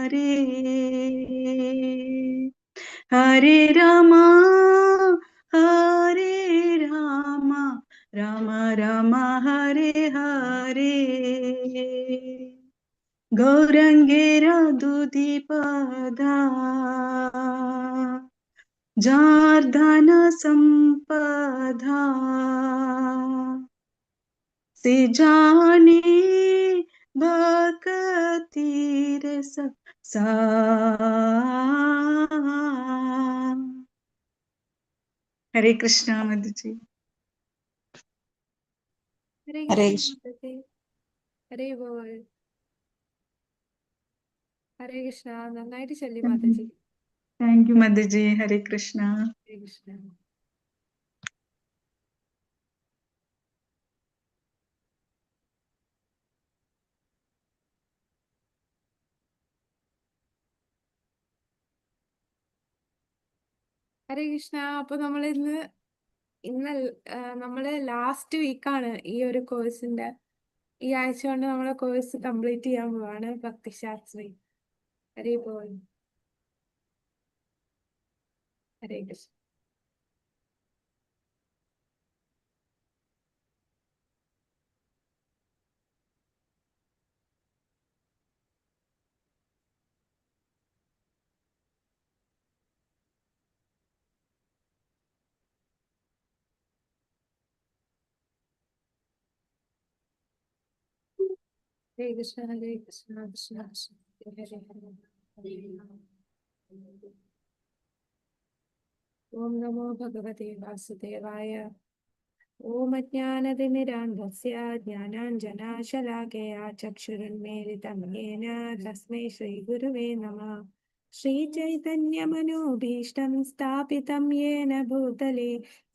ഹരേ ഹരേ രാമ ഹരേ രാമ രാമ രാമ ഹരേ ഹരേ ഗൗരംഗേര ദുതിപദ ജാർദന സംപദ से जाने भक्ति रस सा हरे कृष्णा मधु जी हरे हरे बोल हरे कृष्णा നന്നായിട്ട് ചൊല്ലി മാതാജി थैंक यू मधु जी हरे कृष्णा ഹരേ കൃഷ്ണ ഹരേ കൃഷ്ണ അപ്പൊ ഇന്ന് നമ്മള് ലാസ്റ്റ് വീക്കാണ് ഈ ഒരു കോഴ്സിന്റെ ഈ ആഴ്ച കൊണ്ട് നമ്മളെ കോഴ്സ് കംപ്ലീറ്റ് ചെയ്യാൻ പോവാണ് ഭക്തിശാസ്ത്രി ഹരേ ബോൾ ഹരേ കൃഷ്ണ ഹരേ കൃഷ്ണ ഹരേ കൃഷ്ണ കൃഷ്ണ കൃഷ്ണ ഹരേ ഹരേ ഹരേ രാമ ഓം നമോ ഭഗവതേ വാസുദേവായ ഓം അജ്ഞാനതിമിരാന്ധസ്യ ജ്ഞാനാഞ്ജനാശലാകയാ ചക്ഷുരുന്മീലിതം യേന തസ്മൈ ശ്രീഗുരുവേ നമഃ ശ്രീചൈതന്യമനോഭീഷ്ടം സ്ഥാപിതം യേന ഭൂതലേ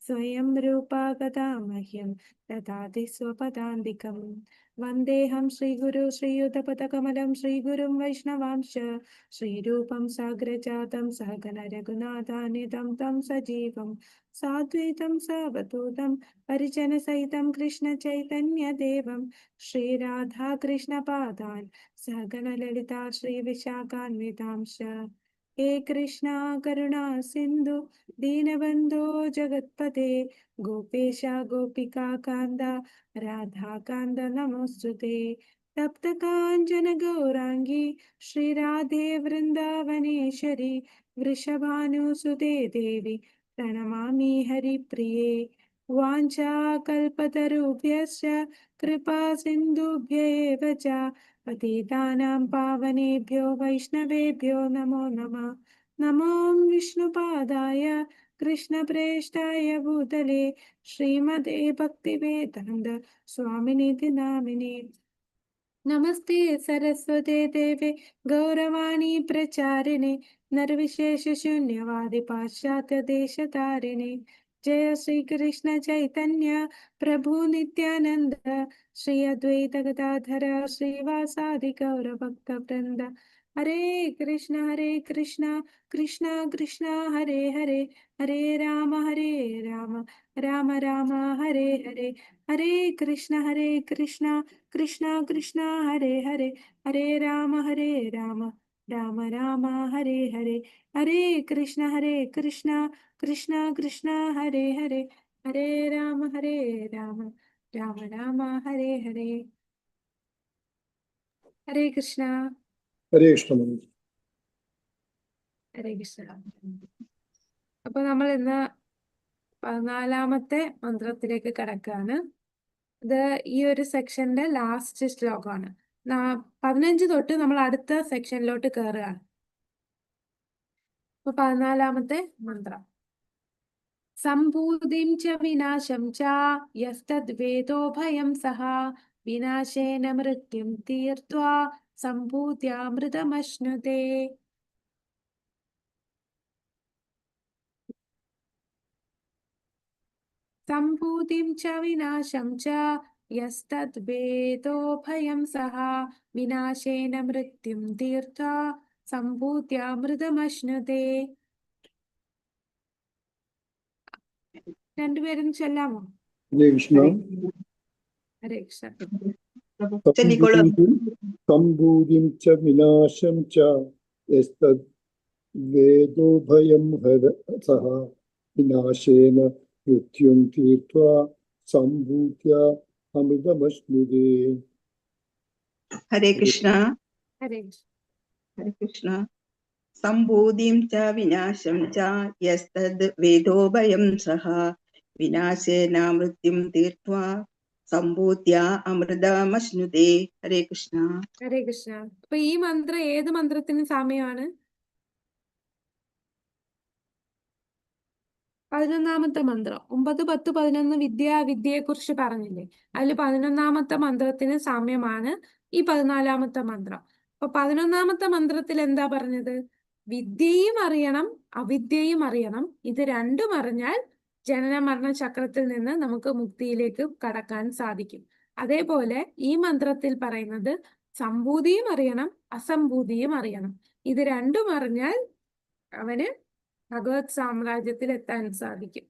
സ്വയം രൂപാ ഗതാ മഹ്യം ദദാതി സ്വപദാന്തികം വന്ദേഹം ശ്രീഗുരു ശ്രീയുതപദകമലം ശ്രീഗുരും വൈഷ്ണവാംശ ശ്രീരൂപം സാഗ്രജാതം സഹഗണ രഘുനാഥാനിധം തം സജീവം സാദ്വൈതം സവധൂതം പരിജനസഹിതം കൃഷ്ണ ചൈതന്യദേവം ശ്രീരാധാകൃഷ്ണപാദാൻ സഹഗണ ലളിതാ ശ്രീവിശാഖാന്വിതാംശ ഹേ കൃഷ്ണ കരുണാ സിന്ധു ദീനബന്ധോ ജഗത്പതേ ഗോപേശ ഗോപികാ കാന്ത രാധാകാന്ത നമോസ്തുതേ തപ്തകാഞ്ചന ഗൗരാംഗി ശ്രീരാധേ വൃന്ദാവനേശ്വരി വൃഷഭാനുസുതേ ദേവി പ്രണമാമി ഹരിപ്രിയേ വാഞ്ചാകൽപതരുഭ്യശ്ച കൃപാ സിന്ധുഭ്യ ഏവ ച പതിതാനാം പാവനേഭ്യോ വൈഷ്ണവേഭ്യോ നമോ നമഃ നമോ വിഷ്ണുപാദായ കൃഷ്ണപ്രേഷ്ഠായ ഭൂതലേ ശ്രീമതേ ഭക്തിവേദാന്ത സ്വാമിനിധി നാമിനേ നമസ്തേ സരസ്വതേ ദേവേ ഗൗരവാണി പ്രചാരിണേ നിർവിശേഷ ശൂന്യവാദി പാശ്ചാത്യ ദേശതാരിണേ ജയ ശ്രീകൃഷ്ണ ചൈതന്യ പ്രഭു നിത്യാനന്ദ ശ്രീ അദ്വൈത ഗദാധര ശ്രീവാസാദി ഗൗരഭക്ത വൃന്ദ ഹരേ കൃഷ്ണ കൃഷ്ണ കൃഷ്ണ ഹരേ ഹരേ ഹരേ രാമ രാമ രാമ ഹരേ ഹരേ ഹരേ കൃഷ്ണ കൃഷ്ണ കൃഷ്ണ ഹരേ ഹരേ ഹരേ രാമ രാമ രാമ ഹരേ ഹരേ ഹരേ കൃഷ്ണ കൃഷ്ണ ഹരേ ഹരേ ഹരേ രാമ രാമ ഹരേ ഹരേ ഹരേ കൃഷ്ണ ഹരേ കൃഷ്ണ ഹരേ കൃഷ്ണ. അപ്പൊ നമ്മൾ ഇന്ന് 14ാമത്തെ മന്ത്രത്തിലേക്ക് കടക്കുകയാണ്. ഇത് ഈ ഒരു സെക്ഷന്റെ ലാസ്റ്റ് ശ്ലോകമാണ്. 15 തൊട്ട് നമ്മൾ അടുത്ത സെക്ഷനിലോട്ട് കയറുകയാണ്. അപ്പൊ 14ാമത്തെ മന്ത്രം. സംഭൂതിം ച വിനാശം ച യസ്തദ്വേദോ ഭയം സഹ വിനാശേന മൃത്യും തീർത്വാ സംഭൂത്യാമൃതമശ്നുതേ. സംഭൂതിം ച വിനാശം ച യസ്തദ്വേദോ ഭയം സഹ വിനാശേന മൃത്യും തീർത്വാ സംഭൂത്യാമൃതമശ്നുതേ. രണ്ടുപേരും ചൊല്ലാമോ? ഹരേ കൃഷ്ണ. ഹരേ കൃഷ്ണ. സംഭൂതിം ച വിനാശം ച यस्तद् वेदोभयं सः विनाशेन मृत्युं तीर्त्वा सम्भूत्या अमृतमश्नुते. हरे कृष्ण ഹരേ हरे कृष्ण सम्बोधिं च विनाशं च यस्तद् वेदोभयं सः विनाशेन मृत्युं तीर्त्वा सम्भूत्या अमृतमश्नुते. हरे कृष्ण. ഹരേ കൃഷ്ണ. അപ്പൊ ഈ മന്ത്രം ഏത് മന്ത്രത്തിന് സാമ്യമാണ്? 11ാമത്തെ മന്ത്രം. 9, 10, 11 വിദ്യയെ കുറിച്ച് പറഞ്ഞില്ലേ? അതിൽ 11ാമത്തെ മന്ത്രത്തിന് സാമ്യമാണ് ഈ 14ാമത്തെ മന്ത്രം. അപ്പൊ 11ാമത്തെ മന്ത്രത്തിൽ എന്താ പറഞ്ഞത്? വിദ്യയും അറിയണം, അവിദ്യയും അറിയണം. ഇത് രണ്ടും അറിഞ്ഞാൽ ജനന മരണ ചക്രത്തിൽ നിന്ന് നമുക്ക് മുക്തിയിലേക്ക് കടക്കാൻ സാധിക്കും. അതേപോലെ ഈ മന്ത്രത്തിൽ പറയുന്നത് സംഭൂതിയും അറിയണം, അസംഭൂതിയും അറിയണം. ഇത് രണ്ടും അറിഞ്ഞാൽ അവന് ഭഗവത് സാമ്രാജ്യത്തിൽ എത്താൻ സാധിക്കും.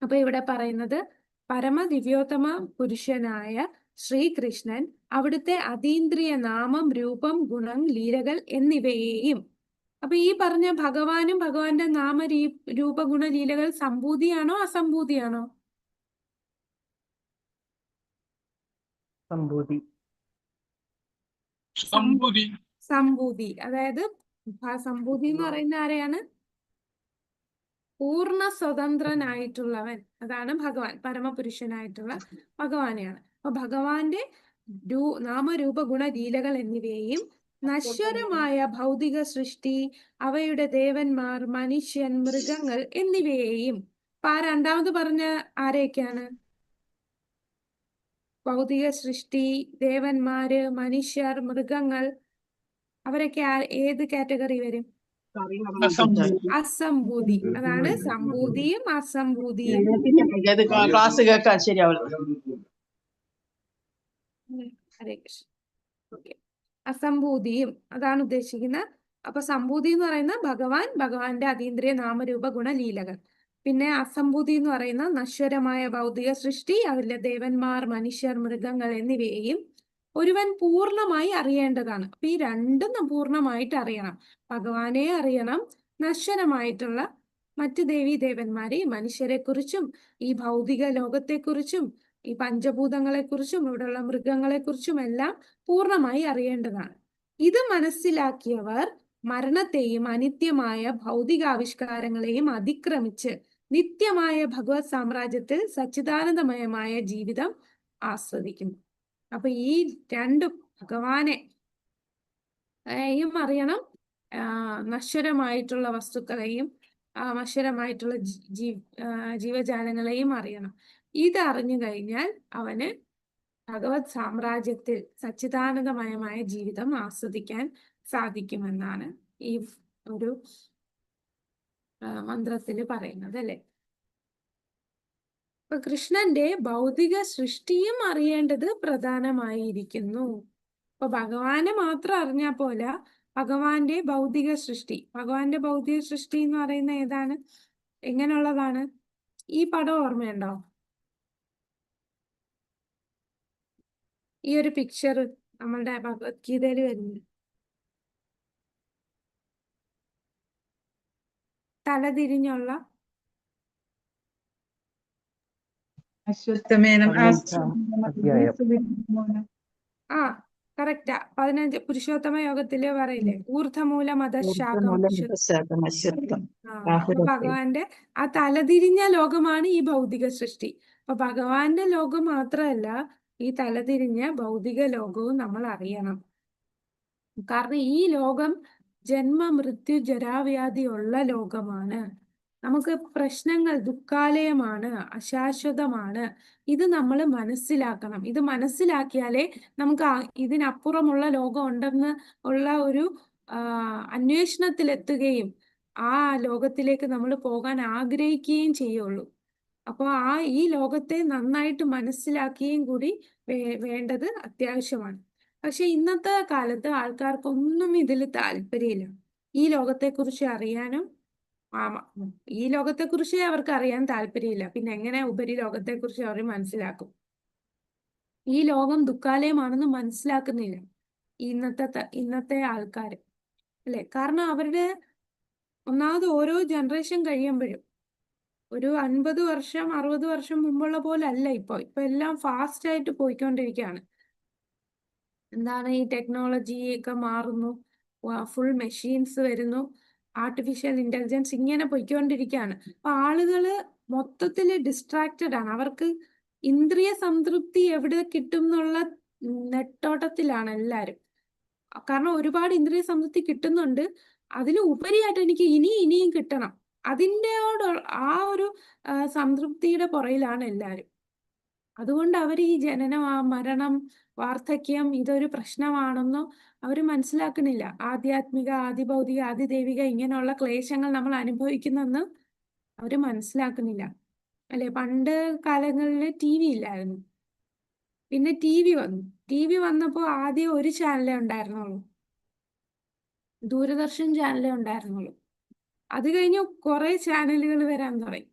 അപ്പൊ ഇവിടെ പറയുന്നത് പരമദിവ്യോത്തമ പുരുഷനായ ശ്രീകൃഷ്ണൻ അവിടുത്തെ അതീന്ദ്രിയ നാമം, രൂപം, ഗുണം, ലീലകൾ എന്നിവയെയും, അപ്പൊ ഈ പറഞ്ഞ ഭഗവാനും ഭഗവാന്റെ നാമ രൂപ ഗുണ ലീലകൾ സംഭൂതിയാണോ അസംഭൂതിയാണോ? സംഭൂതി. സംഭൂതി. അതായത് സംഭൂതി എന്ന് പറയുന്ന ആരെയാണ്? പൂർണ്ണ സ്വതന്ത്രനായിട്ടുള്ളവൻ, അതാണ് ഭഗവാൻ. പരമപുരുഷനായിട്ടുള്ള ഭഗവാനെയാണ്. അപ്പൊ ഭഗവാന്റെ നാമരൂപ ഗുണ ലീലകൾ എന്നിവയെയും നശ്വരമായ ഭൗതിക സൃഷ്ടി, അവയുടെ ദേവന്മാർ, മനുഷ്യൻ, മൃഗങ്ങൾ എന്നിവയെയും. അപ്പൊ ആ രണ്ടാമത് പറഞ്ഞ ആരെയൊക്കെയാണ്? ഭൗതിക സൃഷ്ടി, ദേവന്മാര്, മനുഷ്യർ, മൃഗങ്ങൾ, അവരൊക്കെ ഏത് കാറ്റഗറി വരും? അസംഭൂതി. അതാണ് സംഭൂതിയും അസംഭൂതിയും. ക്ലാസ് കേൾക്കാൻ ശരിയാവില്ല. ഹരേ കൃഷ്ണ. ഓക്കെ, അസംഭൂതിയും അതാണ് ഉദ്ദേശിക്കുന്നത്. അപ്പൊ സംഭൂതി എന്ന് പറയുന്ന ഭഗവാൻ, ഭഗവാന്റെ അതീന്ദ്രിയ നാമരൂപ ഗുണ ലീലകൾ. പിന്നെ അസംഭൂതി എന്ന് പറയുന്ന നശ്വരമായ ഭൗതിക സൃഷ്ടി, അതിലെ ദേവന്മാർ, മനുഷ്യർ, മൃഗങ്ങൾ എന്നിവയെയും ഒരുവൻ പൂർണ്ണമായി അറിയേണ്ടതാണ്. അപ്പൊ ഈ രണ്ടും പൂർണ്ണമായിട്ട് അറിയണം. ഭഗവാനെ അറിയണം, നശ്വരമായിട്ടുള്ള മറ്റു ദേവീ ദേവന്മാരെ, മനുഷ്യരെ കുറിച്ചും ഈ ഭൗതിക ലോകത്തെക്കുറിച്ചും ഈ പഞ്ചഭൂതങ്ങളെ കുറിച്ചും ഇവിടെയുള്ള മൃഗങ്ങളെ കുറിച്ചും എല്ലാം പൂർണ്ണമായി അറിയേണ്ടതാണ്. ഇത് മനസ്സിലാക്കിയവർ മരണത്തെയും അനിത്യമായ ഭൗതികാവിഷ്കാരങ്ങളെയും അതിക്രമിച്ച് നിത്യമായ ഭഗവത് സാമ്രാജ്യത്തിൽ സച്ചിദാനന്ദമയമായ ജീവിതം ആസ്വദിക്കുന്നു. അപ്പൊ ഈ രണ്ടും, ഭഗവാനെയും അറിയണം, നശ്വരമായിട്ടുള്ള വസ്തുക്കളെയും നശ്വരമായിട്ടുള്ള ജീവജാലങ്ങളെയും അറിയണം. ഇത് അറിഞ്ഞു കഴിഞ്ഞാൽ അവന് ഭഗവത് സാമ്രാജ്യത്തിൽ സച്ചിദാനന്ദമയമായ ജീവിതം ആസ്വദിക്കാൻ സാധിക്കുമെന്നാണ് ഈ ഒരു മന്ത്രത്തിൽ പറയുന്നത്, അല്ലെ? അപ്പൊ കൃഷ്ണന്റെ ഭൗതിക സൃഷ്ടിയും അറിയേണ്ടത് പ്രധാനമായിരിക്കുന്നു. അപ്പൊ ഭഗവാനെ മാത്രം അറിഞ്ഞാൽ പോലെ ഭഗവാന്റെ ഭൗതിക സൃഷ്ടി എന്ന് പറയുന്ന ഏതാണ്, എങ്ങനെയുള്ളതാണ്? ഈ പടം ഓർമ്മയുണ്ടോ? ഈ ഒരു പിക്ചർ നമ്മളുടെ ഭഗവത്ഗീതയിൽ വരുന്നു. തലതിരിഞ്ഞുള്ള അശ്വത്ഥമേനം ആ കറക്റ്റാ. 15 പുരുഷോത്തമ യോഗത്തില് പറയില്ലേ, ഊർധമൂലം അധഃശാഖം. അപ്പൊ ഭഗവാന്റെ ആ തലതിരിഞ്ഞ ലോകമാണ് ഈ ഭൗതിക സൃഷ്ടി. അപ്പൊ ഭഗവാന്റെ ലോകം മാത്രമല്ല, ഈ തലതിരിഞ്ഞ ഭൗതിക ലോകവും നമ്മൾ അറിയണം. കാരണം ഈ ലോകം ജന്മ മൃത്യു ജരാവ്യാധി ഉള്ള ലോകമാണ്. നമുക്ക് പ്രശ്നങ്ങൾ, ദുഃഖാലയമാണ്, അശാശ്വതമാണ്. ഇത് നമ്മൾ മനസ്സിലാക്കണം. ഇത് മനസ്സിലാക്കിയാലേ നമുക്ക് ഇതിനപ്പുറമുള്ള ലോകം ഉണ്ടെന്ന് ഉള്ള ഒരു അന്വേഷണത്തിലെത്തുകയും ആ ലോകത്തിലേക്ക് നമ്മൾ പോകാൻ ആഗ്രഹിക്കുകയും ചെയ്യുള്ളൂ. അപ്പോൾ ഈ ലോകത്തെ നന്നായിട്ട് മനസ്സിലാക്കുകയും കൂടി വേണ്ടത് അത്യാവശ്യമാണ്. പക്ഷെ ഇന്നത്തെ കാലത്ത് ആൾക്കാർക്കൊന്നും ഇതിൽ താല്പര്യമില്ല. ഈ ലോകത്തെക്കുറിച്ച് അറിയാനും ഈ ലോകത്തെക്കുറിച്ച് അവർക്ക് അറിയാൻ താല്പര്യമില്ല. പിന്നെ എങ്ങനെ ഉപരിലോകത്തെക്കുറിച്ച് അവർ മനസ്സിലാക്കും? ഈ ലോകം ദുഃഖാലയമാണെന്ന് മനസ്സിലാക്കുന്നില്ല ഇന്നത്തെ ആൾക്കാർ. അല്ലെ? കാരണം അവരുടെ ഒന്നാമത് ഓരോ ജനറേഷൻ കഴിയുമ്പോഴും ഒരു 50 വർഷം 60 വർഷം മുമ്പുള്ള പോലെ അല്ല ഇപ്പൊ എല്ലാം ഫാസ്റ്റ് ആയിട്ട് പോയിക്കൊണ്ടിരിക്കുകയാണ്. എന്താണ് ഈ ടെക്നോളജി ഒക്കെ മാറുന്നു, ഫുൾ മെഷീൻസ് വരുന്നു, ആർട്ടിഫിഷ്യൽ ഇന്റലിജൻസ് ഇങ്ങനെ പോയിക്കൊണ്ടിരിക്കുകയാണ്. അപ്പൊ ആളുകള് മൊത്തത്തില് ഡിസ്ട്രാക്റ്റഡ് ആണ്. അവർക്ക് ഇന്ദ്രിയ സംതൃപ്തി എവിടെ കിട്ടും എന്നുള്ള നെട്ടോട്ടത്തിലാണ് എല്ലാരും. കാരണം ഒരുപാട് ഇന്ദ്രിയ സംതൃപ്തി കിട്ടുന്നുണ്ട്, അതിന് ഉപരിയായിട്ട് എനിക്ക് ഇനിയും കിട്ടണം. അതിൻ്റെയോട് ആ ഒരു സംതൃപ്തിയുടെ പുറയിലാണ് എല്ലാരും. അതുകൊണ്ട് അവർ ഈ ജനനം, മരണം, വാർദ്ധക്യം ഇതൊരു പ്രശ്നമാണെന്നോ അവർ മനസ്സിലാക്കണില്ല. ആധ്യാത്മിക, ആദിഭൗതിക, ആദിദൈവിക ഇങ്ങനെയുള്ള ക്ലേശങ്ങൾ നമ്മൾ അനുഭവിക്കുന്നെന്ന് അവർ മനസ്സിലാക്കുന്നില്ല. അല്ലെ? പണ്ട് കാലങ്ങളിൽ TV ഇല്ലായിരുന്നു, പിന്നെ TV വന്നപ്പോൾ ആദ്യം ഒരു ചാനലേ ഉണ്ടായിരുന്നുള്ളൂ, ദൂരദർശൻ ചാനലേ ഉണ്ടായിരുന്നുള്ളൂ. അത് കഴിഞ്ഞ് കുറെ ചാനലുകൾ വരാൻ തുടങ്ങി.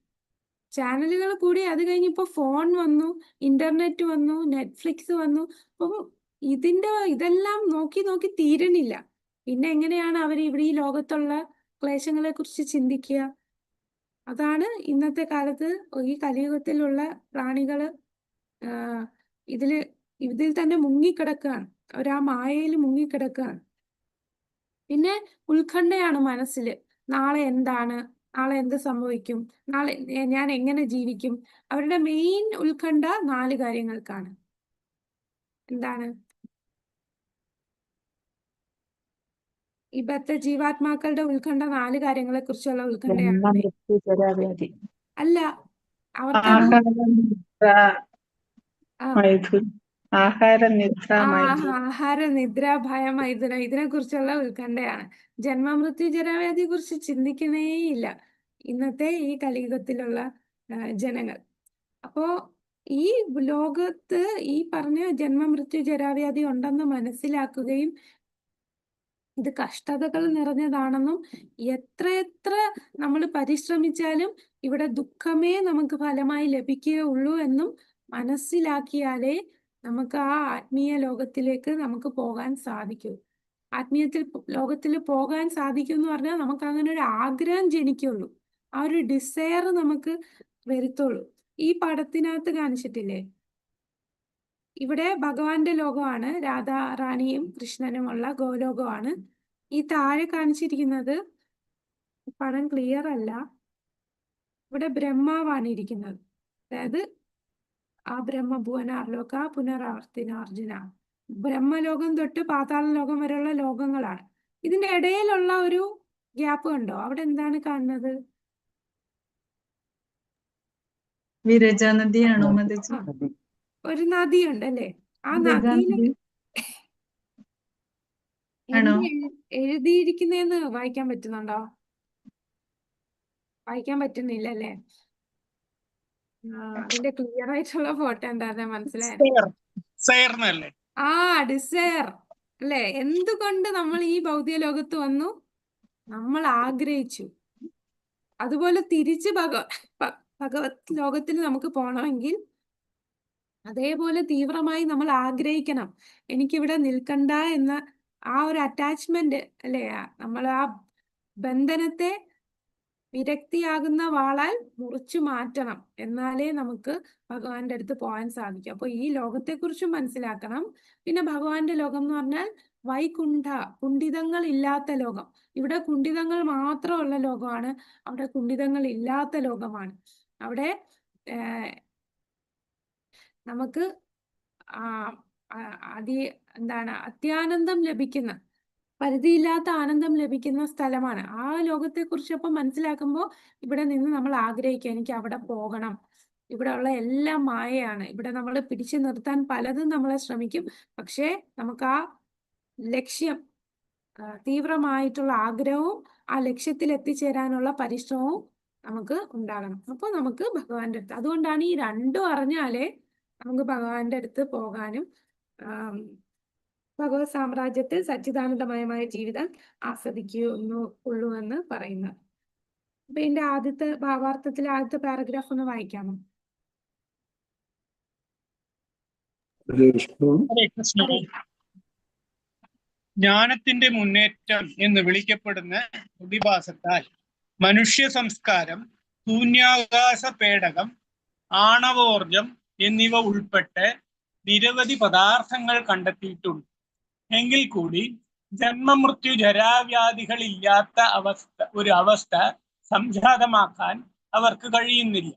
ചാനലുകൾ കൂടി അത് കഴിഞ്ഞ് ഇപ്പൊ ഫോൺ വന്നു, ഇന്റർനെറ്റ് വന്നു, നെറ്റ്ഫ്ലിക്സ് വന്നു. അപ്പം ഇതെല്ലാം നോക്കി തീരണില്ല. പിന്നെ എങ്ങനെയാണ് അവർ ഇവിടെ ഈ ലോകത്തുള്ള ക്ലേശങ്ങളെ കുറിച്ച് ചിന്തിക്കുക? അതാണ് ഇന്നത്തെ കാലത്ത് ഈ കലിയുഗത്തിലുള്ള പ്രാണികള് ഇതിൽ തന്നെ മുങ്ങിക്കിടക്കുകയാണ്, ആ മായയിൽ മുങ്ങിക്കിടക്കുകയാണ്. പിന്നെ ഉത്കണ്ഠയാണ് മനസ്സില്. നാളെ എന്താണ്, നാളെ എന്ത് സംഭവിക്കും, നാളെ ഞാൻ എങ്ങനെ ജീവിക്കും? അവരുടെ മെയിൻ ഉത്കണ്ഠ 4 കാര്യങ്ങൾക്കാണ്. എന്താണ്? ഇപ്പത്തെ ജീവാത്മാക്കളുടെ ഉത്കണ്ഠ 4 കാര്യങ്ങളെ കുറിച്ചുള്ള ഉത്കണ്ഠയാണ്. അല്ല, അവർക്ക് ആഹാര, നിദ്ര, ഭയം, മൈഥുനം ഇതിനെ കുറിച്ചുള്ള ഉത്കണ്ഠയാണ്. ജന്മമൃത്യു ജരാവ്യാധിയെ കുറിച്ച് ചിന്തിക്കുന്നേയില്ല ഇന്നത്തെ ഈ കലിയുഗത്തിലുള്ള ജനങ്ങൾ. അപ്പോ ഈ ലോകത്ത് ഈ പറഞ്ഞ ജന്മമൃത്യു ജരാവ്യാധി ഉണ്ടെന്ന് മനസ്സിലാക്കുകയും ഇത് കഷ്ടതകൾ നിറഞ്ഞതാണെന്നും എത്ര നമ്മൾ പരിശ്രമിച്ചാലും ഇവിടെ ദുഃഖമേ നമുക്ക് ഫലമായി ലഭിക്കുകയുള്ളൂ എന്നും മനസ്സിലാക്കിയാലേ നമുക്ക് ആ ആത്മീയ ലോകത്തിലേക്ക് നമുക്ക് പോകാൻ സാധിക്കൂ. ലോകത്തിൽ പോകാൻ സാധിക്കും എന്ന് പറഞ്ഞാൽ നമുക്ക് അങ്ങനെ ഒരു ആഗ്രഹം ജനിക്കുള്ളൂ, ആ ഒരു ഡിസയർ നമുക്ക് വരുത്തുള്ളൂ. ഈ പടത്തിനകത്ത് കാണിച്ചിട്ടില്ലേ, ഇവിടെ ഭഗവാന്റെ ലോകമാണ്, രാധാ റാണിയും കൃഷ്ണനുമുള്ള ഗോലോകമാണ്. ഈ താഴെ കാണിച്ചിരിക്കുന്നത് പടം ക്ലിയർ അല്ല, ഇവിടെ ബ്രഹ്മാവാണ് ഇരിക്കുന്നത്. അതായത് ആ ബ്രഹ്മഭുവനാർലോക പുനരാവർത്തിനാർജുന, ബ്രഹ്മലോകം തൊട്ട് പാതാള ലോകം വരെയുള്ള ലോകങ്ങളാണ്. ഇതിന്റെ ഇടയിലുള്ള ഒരു ഗ്യാപ്പ് കണ്ടോ? അവിടെ എന്താണ് കാണുന്നത്? വിരജ നദിയാണോ? ഒരു നദിയുണ്ട് അല്ലേ? ആ നദിയിൽ ആണോ? എഴുതിയിരിക്കുന്നതെന്ന് വായിക്കാൻ പറ്റുന്നുണ്ടോ? വായിക്കാൻ പറ്റുന്നില്ല അല്ലേ? അതിന്റെ ക്ലിയർ ആയിട്ടുള്ള ഫോട്ടോ എന്താ മനസ്സിലായത്? ഡിസയർ അല്ലേ? എന്തുകൊണ്ട് നമ്മൾ ഈ ഭൗതിക ലോകത്ത് വന്നു? നമ്മൾ ആഗ്രഹിച്ചു. അതുപോലെ തിരിച്ച് ഭഗവത് ലോകത്തിൽ നമുക്ക് പോകണമെങ്കിൽ അതേപോലെ തീവ്രമായി നമ്മൾ ആഗ്രഹിക്കണം. എനിക്കിവിടെ നിൽക്കണ്ട എന്ന ആ ഒരു അറ്റാച്ച്മെന്റ് അല്ലേ, നമ്മൾ ആ ബന്ധനത്തെ വിരക്തിയാകുന്ന വാളാൽ മുറിച്ചു മാറ്റണം. എന്നാലേ നമുക്ക് ഭഗവാന്റെ അടുത്ത് പോകാൻ സാധിക്കും. അപ്പൊ ഈ ലോകത്തെക്കുറിച്ചും മനസ്സിലാക്കണം. പിന്നെ ഭഗവാന്റെ ലോകം എന്ന് പറഞ്ഞാൽ വൈകുണ്ഠ, കുണ്ഠിതങ്ങൾ ഇല്ലാത്ത ലോകം. ഇവിടെ കുണ്ഠിതങ്ങൾ മാത്രമുള്ള ലോകമാണ്, അവിടെ കുണ്ഠിതങ്ങൾ ഇല്ലാത്ത ലോകമാണ്. അവിടെ നമുക്ക് അത്യാനന്ദം ലഭിക്കുന്ന, പരിധിയില്ലാത്ത ആനന്ദം ലഭിക്കുന്ന സ്ഥലമാണ്. ആ ലോകത്തെക്കുറിച്ച് അപ്പം മനസ്സിലാക്കുമ്പോൾ ഇവിടെ നിന്ന് നമ്മൾ ആഗ്രഹിക്കുക, എനിക്ക് അവിടെ പോകണം. ഇവിടെ ഉള്ള എല്ലാം മായയാണ്. ഇവിടെ നമ്മൾ പിടിച്ചു നിർത്താൻ പലതും നമ്മളെ ശ്രമിക്കും. പക്ഷേ നമുക്ക് ആ ലക്ഷ്യം, തീവ്രമായിട്ടുള്ള ആഗ്രഹവും ആ ലക്ഷ്യത്തിൽ എത്തിച്ചേരാനുള്ള പരിശ്രമവും നമുക്ക് ഉണ്ടാകണം. അപ്പോൾ നമുക്ക് ഭഗവാന്റെ അടുത്ത്, അതുകൊണ്ടാണ് ഈ രണ്ടും അറിഞ്ഞാലേ നമുക്ക് ഭഗവാന്റെ അടുത്ത് പോകാനും ഭഗവത് സാമ്രാജ്യത്തിൽ സച്ചിദാനന്ദമയമായ ജീവിതം ആസ്വദിക്കുള്ളൂ എന്ന് പറയുന്നത്. അപ്പൊ ഇതിന്റെ ആദ്യത്തെ ഭാവാർത്ഥത്തിലെ ആദ്യത്തെ പാരഗ്രാഫ് ഒന്ന് വായിക്കാമോ? ഹരേ കൃഷ്ണ. ജ്ഞാനത്തിന്റെ മുന്നേറ്റം എന്ന് വിളിക്കപ്പെടുന്ന പ്രതിഭാസത്താൽ മനുഷ്യ സംസ്കാരം, ശൂന്യാകാശ പേടകം, ആണവോർജം എന്നിവ ഉൾപ്പെട്ട് നിരവധി പദാർത്ഥങ്ങൾ കണ്ടെത്തിയിട്ടുണ്ട്. എങ്കിൽ കൂടി ജന്മമൃത്യു ജരാവ്യാധികളില്ലാത്ത അവസ്ഥ സംജാതമാക്കാൻ അവർക്ക് കഴിയുന്നില്ല.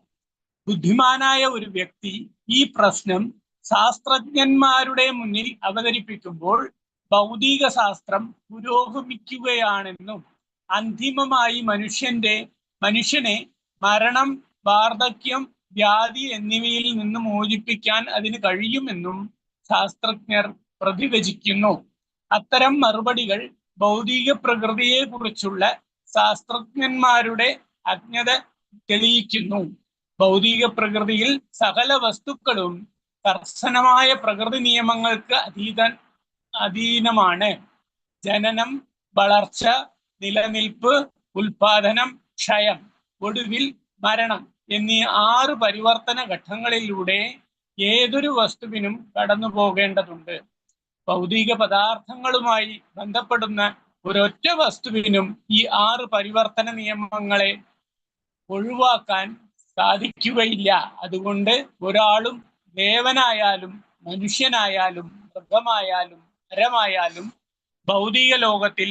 ബുദ്ധിമാനായ ഒരു വ്യക്തി ഈ പ്രശ്നം ശാസ്ത്രജ്ഞന്മാരുടെ മുന്നിൽ അവതരിപ്പിക്കുമ്പോൾ ഭൗതിക ശാസ്ത്രം പുരോഗമിക്കുകയാണെന്നും അന്തിമമായി മനുഷ്യനെ മരണം, വാർദ്ധക്യം, വ്യാധി എന്നിവയിൽ നിന്ന് മോചിപ്പിക്കാൻ അതിന് കഴിയുമെന്നും ശാസ്ത്രജ്ഞർ പ്രതിവചിക്കുന്നു. അത്തരം മറുപടികൾ ഭൗതിക പ്രകൃതിയെ കുറിച്ചുള്ള ശാസ്ത്രജ്ഞന്മാരുടെ അജ്ഞത തെളിയിക്കുന്നു. ഭൗതിക പ്രകൃതിയിൽ സകല വസ്തുക്കളും കർശനമായ പ്രകൃതി നിയമങ്ങൾക്ക് അധീനമാണ്. ജനനം, വളർച്ച, നിലനിൽപ്പ്, ഉൽപാദനം, ക്ഷയം, ഒടുവിൽ മരണം എന്നീ 6 പരിവർത്തന ഘട്ടങ്ങളിലൂടെ ഏതൊരു വസ്തുവിനും കടന്നു പോകേണ്ടതുണ്ട്. ഭൗതിക പദാർത്ഥങ്ങളുമായി ബന്ധപ്പെടുന്ന ഒരൊറ്റ വസ്തുവിനും ഈ 6 പരിവർത്തന നിയമങ്ങളെ ഒഴിവാക്കാൻ സാധിക്കുകയില്ല. അതുകൊണ്ട് ഒരാളും ദേവനായാലും മനുഷ്യനായാലും മൃഗമായാലും മരമായാലും ഭൗതിക ലോകത്തിൽ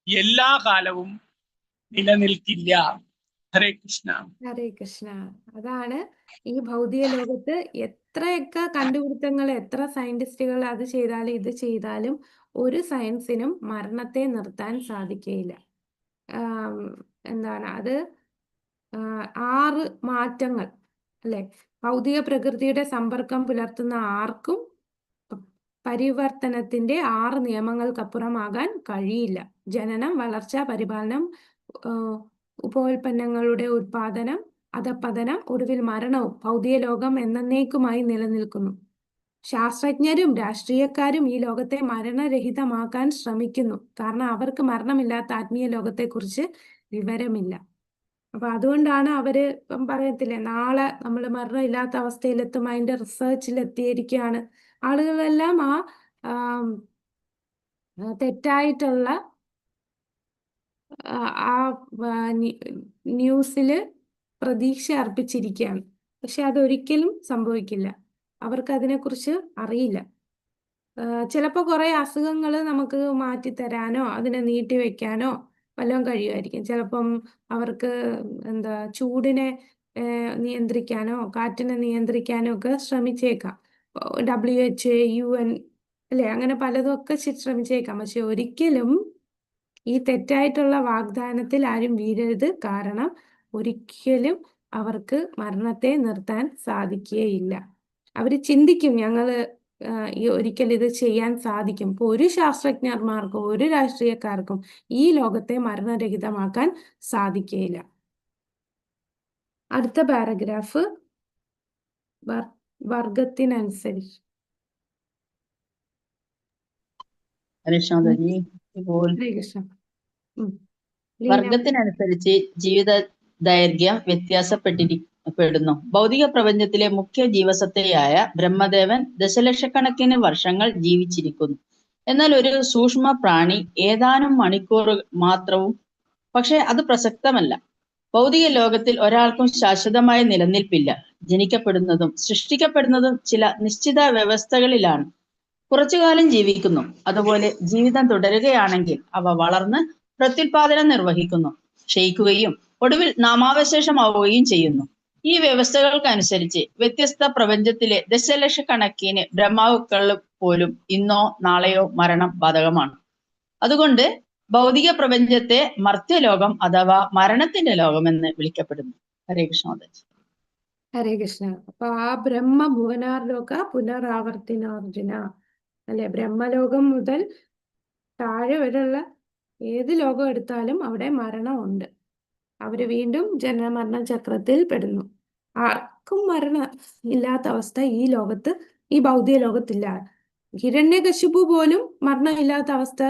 എല്ലാ കാലവും നിലനിൽക്കില്ല. ഹരേ കൃഷ്ണ. ഹരേ കൃഷ്ണ. അതാണ് ഈ ഭൗതിക ലോകത്ത് എത്രയൊക്കെ കണ്ടുപിടുത്തങ്ങൾ, എത്ര സയന്റിസ്റ്റുകൾ അത് ചെയ്താലും ഇത് ചെയ്താലും ഒരു സയൻസിനും മരണത്തെ നിർത്താൻ സാധിക്കുകയില്ല. എന്താണ് അത് 6 മാറ്റങ്ങൾ അല്ലെ? ഭൗതിക പ്രകൃതിയുടെ സമ്പർക്കം പുലർത്തുന്ന ആർക്കും പരിവർത്തനത്തിന്റെ 6 നിയമങ്ങൾക്കപ്പുറമാകാൻ കഴിയില്ല. ജനനം, വളർച്ച, പരിപാലനം, ഉപോൽപ്പന്നങ്ങളുടെ ഉത്പാദനം, അധപ്പതനം, ഒടുവിൽ മരണവും ഭൗതിക ലോകം എന്നേക്കുമായി നിലനിൽക്കുന്നു. ശാസ്ത്രജ്ഞരും രാഷ്ട്രീയക്കാരും ഈ ലോകത്തെ മരണരഹിതമാക്കാൻ ശ്രമിക്കുന്നു. കാരണം അവർക്ക് മരണമില്ലാത്ത ആത്മീയ ലോകത്തെക്കുറിച്ച് വിവരമില്ല. അപ്പൊ അതുകൊണ്ടാണ് അവര് ഇപ്പം പറയത്തില്ലേ, നാളെ നമ്മൾ മരണമില്ലാത്ത അവസ്ഥയിലെത്തും, അതിന്റെ റിസർച്ചിൽ എത്തിയിരിക്കുകയാണ്. ആളുകളെല്ലാം തെറ്റായിട്ടുള്ള ന്യൂസില് പ്രതീക്ഷ അർപ്പിച്ചിരിക്കുകയാണ്. പക്ഷെ അതൊരിക്കലും സംഭവിക്കില്ല. അവർക്ക് അതിനെക്കുറിച്ച് അറിയില്ല. ചിലപ്പോൾ കുറെ അസുഖങ്ങൾ നമുക്ക് മാറ്റിത്തരാനോ അതിനെ നീട്ടിവെക്കാനോ വല്ലതും കഴിയുമായിരിക്കും. ചിലപ്പം അവർക്ക് ചൂടിനെ നിയന്ത്രിക്കാനോ കാറ്റിനെ നിയന്ത്രിക്കാനോ ഒക്കെ ശ്രമിച്ചേക്കാം. WHO, UN അല്ലെ, അങ്ങനെ പലതും ഒക്കെ ശ്രമിച്ചേക്കാം. പക്ഷെ ഒരിക്കലും ഈ തെറ്റായിട്ടുള്ള വാഗ്ദാനത്തിൽ ആരും വീഴരുത്. കാരണം ഒരിക്കലും അവർക്ക് മരണത്തെ നിർത്താൻ സാധിക്കുകയില്ല. അവര് ചിന്തിക്കും ഒരിക്കൽ ഇത് ചെയ്യാൻ സാധിക്കും. ഇപ്പൊ ഒരു ശാസ്ത്രജ്ഞന്മാർക്കും ഒരു രാഷ്ട്രീയക്കാർക്കും ഈ ലോകത്തെ മരണരഹിതമാക്കാൻ സാധിക്കുകയില്ല. അടുത്ത പാരഗ്രാഫ് വർഗത്തിനനുസരിച്ച്. വർഗത്തിനനുസരിച്ച് ജീവിത ദൈർഘ്യം വ്യത്യാസപ്പെടുന്നു. ഭൗതിക പ്രപഞ്ചത്തിലെ മുഖ്യ ജീവസത്തയായ ബ്രഹ്മദേവൻ ദശലക്ഷക്കണക്കിന് വർഷങ്ങൾ ജീവിച്ചിരിക്കുന്നു. എന്നാൽ ഒരു സൂക്ഷ്മ പ്രാണി ഏതാനും മണിക്കൂറുകൾ മാത്രവും. പക്ഷെ അത് പ്രസക്തമല്ല. ഭൗതിക ലോകത്തിൽ ഒരാൾക്കും ശാശ്വതമായ നിലനിൽപ്പില്ല. ജനിക്കപ്പെടുന്നതും സൃഷ്ടിക്കപ്പെടുന്നതും ചില നിശ്ചിത വ്യവസ്ഥകളിലാണ്. കുറച്ചുകാലം ജീവിക്കുന്നു. അതുപോലെ ജീവിതം തുടരുകയാണെങ്കിൽ അവ വളർന്ന് പ്രത്യുൽപാദനം നിർവഹിക്കുന്നു, ക്ഷയിക്കുകയും ഒടുവിൽ നാമാവശേഷമാവുകയും ചെയ്യുന്നു. ഈ വ്യവസ്ഥകൾക്കനുസരിച്ച് വ്യത്യസ്ത പ്രപഞ്ചത്തിലെ ദശലക്ഷക്കണക്കിന് ബ്രഹ്മാവുക്കൾ പോലും ഇന്നോ നാളെയോ മരണം ബാധകമാണ്. അതുകൊണ്ട് ഭൗതിക പ്രപഞ്ചത്തെ മർത്യലോകം അഥവാ മരണത്തിന്റെ ലോകം എന്ന് വിളിക്കപ്പെടുന്നു. ഹരേ കൃഷ്ണ. ഹരേ കൃഷ്ണ. അപ്പൊ ആ ബ്രഹ്മ ഭുവനാർലോക പുനരാവർത്തിനാർജുന അല്ലെ, ബ്രഹ്മലോകം മുതൽ താഴെ വരെയുള്ള ഏത് ലോകം എടുത്താലും അവിടെ മരണമുണ്ട്. അവര് വീണ്ടും ജനനമരണ ചക്രത്തിൽ പെടുന്നു. ആർക്കും മരണം ഇല്ലാത്ത അവസ്ഥ ഈ ഭൗതിക ലോകത്തില്ല. ഹിരണ്യകശിപു പോലും മരണമില്ലാത്ത അവസ്ഥ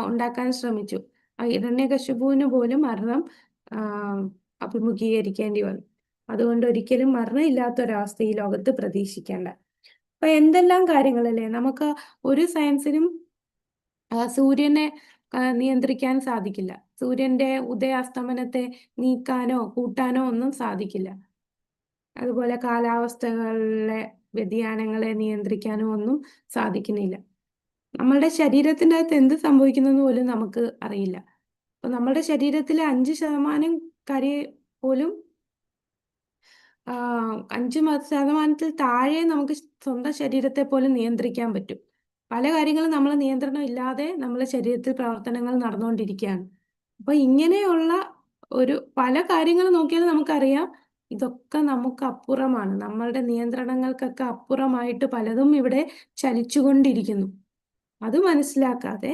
ഉണ്ടാക്കാൻ ശ്രമിച്ചു. ആ ഹിരണ്യകശിപുവിന് പോലും മരണം അഭിമുഖീകരിക്കേണ്ടി വന്നു. അതുകൊണ്ട് ഒരിക്കലും മരണം ഇല്ലാത്തൊരവസ്ഥ ഈ ലോകത്ത് പ്രതീക്ഷിക്കേണ്ട. അപ്പൊ എന്തെല്ലാം കാര്യങ്ങളല്ലേ നമുക്ക് ഒരു സയൻസിനും സൂര്യനെ നിയന്ത്രിക്കാൻ സാധിക്കില്ല. സൂര്യന്റെ ഉദയാസ്തമനത്തെ നീക്കാനോ കൂട്ടാനോ ഒന്നും സാധിക്കില്ല. അതുപോലെ കാലാവസ്ഥകളിലെ വ്യതിയാനങ്ങളെ നിയന്ത്രിക്കാനോ ഒന്നും സാധിക്കുന്നില്ല. നമ്മളുടെ ശരീരത്തിൻ്റെ അകത്ത് എന്ത് സംഭവിക്കുന്നെന്ന് പോലും നമുക്ക് അറിയില്ല. അപ്പൊ നമ്മുടെ ശരീരത്തിലെ 5% കരി പോലും 5% താഴെ നമുക്ക് സ്വന്തം ശരീരത്തെ പോലും നിയന്ത്രിക്കാൻ പറ്റും. പല കാര്യങ്ങളും നമ്മളെ നിയന്ത്രണം ഇല്ലാതെ നമ്മളെ ശരീരത്തിൽ പ്രവർത്തനങ്ങൾ നടന്നുകൊണ്ടിരിക്കുകയാണ്. അപ്പൊ ഇങ്ങനെയുള്ള പല കാര്യങ്ങൾ നോക്കിയാൽ നമുക്കറിയാം ഇതൊക്കെ നമുക്ക് അപ്പുറമാണ്. നമ്മളുടെ നിയന്ത്രണങ്ങൾക്കൊക്കെ അപ്പുറമായിട്ട് പലതും ഇവിടെ ചലിച്ചുകൊണ്ടിരിക്കുന്നു. അത് മനസ്സിലാക്കാതെ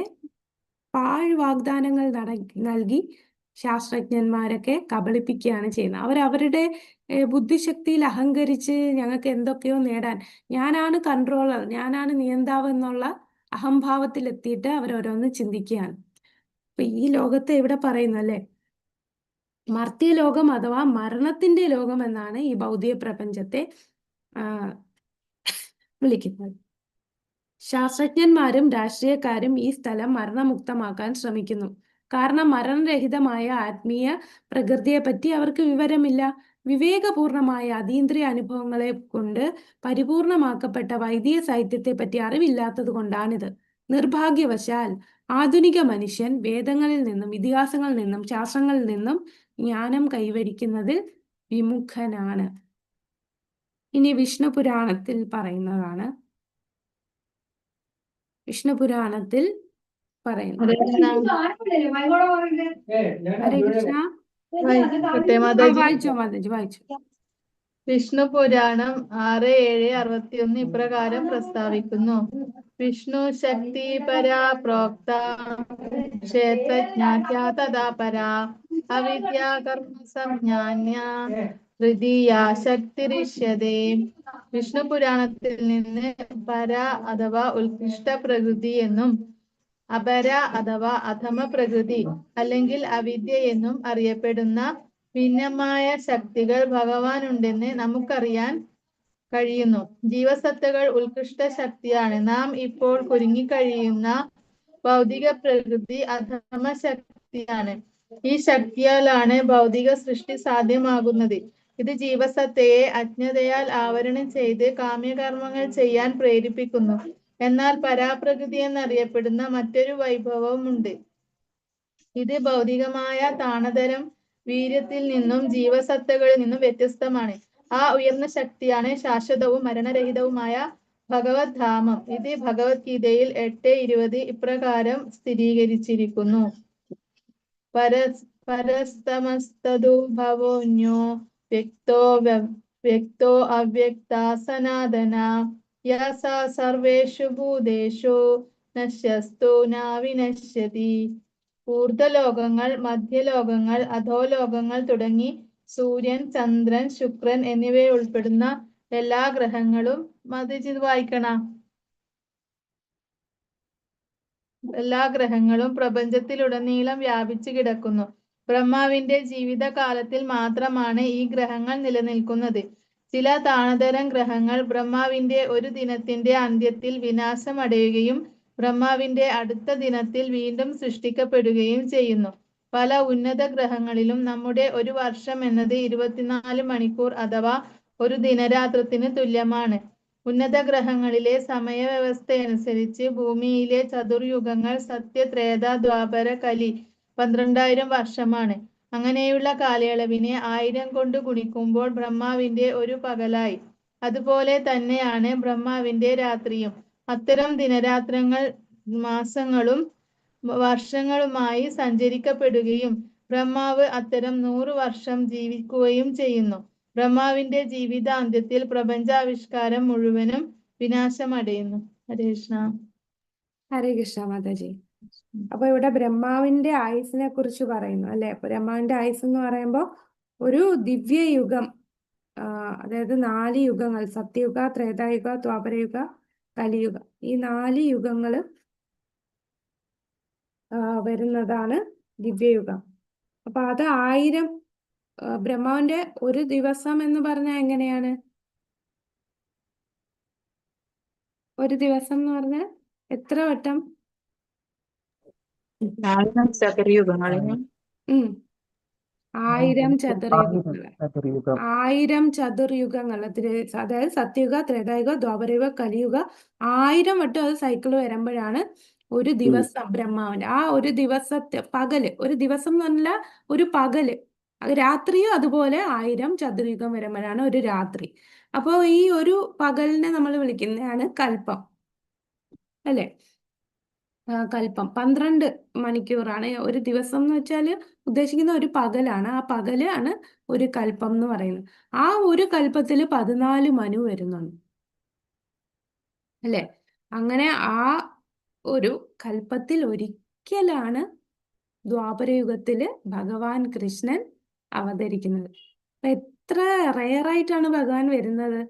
പാഴ് വാഗ്ദാനങ്ങൾ നൽകി ശാസ്ത്രജ്ഞന്മാരൊക്കെ കബളിപ്പിക്കുകയാണ് ചെയ്യുന്നത്. അവരവരുടെ ബുദ്ധിശക്തിയിൽ അഹങ്കരിച്ച് ഞങ്ങൾക്ക് എന്തൊക്കെയോ നേടാൻ, ഞാനാണ് കൺട്രോളർ, ഞാനാണ് നിയന്താവ് എന്നുള്ള അഹംഭാവത്തിലെത്തിയിട്ട് അവരോരോന്ന് ചിന്തിക്കുകയാണ്. അപ്പൊ ഈ ലോകത്തെ ഇവിടെ പറയുന്നു അല്ലേ, മർത്യലോകം അഥവാ മരണത്തിന്റെ ലോകം എന്നാണ് ഈ ഭൗതിക പ്രപഞ്ചത്തെ വിളിക്കുന്നത്. ശാസ്ത്രജ്ഞന്മാരും രാഷ്ട്രീയക്കാരും ഈ സ്ഥലം മരണമുക്തമാക്കാൻ ശ്രമിക്കുന്നു. കാരണം മരണരഹിതമായ ആത്മീയ പ്രകൃതിയെപ്പറ്റി അവർക്ക് വിവരമില്ല. വിവേകപൂർണമായ അതീന്ദ്രിയ അനുഭവങ്ങളെ കൊണ്ട് പരിപൂർണമാക്കപ്പെട്ട വൈദിക സാഹിത്യത്തെ പറ്റി അറിവില്ലാത്തത് കൊണ്ടാണിത്. നിർഭാഗ്യവശാൽ ആധുനിക മനുഷ്യൻ വേദങ്ങളിൽ നിന്നും ഇതിഹാസങ്ങളിൽ നിന്നും ശാസ്ത്രങ്ങളിൽ നിന്നും ജ്ഞാനം കൈവരിക്കുന്നതിൽ വിമുഖനാണ്. ഇനി വിഷ്ണു പുരാണത്തിൽ പറയുന്നതാണ്. വിഷ്ണു പുരാണത്തിൽ പറയുന്നു. ഹരേ കൃഷ്ണ. ഹരേ കൃഷ്ണ. വായിച്ചോ മാതാജി, വായിച്ചു. വിഷ്ണു പുരാണം 6:7-61 ഇപ്രകാരം പ്രസ്താവിക്കുന്നു. വിഷ്ണു ശക്തി പരാ പ്രോക്ത ക്ഷേത്രജ്ഞാത്യാ തഥാ പരാ അവിദ്യാ കർമ്മ സംജ്ഞാന്യ തൃതീയാ ശക്തിരിഷ്യതേ. വിഷ്ണു പുരാണത്തിൽ നിന്ന് പര അഥവാ ഉത്കൃഷ്ട പ്രകൃതി എന്നും അപര അഥവാ അധമ പ്രകൃതി അല്ലെങ്കിൽ അവിദ്യ എന്നും അറിയപ്പെടുന്ന ഭിന്നമായ ശക്തികൾ ഭഗവാനുണ്ടെന്ന് നമുക്കറിയാൻ കഴിയുന്നു. ജീവസത്തകൾ ഉത്കൃഷ്ട ശക്തിയാണ്. നാം ഇപ്പോൾ കുരുങ്ങിക്കഴിയുന്ന ഭൗതിക പ്രകൃതി അധമ ശക്തിയാണ്. ഈ ശക്തിയാലാണ് ഭൗതിക സൃഷ്ടി സാധ്യമാകുന്നത്. ഇത് ജീവസത്തയെ അജ്ഞതയാൽ ആവരണം ചെയ്ത് കാമ്യകർമ്മങ്ങൾ ചെയ്യാൻ പ്രേരിപ്പിക്കുന്നു. എന്നാൽ പരാപ്രകൃതി എന്നറിയപ്പെടുന്ന മറ്റൊരു വൈഭവവും ഉണ്ട്. ഇത് ഭൗതികമായ താണതരം വീര്യത്തിൽ നിന്നും ജീവസത്തകളിൽ നിന്നും വ്യത്യസ്തമാണ്. ആ ഉയർന്ന ശക്തിയാണ് ശാശ്വതവും മരണരഹിതവുമായ ഭഗവത് ധാമം. ഇത് ഭഗവത്ഗീതയിൽ 8:20 ഇപ്രകാരം സ്ഥിരീകരിച്ചിരിക്കുന്നു. പരസ്തമസ്തദു ഭവോന്യോ വ്യക്തോ അവ്യക്ത സനാതന യസാ സർവേഷു ഭൂതേഷു നശ്യസ്തു ന വിനശ്യതി. ഊർധ്വലോകങ്ങൾ, മധ്യലോകങ്ങൾ, അധോലോകങ്ങൾ തുടങ്ങി സൂര്യൻ, ചന്ദ്രൻ, ശുക്രൻ എന്നിവയെ ഉൾപ്പെടുന്ന എല്ലാ ഗ്രഹങ്ങളും എല്ലാ ഗ്രഹങ്ങളും പ്രപഞ്ചത്തിലുടനീളം വ്യാപിച്ചു കിടക്കുന്നു. ബ്രഹ്മാവിന്റെ ജീവിതകാലത്തിൽ മാത്രമാണ് ഈ ഗ്രഹങ്ങൾ നിലനിൽക്കുന്നത്. ചില താണതരം ഗ്രഹങ്ങൾ ബ്രഹ്മാവിന്റെ ഒരു ദിനത്തിന്റെ അന്ത്യത്തിൽ വിനാശമടയുകയും ബ്രഹ്മാവിന്റെ അടുത്ത ദിനത്തിൽ വീണ്ടും സൃഷ്ടിക്കപ്പെടുകയും ചെയ്യുന്നു. പല ഉന്നത ഗ്രഹങ്ങളിലും നമ്മുടെ ഒരു വർഷം എന്നത് 24 മണിക്കൂർ അഥവാ ഒരു ദിനരാത്രത്തിന് തുല്യമാണ്. ഉന്നത ഗ്രഹങ്ങളിലെ സമയവ്യവസ്ഥയനുസരിച്ച് ഭൂമിയിലെ ചതുർയുഗങ്ങൾ സത്യ, ത്രേത, ദ്വാപര, കലി 12,000 വർഷമാണ്. അങ്ങനെയുള്ള കാലയളവിനെ 1000 കൊണ്ട് ഗുണിക്കുമ്പോൾ ബ്രഹ്മാവിന്റെ ഒരു പകലായി. അതുപോലെ തന്നെയാണ് ബ്രഹ്മാവിന്റെ രാത്രിയും. അത്തരം ദിനരാത്രങ്ങൾ മാസങ്ങളും വർഷങ്ങളുമായി സഞ്ചരിക്കപ്പെടുകയും ബ്രഹ്മാവ് അത്തരം 100 വർഷം ജീവിക്കുകയും ചെയ്യുന്നു. ബ്രഹ്മാവിന്റെ ജീവിതാന്ത്യത്തിൽ പ്രപഞ്ചാവിഷ്കാരം മുഴുവനും വിനാശമടയുന്നു. ഹരേ കൃഷ്ണ. ഹരേ കൃഷ്ണ മാതാജി. അപ്പൊ ഇവിടെ ബ്രഹ്മാവിന്റെ ആയുസിനെ കുറിച്ച് പറയുന്നു അല്ലെ. ബ്രഹ്മാവിന്റെ ആയുസ് എന്ന് പറയുമ്പോൾ ഒരു ദിവ്യയുഗം, അതായത് 4 യുഗങ്ങൾ, സത്യയുഗ, ത്രേതായുഗ, ദ്വാപരയുഗ, കലിയുഗ, ഈ 4 യുഗങ്ങള് വരുന്നതാണ് ദിവ്യയുഗം. അപ്പൊ അത് 1000 ബ്രഹ്മാവിന്റെ ഒരു ദിവസം എന്ന് പറഞ്ഞാൽ എങ്ങനെയാണ്? ഒരു ദിവസം എന്ന് പറഞ്ഞാൽ എത്ര വട്ടം? ആയിരം ചതുരയുഗങ്ങളിലും ഉം 1000 ചതുർയുഗങ്ങൾ. 1000 ചതുർയുഗങ്ങൾ. അതായത് സത്യയുഗ, ത്രേതായുഗ, ദ്വാപരയുഗ, കലിയുഗ 1000 വട്ടം അത് സൈക്കിൾ വരുമ്പോഴാണ് ഒരു ദിവസം ബ്രഹ്മാവിന്റെ ആ ഒരു ദിവസത്തെ പകല്, ഒരു ദിവസം എന്ന് പറഞ്ഞാൽ ഒരു പകല്, അത് രാത്രിയും അതുപോലെ 1000 ചതുർയുഗം വരുമ്പോഴാണ് ഒരു രാത്രി. അപ്പോൾ ഈ ഒരു പകലിനെ നമ്മൾ വിളിക്കുന്നതാണ് കൽപ്പം, അല്ലെ? കൽപ്പം 12 മണിക്കൂറാണ് ഒരു ദിവസം എന്ന് വെച്ചാൽ ഉദ്ദേശിക്കുന്ന ഒരു പകലാണ്. ആ പകല് ആണ് ഒരു കൽപ്പം എന്ന് പറയുന്നത്. ആ ഒരു കൽപ്പത്തിൽ 14 മനു വരുന്നുണ്ട്, അല്ലെ? അങ്ങനെ ആ ഒരു കൽപ്പത്തിൽ ഒരിക്കലാണ് ദ്വാപരയുഗത്തില് ഭഗവാൻ കൃഷ്ണൻ അവതരിക്കുന്നത്. അപ്പൊ എത്ര റെയറായിട്ടാണ് ഭഗവാൻ വരുന്നത്.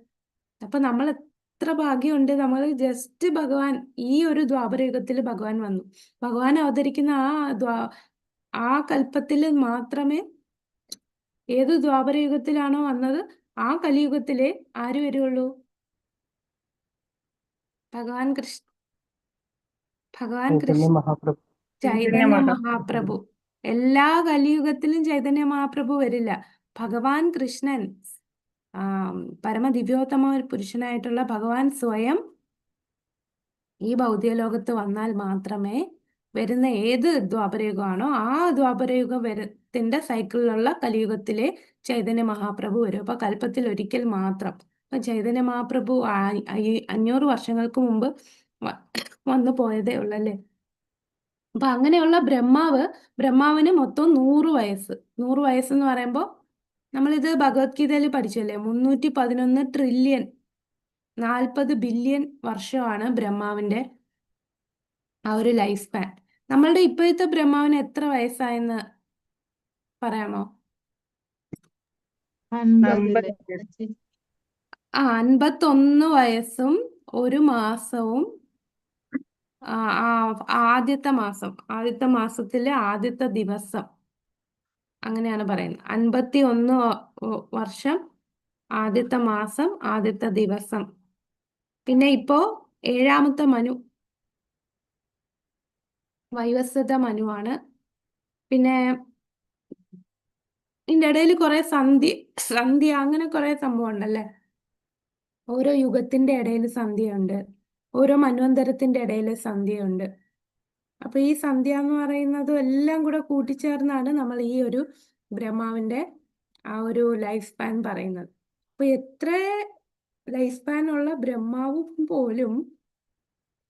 അപ്പൊ നമ്മൾ എത്ര ഭാഗ്യമുണ്ട്, നമ്മൾ ജസ്റ്റ് ഭഗവാൻ ഈ ഒരു ദ്വാപരയുഗത്തിൽ ഭഗവാൻ വന്നു. ഭഗവാൻ അവതരിക്കുന്ന ആ കൽപ്പത്തിൽ മാത്രമേ, ഏത് ദ്വാപരയുഗത്തിലാണോ വന്നത് ആ കലിയുഗത്തിലെ ആര് വരുള്ളൂ? ഭഗവാൻ കൃഷ്ണ ചൈതന്യ മഹാപ്രഭു. എല്ലാ കലിയുഗത്തിലും ചൈതന്യ മഹാപ്രഭു വരില്ല. ഭഗവാൻ കൃഷ്ണൻ, പരമദിവ്യോത്തമ പുരുഷനായിട്ടുള്ള ഭഗവാൻ സ്വയം ഈ ഭൗതിക ലോകത്ത് വന്നാൽ മാത്രമേ വരുന്ന ഏത് ദ്വാപരയുഗമാണോ ആ ദ്വാപരയുഗത്തിന്റെ സൈക്കിളിലുള്ള കലിയുഗത്തിലെ ചൈതന്യ മഹാപ്രഭു വരും. അപ്പൊ കൽപ്പത്തിൽ ഒരിക്കൽ മാത്രം. അപ്പൊ ചൈതന്യ മഹാപ്രഭു 500 വർഷങ്ങൾക്ക് മുമ്പ് വന്നു പോയതേ ഉള്ളല്ലേ. അപ്പൊ അങ്ങനെയുള്ള ബ്രഹ്മാവിന് മൊത്തം 100 വയസ്സ്. 100 വയസ്സെന്ന് പറയുമ്പോൾ നമ്മളിത് ഭഗവത്ഗീതയിൽ പഠിച്ചല്ലേ, 311 ട്രില്യൺ 40 ബില്യൺ വർഷമാണ് ബ്രഹ്മാവിന്റെ ആ ഒരു ലൈഫ് സ്പാൻ. നമ്മളുടെ ഇപ്പോഴത്തെ ബ്രഹ്മാവിന് എത്ര വയസ്സായെന്ന് പറയാമോ? 51 വയസ്സും 1 മാസവും. ആദ്യത്തെ മാസത്തിലെ ആദ്യത്തെ ദിവസം അങ്ങനെയാണ് പറയുന്നത്. 51 വർഷം, ആദ്യത്തെ മാസം, ആദ്യത്തെ ദിവസം. പിന്നെ ഇപ്പോ 7ാമത്തെ മനു വൈവസ്വത മനുവാണ്. പിന്നെ ഇതിന്റെ ഇടയിൽ കുറെ സന്ധ്യ അങ്ങനെ കുറെ സംഭവം ഉണ്ടല്ലേ. ഓരോ യുഗത്തിന്റെ ഇടയിൽ സന്ധ്യയുണ്ട്, ഓരോ മന്വന്തരത്തിന്റെ ഇടയിൽ സന്ധ്യയുണ്ട്. അപ്പൊ ഈ സന്ധ്യ എന്ന് പറയുന്നതും എല്ലാം കൂടെ കൂട്ടിച്ചേർന്നാണ് നമ്മൾ ഈ ഒരു ബ്രഹ്മാവിന്റെ ആ ഒരു ലൈഫ് സ്പാൻ പറയുന്നത്. അപ്പൊ എത്ര ലൈഫ് സ്പാൻ ഉള്ള ബ്രഹ്മാവും പോലും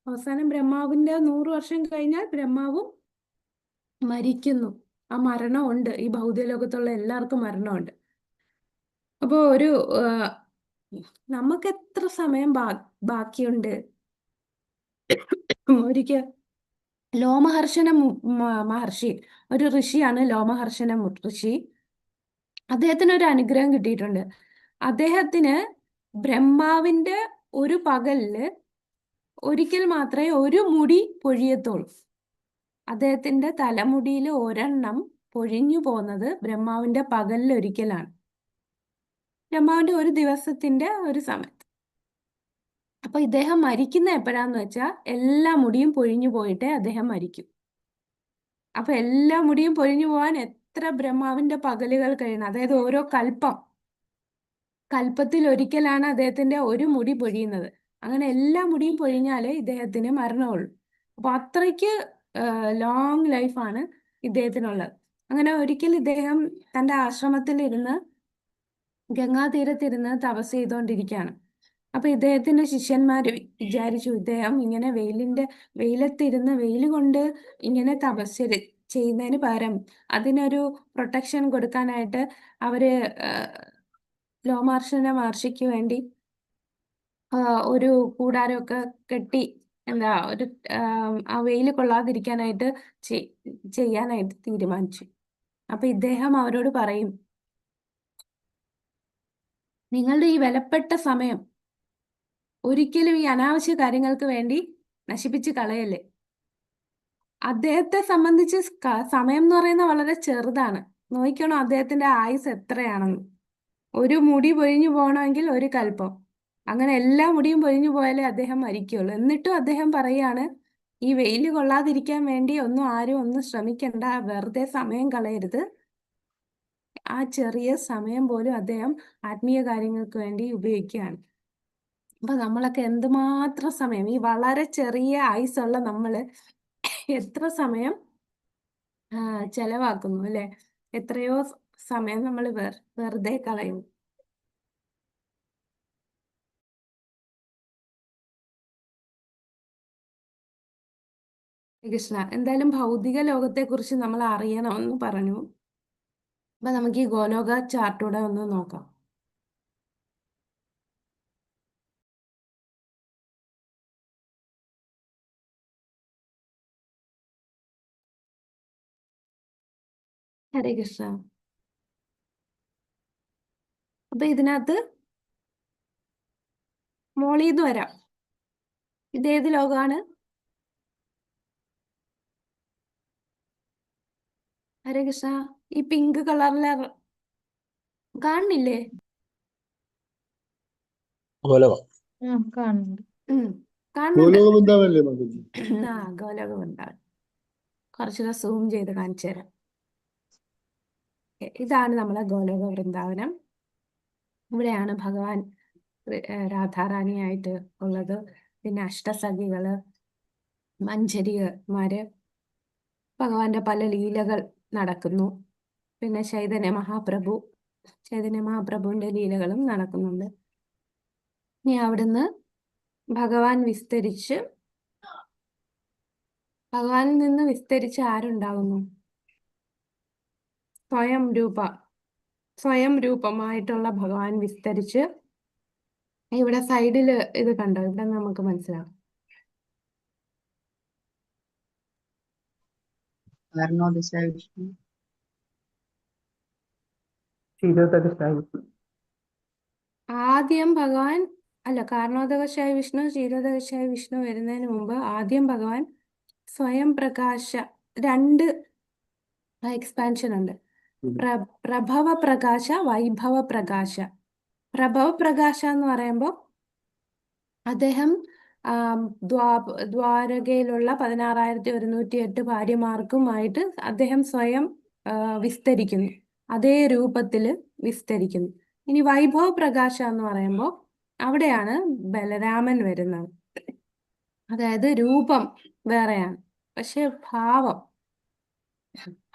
അവസാനം ബ്രഹ്മാവിന്റെ 100 വർഷം കഴിഞ്ഞാൽ ബ്രഹ്മാവും മരിക്കുന്നു. ആ മരണമുണ്ട്. ഈ ഭൗതിക ലോകത്തുള്ള എല്ലാവർക്കും മരണമുണ്ട്. അപ്പോ നമുക്ക് എത്ര സമയം ബാക്കിയുണ്ട്? ഒരിക്കൽ ലോമഹർഷണ മഹർഷി, ഒരു ഋഷിയാണ് ലോമഹർഷണ ഋഷി. അദ്ദേഹത്തിന് ഒരു അനുഗ്രഹം കിട്ടിയിട്ടുണ്ട്. അദ്ദേഹത്തിന് ബ്രഹ്മാവിന്റെ ഒരു പകലില് ഒരിക്കൽ മാത്രമേ ഒരു മുടി പൊഴിയത്തുള്ളൂ. അദ്ദേഹത്തിന്റെ തലമുടിയിൽ ഒരെണ്ണം പൊഴിഞ്ഞു പോകുന്നത് ബ്രഹ്മാവിന്റെ പകലിൽ ഒരിക്കലാണ്, ബ്രഹ്മാവിന്റെ ഒരു ദിവസത്തിന്റെ ഒരു സമയത്ത്. അപ്പൊ ഇദ്ദേഹം മരിക്കുന്ന എപ്പോഴാന്ന് വെച്ചാൽ എല്ലാ മുടിയും പൊഴിഞ്ഞു പോയിട്ടേ അദ്ദേഹം മരിക്കും. അപ്പൊ എല്ലാ മുടിയും പൊഴിഞ്ഞു പോകാൻ എത്ര ബ്രഹ്മാവിന്റെ പകലുകൾ കഴിയണം. അതായത് ഓരോ കൽപ്പത്തിൽ ഒരിക്കലാണ് അദ്ദേഹത്തിന്റെ ഒരു മുടി പൊഴിയുന്നത്. അങ്ങനെ എല്ലാ മുടിയും പൊഴിഞ്ഞാലേ ഇദ്ദേഹത്തിന് മരണമുള്ളൂ. അപ്പൊ അത്രയ്ക്ക് ലോങ് ലൈഫാണ് ഇദ്ദേഹത്തിനുള്ളത്. അങ്ങനെ ഒരിക്കൽ ഇദ്ദേഹം തന്റെ ആശ്രമത്തിലിരുന്ന് ഗംഗാതീരത്തിരുന്ന് തപസ് ചെയ്തുകൊണ്ടിരിക്കുകയാണ്. അപ്പൊ ഇദ്ദേഹത്തിന്റെ ശിഷ്യന്മാര് വിചാരിച്ചു, ഇദ്ദേഹം ഇങ്ങനെ വെയിലത്തിരുന്ന് വെയിൽ കൊണ്ട് ഇങ്ങനെ തപസ് ചെയ്യുന്നതിന് പകരം അതിനൊരു പ്രൊട്ടക്ഷൻ കൊടുക്കാനായിട്ട് അവര് ലോമഹർഷണ മഹർഷിക്ക് വേണ്ടി ഒരു കൂടാരമൊക്കെ കെട്ടി, ആ വെയിൽ കൊള്ളാതിരിക്കാനായിട്ട് ചെയ്യാനായിട്ട് തീരുമാനിച്ചു. അപ്പൊ ഇദ്ദേഹം അവരോട് പറയും, നിങ്ങളുടെ ഈ വിലപ്പെട്ട സമയം ഒരിക്കലും ഈ അനാവശ്യ കാര്യങ്ങൾക്ക് വേണ്ടി നശിപ്പിച്ച് കളയല്ലേ. അദ്ദേഹത്തെ സംബന്ധിച്ച് സമയം എന്ന് പറയുന്നത് വളരെ ചെറുതാണ്. നോക്കണം അദ്ദേഹത്തിന്റെ ആയുസ് എത്രയാണെന്ന്. ഒരു മുടി പൊഴിഞ്ഞു പോകണമെങ്കിൽ ഒരു കൽപ്പം. അങ്ങനെ എല്ലാ മുടിയും പൊഴിഞ്ഞു പോയാലേ അദ്ദേഹം മരിക്കുള്ളൂ. എന്നിട്ടും അദ്ദേഹം പറയാണ്, ഈ വെയിൽ കൊള്ളാതിരിക്കാൻ വേണ്ടി ആരും ഒന്നും ശ്രമിക്കണ്ട, വെറുതെ സമയം കളയരുത്. ആ ചെറിയ സമയം പോലും അദ്ദേഹം ആത്മീയ കാര്യങ്ങൾക്ക് വേണ്ടി ഉപയോഗിക്കുകയാണ്. അപ്പൊ നമ്മളൊക്കെ എന്തുമാത്രം സമയം, ഈ വളരെ ചെറിയ ആയുസ്സുള്ള നമ്മള് എത്ര സമയം ചെലവാക്കുന്നു അല്ലെ? എത്രയോ സമയം നമ്മൾ വെറുതെ കളയും. കൃഷ്ണ, എന്തായാലും ഭൗതിക ലോകത്തെ കുറിച്ച് നമ്മൾ അറിയണമെന്ന് പറഞ്ഞു. അപ്പൊ നമുക്ക് ഈ ഗോലോക ചാർട്ടൂടെ ഒന്ന് നോക്കാം. ഹരേ കൃഷ്ണ. അപ്പൊ ഇതിനകത്ത് മോളീന്ന് വരാം. ഇതേത് ലോകമാണ്? ഹരേ കൃഷ്ണ. ഈ പിങ്ക് കളറിലെ കാണുന്നില്ലേ? ഗോലോകം. കാണുന്നുണ്ട്. കാണുന്നുണ്ട്. ഗോലോക വൃന്ദാവനല്ലേ മാതാജി? ഗോലോക വൃന്ദാവൻ. കുറച്ചുകൂടെ സൂം ചെയ്ത് കാണിച്ചു തരാം. ഇതാണ് നമ്മളെ ഗോലോക വൃന്ദാവനം. ഇവിടെയാണ് ഭഗവാൻ രാധാറാണിയായിട്ട് ഉള്ളത്. പിന്നെ അഷ്ടസഖികള്, മഞ്ജരിമാര്, ഭഗവാന്റെ പല ലീലകൾ നടക്കുന്നു. പിന്നെ ചൈതന്യ മഹാപ്രഭുവിന്റെ ലീലകളും നടക്കുന്നുണ്ട്. ഇനി അവിടുന്ന് ഭഗവാനിൽ നിന്ന് വിസ്തരിച്ച് ആരുണ്ടാകുന്നു? സ്വയം രൂപമായിട്ടുള്ള ഭഗവാൻ വിസ്തരിച്ച് ഇവിടെ സൈഡില് ഇത് കണ്ടോ? ഇവിടെ നമുക്ക് മനസ്സിലാവും. ആദ്യം ഭഗവാൻ കാരണോദകശായ വിഷ്ണു, ക്ഷീരോദകശായ വിഷ്ണു വരുന്നതിന് മുമ്പ് ആദ്യം ഭഗവാൻ സ്വയം പ്രകാശ, 2 എക്സ്പാൻഷൻ ഉണ്ട്. പ്രഭവ പ്രകാശ, വൈഭവ പ്രകാശ. പ്രഭവ പ്രകാശ എന്ന് പറയുമ്പോൾ അദ്ദേഹം ദ്വാരകയിലുള്ള 16,108 ഭാര്യമാർക്കുമായിട്ട് അദ്ദേഹം സ്വയം വിസ്തരിക്കുന്നു, അതേ രൂപത്തില് വിസ്തരിക്കുന്നു. ഇനി വൈഭവ പ്രകാശ എന്ന് പറയുമ്പോൾ അവിടെയാണ് ബലരാമൻ വരുന്നത്. അതായത് രൂപം വേറെയാണ്, പക്ഷെ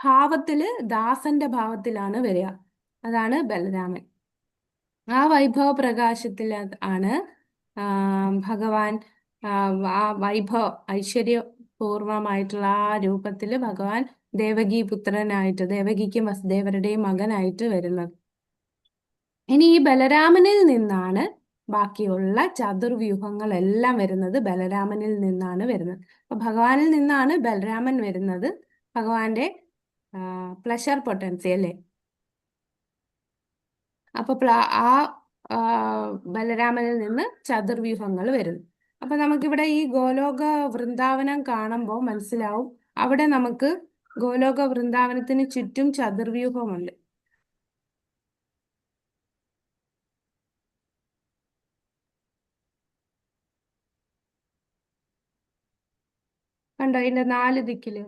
ഭാവത്തില് ദാസന്റെ ഭാവത്തിലാണ് വരിക. അതാണ് ബലരാമൻ. ആ വൈഭവ പ്രകാശത്തിൽ ആണ് ഭഗവാൻ ഐശ്വര്യപൂർവമായിട്ടുള്ള ആ രൂപത്തില് ഭഗവാൻ ദേവകി പുത്രനായിട്ട്, ദേവകിക്കും വസുദേവരുടെയും മകനായിട്ട് വരുന്നത്. ഇനി ഈ ബലരാമനിൽ നിന്നാണ് ബാക്കിയുള്ള ചതുർവ്യൂഹങ്ങളെല്ലാം വരുന്നത്. ബലരാമനിൽ നിന്നാണ് വരുന്നത്. അപ്പൊ ഭഗവാനിൽ നിന്നാണ് ബലരാമൻ വരുന്നത്. ഭഗവാന്റെ പ്ലഷർ പൊട്ടൻസി അല്ലേ? അപ്പൊ ബലരാമനിൽ നിന്ന് ചതുർവ്യൂഹങ്ങൾ വരുന്നു. അപ്പൊ നമുക്കിവിടെ ഈ ഗോലോക വൃന്ദാവനം കാണുമ്പോൾ മനസ്സിലാവും, അവിടെ നമുക്ക് ഗോലോക വൃന്ദാവനത്തിന് ചുറ്റും ചതുർവ്യൂഹമുണ്ട്. കണ്ടോ? ഇതിന്റെ 4 ദിക്കില്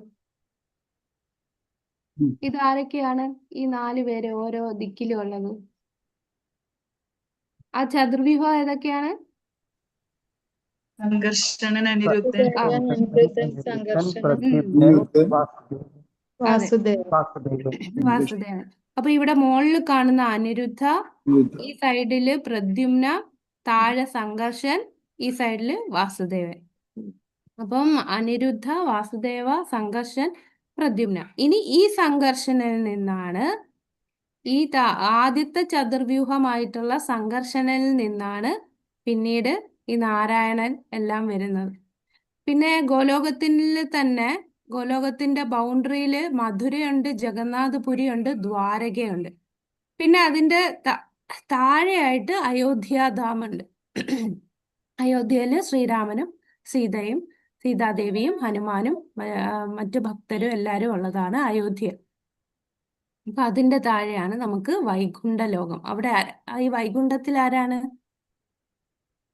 ഇതാരൊക്കെയാണ്? ഈ 4 പേര് ഓരോ ദിക്കിലും ഉള്ളത്. ആ ചതുർവ്യൂഹം ഏതൊക്കെയാണ്? സംഘർഷണൻ, അനിരുദ്ധൻ, വാസുദേവൻ. അപ്പൊ ഇവിടെ മുകളിൽ കാണുന്ന അനിരുദ്ധ, ഈ സൈഡില് പ്രദ്യുമ്ന, താഴെ സംഘർഷൻ, ഈ സൈഡില് വാസുദേവൻ. അപ്പം അനിരുദ്ധ, വാസുദേവ, സംഘർഷൻ, പ്രദ്യുമ്ന. ഇനി ഈ സംഘർഷനിൽ നിന്നാണ് ആദ്യത്തെ ചതുർവ്യൂഹമായിട്ടുള്ള സംഘർഷനിൽ നിന്നാണ് പിന്നീട് ഈ നാരായണൻ എല്ലാം വരുന്നത്. പിന്നെ ഗോലോകത്തിന്റെ ബൗണ്ടറിയില് മധുരയുണ്ട്, ജഗന്നാഥപുരിയുണ്ട്, ദ്വാരകയുണ്ട്. പിന്നെ അതിന്റെ താഴെയായിട്ട് അയോധ്യാധാമുണ്ട്. അയോധ്യയില് ശ്രീരാമനും സീതയും, സീതാദേവിയും ഹനുമാനും മറ്റു ഭക്തരും എല്ലാരും ഉള്ളതാണ് അയോധ്യ. അപ്പൊ അതിന്റെ താഴെയാണ് നമുക്ക് വൈകുണ്ഠ ലോകം. അവിടെ ഈ വൈകുണ്ഠത്തിൽ ആരാണ്?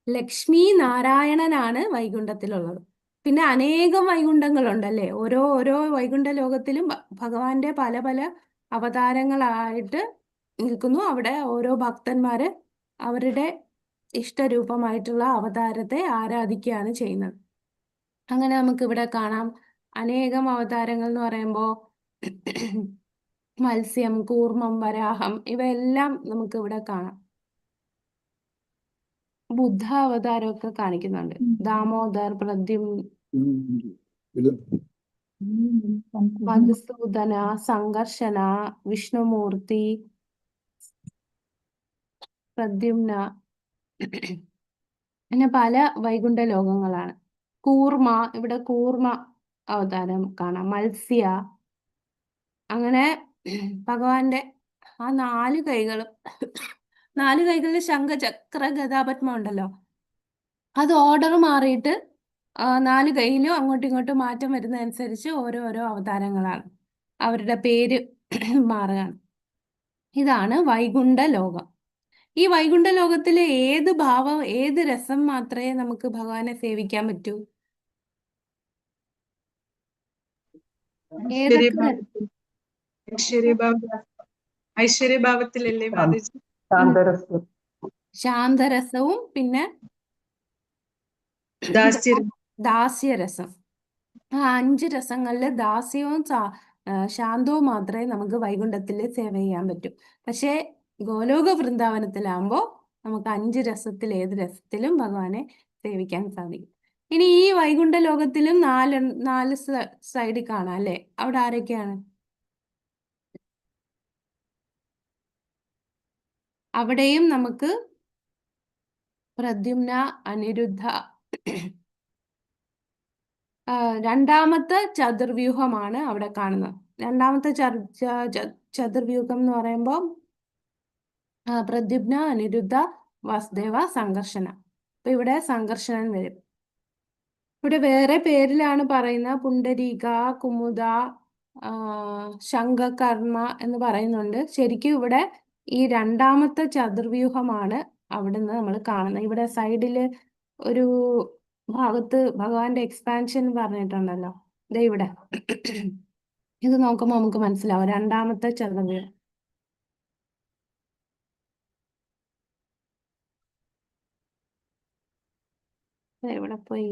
ലക്ഷ്മി നാരായണനാണ് വൈകുണ്ഠത്തിലുള്ളത്. പിന്നെ അനേകം വൈകുണ്ഠങ്ങളുണ്ടല്ലേ. ഓരോ വൈകുണ്ഠ ലോകത്തിലും ഭഗവാന്റെ പല പല അവതാരങ്ങളായിട്ട് നിൽക്കുന്നു. അവിടെ ഓരോ ഭക്തന്മാര് അവരുടെ ഇഷ്ടരൂപമായിട്ടുള്ള അവതാരത്തെ ആരാധിക്കുകയാണ് ചെയ്യുന്നത്. അങ്ങനെ നമുക്ക് ഇവിടെ കാണാം അനേകം അവതാരങ്ങൾ എന്ന് പറയുമ്പോൾ മത്സ്യം, കൂർമ്മം, വരാഹം ഇവയെല്ലാം നമുക്ക് ഇവിടെ കാണാം. ബുദ്ധ അവതാരമൊക്കെ കാണിക്കുന്നുണ്ട്. ദാമോദർ, ഇത് മധുസൂദന, സംഘർഷന, വിഷ്ണുമൂർത്തി, പ്രദ്യുമ്ന, പിന്നെ പല വൈകുണ്ഠ ലോകങ്ങളാണ്. കൂർമ്മ, ഇവിടെ കൂർമ്മ അവതാരം കാണാം. മത്സ്യ, അങ്ങനെ ഭഗവാന്റെ ആ നാല് കൈകളിൽ ശംഖ, ചക്ര, ഗദാപത്മം ഉണ്ടല്ലോ. അത് ഓർഡർ മാറിയിട്ട് നാല് കൈയിലും അങ്ങോട്ടും ഇങ്ങോട്ടും മാറ്റം വരുന്നതനുസരിച്ച് ഓരോരോ അവതാരങ്ങളാണ്. അവരുടെ പേര് മാറുകയാണ്. ഇതാണ് വൈകുണ്ഠ ലോകം. ഈ വൈകുണ്ഠ ലോകത്തിലെ ഏത് ഭാവം, ഏത് രസം മാത്രമേ നമുക്ക് ഭഗവാനെ സേവിക്കാൻ പറ്റൂ? ഏതൊക്കെ ഐശ്വര്യഭാവത്തിലല്ലേ മാതാജി? ശാന്തരസവും പിന്നെ ദാസ്യം. ദാസ്യരസം. ആ 5 രസങ്ങളില് ദാസ്യവും ശാന്തവും മാത്രമേ നമുക്ക് വൈകുണ്ഠത്തിൽ സേവ ചെയ്യാൻ പറ്റൂ. പക്ഷേ ഗോലോക വൃന്ദാവനത്തിലാകുമ്പോ നമുക്ക് 5 രസത്തിൽ ഏത് രസത്തിലും ഭഗവാനെ സേവിക്കാൻ സാധിക്കും. ഇനി ഈ വൈകുണ്ഠ ലോകത്തിലും നാല് സൈഡിൽ കാണാം അല്ലെ. അവിടെ ആരൊക്കെയാണ്? അവിടെയും നമുക്ക് പ്രദ്യുമ്ന, അനിരുദ്ധ, രണ്ടാമത്തെ ചതുർവ്യൂഹമാണ് അവിടെ കാണുന്നത്. രണ്ടാമത്തെ ചതുർവ്യൂഹം എന്ന് പറയുമ്പോൾ പ്രദ്യുമ്ന, അനിരുദ്ധ, വാസുദേവ, സംഘർഷന. അപ്പൊ ഇവിടെ സംഘർഷണൻ വരും. ഇവിടെ വേറെ പേരിലാണ് പറയുന്ന പുണ്ടരീക, കുമുദ, ശംഖകർമ്മ എന്ന് പറയുന്നുണ്ട്. ശരിക്കും ഇവിടെ ഈ രണ്ടാമത്തെ ചതുർവ്യൂഹമാണ് അവിടുന്ന് നമ്മൾ കാണുന്നത്. ഇവിടെ സൈഡില് ഒരു ഭാഗത്ത് ഭഗവാന്റെ എക്സ്പാൻഷൻ പറഞ്ഞിട്ടുണ്ടല്ലോ. ദേ ഇവിടെ ഇത് നോക്കുമ്പോൾ നമുക്ക് മനസ്സിലാവും രണ്ടാമത്തെ ചതുർവ്യൂഹം. ഇവിടെ പോയി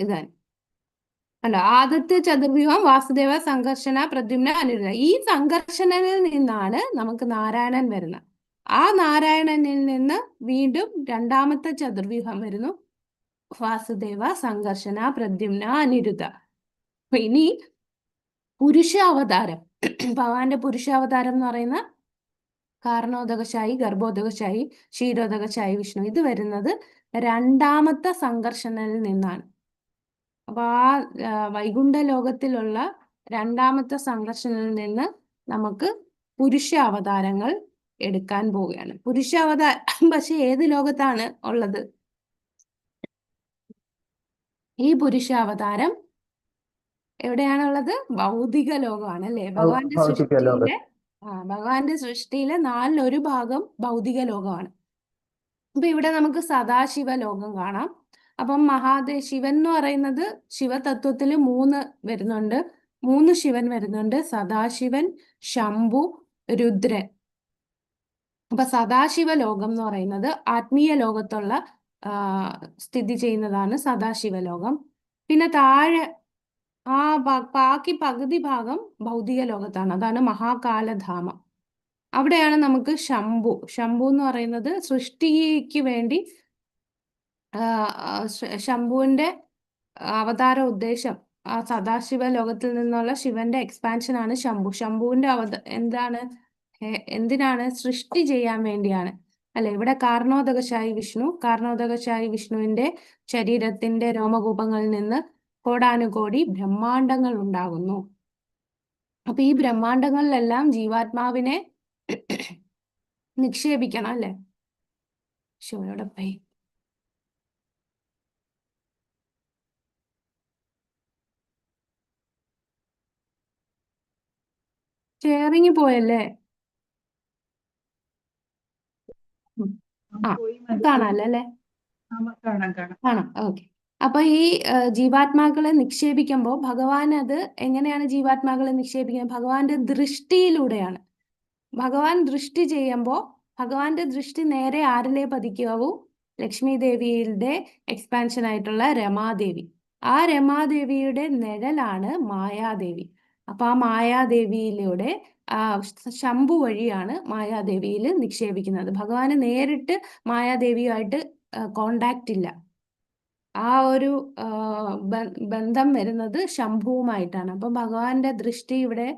ഇതാണ് അല്ല. ആദ്യത്തെ ചതുർവ്യൂഹം വാസുദേവ, സംഘർഷണ, പ്രദ്യുമ്ന, അനിരുദ്ധ. ഈ സംഘർഷണനിൽ നിന്നാണ് നമുക്ക് നാരായണൻ വരുന്നത്. ആ നാരായണനിൽ നിന്ന് വീണ്ടും രണ്ടാമത്തെ ചതുർവ്യൂഹം വരുന്നു. വാസുദേവ, സംഘർഷണ, പ്രദ്യുമ്ന, അനിരുദ്ധ. ഇനി പുരുഷാവതാരം, ഭഗവാന്റെ പുരുഷാവതാരം എന്ന് പറയുന്ന കാരണോദകശായി, ഗർഭോദകശായി, ക്ഷീരോദകശായി വിഷ്ണു. ഇത് വരുന്നത് രണ്ടാമത്തെ സംഘർഷണനിൽ നിന്നാണ്. അപ്പൊ വൈകുണ്ഠ ലോകത്തിലുള്ള രണ്ടാമത്തെ സംഘർഷണനിൽ നിന്ന് നമുക്ക് പുരുഷ അവതാരങ്ങൾ എടുക്കാൻ പോവുകയാണ്. പുരുഷ അവതാരം പക്ഷെ ഏത് ലോകത്താണ് ഉള്ളത്? ഈ പുരുഷ അവതാരം എവിടെയാണുള്ളത്? ഭൗതിക ലോകമാണ് അല്ലെ. ഭഗവാന്റെ സൃഷ്ടിയിലെ 4/1 ഭാഗം ഭൗതിക ലോകമാണ്. അപ്പൊ ഇവിടെ നമുക്ക് സദാശിവ ലോകം കാണാം. അപ്പം ശിവൻ എന്ന് പറയുന്നത് ശിവതത്വത്തിൽ 3 വരുന്നുണ്ട്. 3 ശിവൻ വരുന്നുണ്ട്: സദാശിവൻ, ശംഭു, രുദ്രൻ. അപ്പൊ സദാശിവ ലോകം എന്ന് പറയുന്നത് ആത്മീയ ലോകത്തുള്ള സ്ഥിതി ചെയ്യുന്നതാണ് സദാശിവ ലോകം. പിന്നെ താഴെ ബാക്കി പകുതി ഭാഗം ഭൗതിക ലോകത്താണ്. അതാണ് മഹാകാലധാമം. അവിടെയാണ് നമുക്ക് ശംഭു എന്ന് പറയുന്നത് സൃഷ്ടിക്ക് വേണ്ടി ശംഭുവിന്റെ അവതാര ഉദ്ദേശം ആ സദാശിവ ലോകത്തിൽ നിന്നുള്ള ശിവന്റെ എക്സ്പാൻഷൻ ആണ് ശംഭു. ശംഭുവിന്റെ എന്തിനാണ്? സൃഷ്ടി ചെയ്യാൻ വേണ്ടിയാണ് അല്ലെ. ഇവിടെ കാരണോദകശായി വിഷ്ണുവിന്റെ ശരീരത്തിന്റെ രോമകൂപങ്ങളിൽ നിന്ന് കോടാനുകോടി ബ്രഹ്മാണ്ടങ്ങൾ ഉണ്ടാകുന്നു. അപ്പൊ ഈ ബ്രഹ്മാണ്ടങ്ങളിലെല്ലാം ജീവാത്മാവിനെ നിക്ഷേപിക്കണം അല്ലെ. ശിവനോടെ പോയി ഷെയറിങ് പോയല്ലേ. കാണാല്ലേ അല്ലേ? കാണാം. കാണാം. ഓക്കെ. അപ്പൊ ഈ ജീവാത്മാക്കളെ നിക്ഷേപിക്കുമ്പോൾ ഭഗവാൻ അത് എങ്ങനെയാണ് ജീവാത്മാക്കളെ നിക്ഷേപിക്കുന്നത്? ഭഗവാന്റെ ദൃഷ്ടിയിലൂടെയാണ്. ഭഗവാൻ ദൃഷ്ടി ചെയ്യുമ്പോൾ ഭഗവാന്റെ ദൃഷ്ടി നേരെ ആരിലേ പതിക്കാവൂ? ലക്ഷ്മി ദേവിയുടെ എക്സ്പാൻഷൻ ആയിട്ടുള്ള രമാദേവി. ആ രമാദേവിയുടെ നിഴലാണ് മായാദേവി. അപ്പൊ ആ മായാദേവിയിലൂടെ ശംഭു വഴിയാണ് മായാദേവിയിൽ നിക്ഷേപിക്കുന്നത്. ഭഗവാന് നേരിട്ട് മായാദേവിയുമായിട്ട് കോണ്ടാക്ട് ഇല്ല. ആ ഒരു ബന്ധം വരുന്നത് ശംഭുവുമായിട്ടാണ്. അപ്പൊ ഭഗവാന്റെ ദൃഷ്ടി ഇവിടെ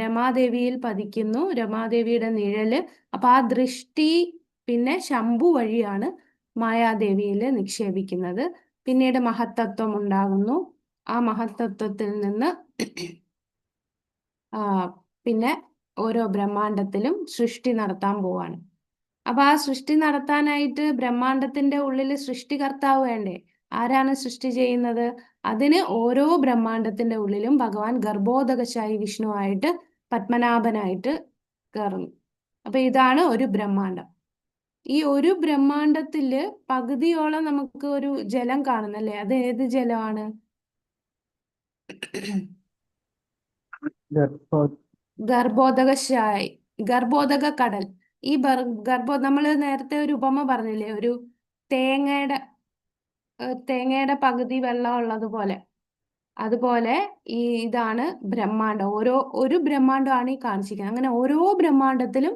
രമാദേവിയിൽ പതിക്കുന്നു, രമാദേവിയുടെ നിഴല്. അപ്പൊ ആ ദൃഷ്ടി പിന്നെ ശംഭു വഴിയാണ് മായാദേവിയിൽ നിക്ഷേപിക്കുന്നത്. പിന്നീട് മഹത്തത്വം ഉണ്ടാകുന്നു. ആ മഹത്തത്വത്തിൽ നിന്ന് പിന്നെ ഓരോ ബ്രഹ്മാണ്ടത്തിലും സൃഷ്ടി നടത്താൻ പോവാണ്. അപ്പൊ ആ സൃഷ്ടി നടത്താനായിട്ട് ബ്രഹ്മാണ്ടത്തിന്റെ ഉള്ളിൽ സൃഷ്ടികർത്താവ് വേണ്ടേ? ആരാണ് സൃഷ്ടി ചെയ്യുന്നത്? അതിന് ഓരോ ബ്രഹ്മാണ്ടത്തിന്റെ ഉള്ളിലും ഭഗവാൻ ഗർഭോദകശായി വിഷ്ണുവായിട്ട് പത്മനാഭനായിട്ട് കയറുന്നു. അപ്പൊ ഇതാണ് ഒരു ബ്രഹ്മാണ്ടം. ഈ ഒരു ബ്രഹ്മാണ്ടത്തില് പകുതിയോളം നമുക്ക് ഒരു ജലം കാണുന്നല്ലേ? അത് ഏത് ജലമാണ്? ഗർഭോദകശായി, ഗർഭോദക കടൽ. ഈ നമ്മൾ നേരത്തെ ഒരു ഉപമ പറഞ്ഞില്ലേ, ഒരു തേങ്ങയുടെ പകുതി വെള്ളം ഉള്ളതുപോലെ. അതുപോലെ ഇതാണ് ബ്രഹ്മാണ്ടം. ഒരു ബ്രഹ്മാണ്ടമാണ് ഈ കാണിച്ചിരിക്കുന്നത്. അങ്ങനെ ഓരോ ബ്രഹ്മാണ്ടത്തിലും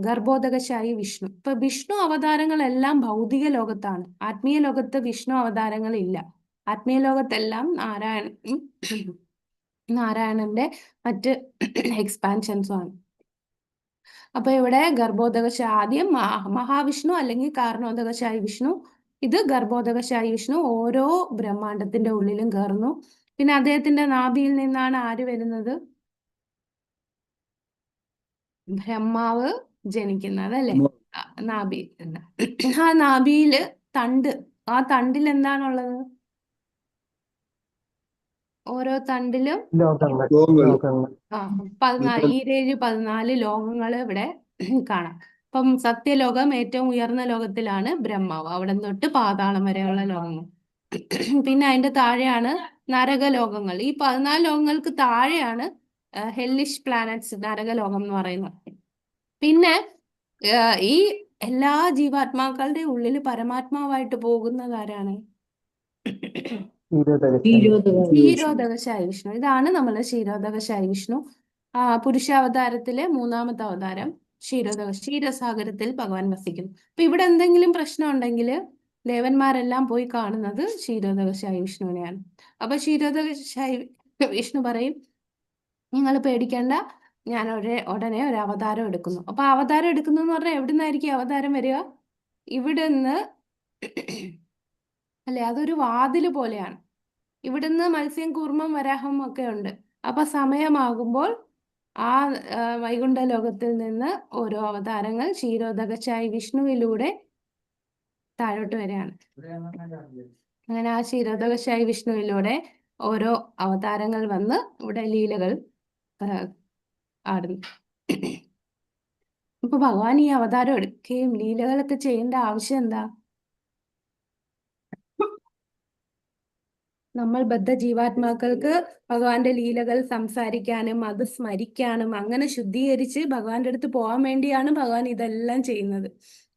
ഗർഭോദകശായി വിഷ്ണു. ഇപ്പൊ വിഷ്ണു അവതാരങ്ങളെല്ലാം ഭൗതിക ലോകത്താണ്. ആത്മീയ ലോകത്ത് വിഷ്ണു അവതാരങ്ങൾ ഇല്ല. ആത്മീയ ലോകത്തെല്ലാം നാരായണന്റെ മറ്റ് എക്സ്പാൻഷൻസും ആണ്. അപ്പൊ ഇവിടെ ഗർഭോദകശായി ആദ്യം മഹാവിഷ്ണു അല്ലെങ്കിൽ കാരണോദകശായി വിഷ്ണു. ഇത് ഗർഭോദകശായി വിഷ്ണു ഓരോ ബ്രഹ്മാണ്ടത്തിന്റെ ഉള്ളിലും കയറുന്നു. പിന്നെ അദ്ദേഹത്തിന്റെ നാഭിയിൽ നിന്നാണ് ആര് വരുന്നത്? ബ്രഹ്മാവ് ജനിക്കുന്നത് അല്ലെ? നാഭി. ആ നാഭിയില് തണ്ട്. ആ തണ്ടിൽ എന്താണുള്ളത്? ഓരോ തണ്ടിലും 14 ലോകങ്ങൾ ഇവിടെ കാണാം. അപ്പം സത്യലോകം ഏറ്റവും ഉയർന്ന ലോകത്തിലാണ് ബ്രഹ്മാവ്. അവിടെ തൊട്ട് പാതാളം വരെയുള്ള ലോകങ്ങൾ. പിന്നെ അതിന്റെ താഴെയാണ് നരകലോകങ്ങൾ. ഈ 14 ലോകങ്ങൾക്ക് താഴെയാണ് ഹെല്ലിഷ് പ്ലാനറ്റ്സ്, നരകലോകം എന്ന് പറയുന്നത്. പിന്നെ ഈ എല്ലാ ജീവാത്മാക്കളുടെ ഉള്ളിൽ പരമാത്മാവായിട്ട് പോകുന്നത് ആരാണ്? ക്ഷീരോദകശായി വിഷ്ണു. ഇതാണ് നമ്മള് ക്ഷീരോദകശായി വിഷ്ണു. പുരുഷാവതാരത്തിലെ 3ാമത്തെ അവതാരം ക്ഷീരസാഗരത്തിൽ ഭഗവാൻ വസിക്കുന്നു. അപ്പൊ ഇവിടെ എന്തെങ്കിലും പ്രശ്നം ഉണ്ടെങ്കിൽ ദേവന്മാരെല്ലാം പോയി കാണുന്നത് ക്ഷീരോദകശായി വിഷ്ണുവിനെയാണ്. അപ്പൊ ക്ഷീരോദകശായി വിഷ്ണു പറയും, നിങ്ങൾ പേടിക്കേണ്ട, ഞാൻ ഉടനെ ഒരു അവതാരം എടുക്കുന്നു. അപ്പൊ അവതാരം എടുക്കുന്നു എന്ന് പറഞ്ഞാൽ എവിടെ നിന്നായിരിക്കും അവതാരം വരിക? ഇവിടുന്ന് അല്ലെ? അതൊരു വാതില് പോലെയാണ്. ഇവിടുന്ന് മത്സ്യം, കൂർമ്മം, വരാഹം ഒക്കെ ഉണ്ട്. അപ്പൊ സമയമാകുമ്പോൾ ആ വൈകുണ്ഠ ലോകത്തിൽ നിന്ന് ഓരോ അവതാരങ്ങൾ ക്ഷീരോദകശായി വിഷ്ണുവിലൂടെ താഴോട്ട് വരികയാണ്. അങ്ങനെ ആ ക്ഷീരോദകശായി വിഷ്ണുവിലൂടെ ഓരോ അവതാരങ്ങൾ വന്ന് ഇവിടെ ലീലകൾ ആടുന്നു. അപ്പൊ ഭഗവാൻ ഈ അവതാരം എടുക്കുകയും ലീലകളൊക്കെ ചെയ്യേണ്ട ആവശ്യം എന്താ? നമ്മൾ ബദ്ധ ജീവാത്മാക്കൾക്ക് ഭഗവാന്റെ ലീലകൾ സംസാരിക്കാനും അത് സ്മരിക്കാനും അങ്ങനെ ശുദ്ധീകരിച്ച് ഭഗവാന്റെ അടുത്ത് പോകാൻ വേണ്ടിയാണ് ഭഗവാൻ ഇതെല്ലാം ചെയ്യുന്നത്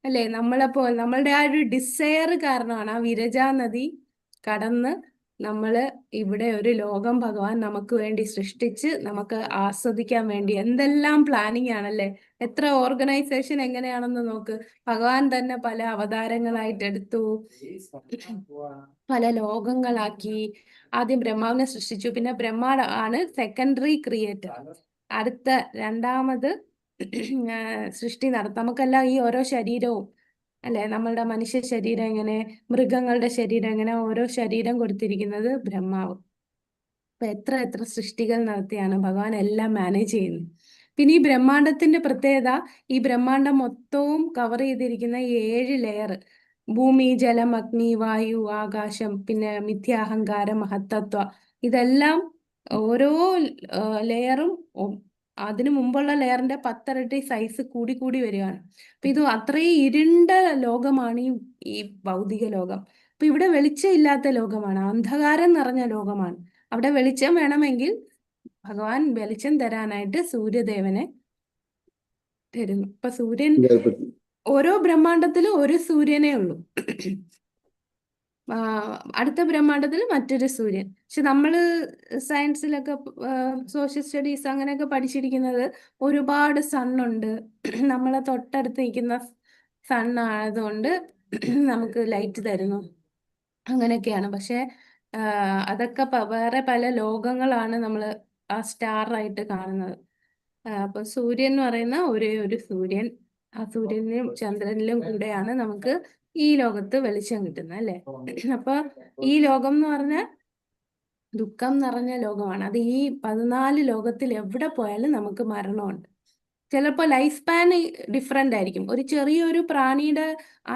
അല്ലേ? നമ്മളുടെ ആ ഒരു ഡിസയർ കാരണമാണ് ആ വിരജാ നദി കടന്ന് നമ്മള് ഇവിടെ ഒരു ലോകം ഭഗവാൻ നമുക്ക് വേണ്ടി സൃഷ്ടിച്ച് നമുക്ക് ആസ്വദിക്കാൻ വേണ്ടി എന്തെല്ലാം പ്ലാനിങ് ആണല്ലേ? എത്ര ഓർഗനൈസേഷൻ എങ്ങനെയാണെന്ന് നോക്ക്. ഭഗവാൻ തന്നെ പല അവതാരങ്ങളായിട്ട് എടുത്തു, പല ലോകങ്ങളാക്കി. ആദ്യം ബ്രഹ്മാവിനെ സൃഷ്ടിച്ചു, പിന്നെ ബ്രഹ്മാ ആണ് സെക്കൻഡറി ക്രിയേറ്റർ. അടുത്ത രണ്ടാമത് സൃഷ്ടി നടത്തും. നമുക്കെല്ലാം ഈ ഓരോ ശരീരവും അല്ലെ, നമ്മളുടെ മനുഷ്യ ശരീരം എങ്ങനെ, മൃഗങ്ങളുടെ ശരീരം എങ്ങനെ, ഓരോ ശരീരം കൊടുത്തിരിക്കുന്നത് ബ്രഹ്മാവ്. അപ്പൊ എത്ര സൃഷ്ടികൾ നടത്തിയാണ് ഭഗവാൻ എല്ലാം മാനേജ് ചെയ്യുന്നത്. പിന്നെ ഈ ബ്രഹ്മാണ്ടത്തിന്റെ പ്രത്യേകത, ഈ ബ്രഹ്മാണ്ടം മൊത്തവും കവർ ചെയ്തിരിക്കുന്ന 7 ലെയർ, ഭൂമി, ജലം, അഗ്നി, വായു, ആകാശം, പിന്നെ മിഥ്യാഹങ്കാരം, മഹത്തത്വ, ഇതെല്ലാം ഓരോ ലെയറും അതിനു മുമ്പുള്ള ലെയറിന്റെ 10 ഇരട്ടി സൈസ് കൂടി വരികയാണ്. അപ്പൊ ഇത് അത്രയും ഇരുണ്ട ലോകമാണ് ഈ ഭൗതിക ലോകം. അപ്പൊ ഇവിടെ വെളിച്ചം ഇല്ലാത്ത ലോകമാണ്, അന്ധകാരം നിറഞ്ഞ ലോകമാണ്. അവിടെ വെളിച്ചം വേണമെങ്കിൽ ഭഗവാൻ വെളിച്ചം തരാനായിട്ട് സൂര്യദേവനെ തരുന്നു. ഇപ്പൊ സൂര്യൻ ഗണപതി. ഓരോ ബ്രഹ്മാണ്ടത്തിലും ഒരു സൂര്യനേ ഉള്ളൂ. അടുത്ത ബ്രഹ്മാണ്ടത്തിൽ മറ്റൊരു സൂര്യൻ. പക്ഷെ നമ്മള് സയൻസിലൊക്കെ സോഷ്യൽ സ്റ്റഡീസ് അങ്ങനെയൊക്കെ പഠിച്ചിരിക്കുന്നത് ഒരുപാട് സണ്ണുണ്ട്, നമ്മളെ തൊട്ടടുത്ത് നിൽക്കുന്ന സണ്ണായതുകൊണ്ട് നമുക്ക് ലൈറ്റ് തരുന്നു, അങ്ങനെയൊക്കെയാണ്. പക്ഷെ അതൊക്കെ വേറെ പല ലോകങ്ങളാണ് നമ്മൾ ആ സ്റ്റാർ ആയിട്ട് കാണുന്നത്. അപ്പൊ സൂര്യൻ എന്ന് പറയുന്ന ഒരേ ഒരു സൂര്യൻ, ആ സൂര്യനിലും ചന്ദ്രനിലും കൂടെയാണ് നമുക്ക് ഈ ലോകത്ത് വെളിച്ചം കിട്ടുന്നത്, അല്ലെ? അപ്പൊ ഈ ലോകം എന്ന് പറഞ്ഞാൽ ദുഃഖം നിറഞ്ഞ ലോകമാണ്. അത് ഈ 14 ലോകത്തിൽ എവിടെ പോയാലും നമുക്ക് മരണമുണ്ട്. ചിലപ്പോൾ ലൈഫ് സ്പാൻ ഡിഫറെന്റ് ആയിരിക്കും. ഒരു ചെറിയൊരു പ്രാണിയുടെ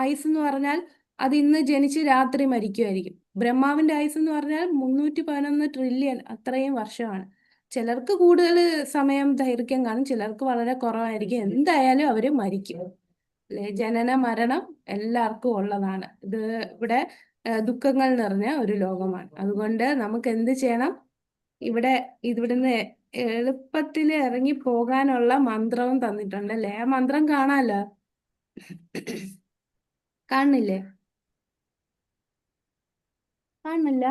ആയുസ് എന്ന് പറഞ്ഞാൽ അത് ഇന്ന് ജനിച്ച് രാത്രി മരിക്കുമായിരിക്കും. ബ്രഹ്മാവിന്റെ ആയുസ് എന്ന് പറഞ്ഞാൽ 311 ട്രില്യൺ, അത്രയും വർഷമാണ്. ചിലർക്ക് കൂടുതൽ സമയം ദൈർഘ്യം കാണും, ചിലർക്ക് വളരെ കുറവായിരിക്കും. എന്തായാലും അവര് മരിക്കും, അല്ലെ? ജനന മരണം എല്ലാവർക്കും ഉള്ളതാണ്. ഇത് ഇവിടെ ദുഃഖങ്ങൾ നിറഞ്ഞ ഒരു ലോകമാണ്. അതുകൊണ്ട് നമുക്ക് എന്ത് ചെയ്യണം? ഇവിടുന്ന് എളുപ്പത്തിൽ ഇറങ്ങി പോകാനുള്ള മന്ത്രവും തന്നിട്ടുണ്ട്, അല്ലേ? ആ മന്ത്രം കാണാലോ, കാണുന്നില്ലേ? കാണുന്നില്ല?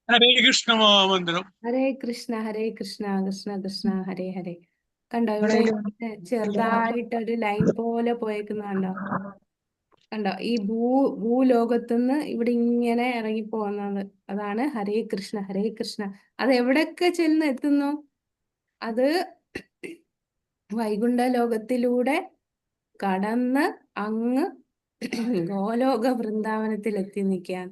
ഹരേ കൃഷ്ണ മഹാമന്ത്രം. ഹരേ കൃഷ്ണ കൃഷ്ണ കൃഷ്ണ ഹരേ ഹരേ. കണ്ടോ ഇവിടെ ചെറുതായിട്ടൊരു ലൈൻ പോലെ പോയേക്കുന്ന കണ്ടോ? കണ്ടോ? ഈ ഭൂലോകത്തുനിന്ന് ഇവിടെ ഇങ്ങനെ ഇറങ്ങി പോകുന്നത്, അതാണ് ഹരേ കൃഷ്ണ. അത് എവിടെയൊക്കെ ചെന്ന് എത്തുന്നു? അത് വൈകുണ്ഠ ലോകത്തിലൂടെ കടന്ന് അങ്ങ് ഗോലോക വൃന്ദാവനത്തിൽ എത്തി നിൽക്കാൻ.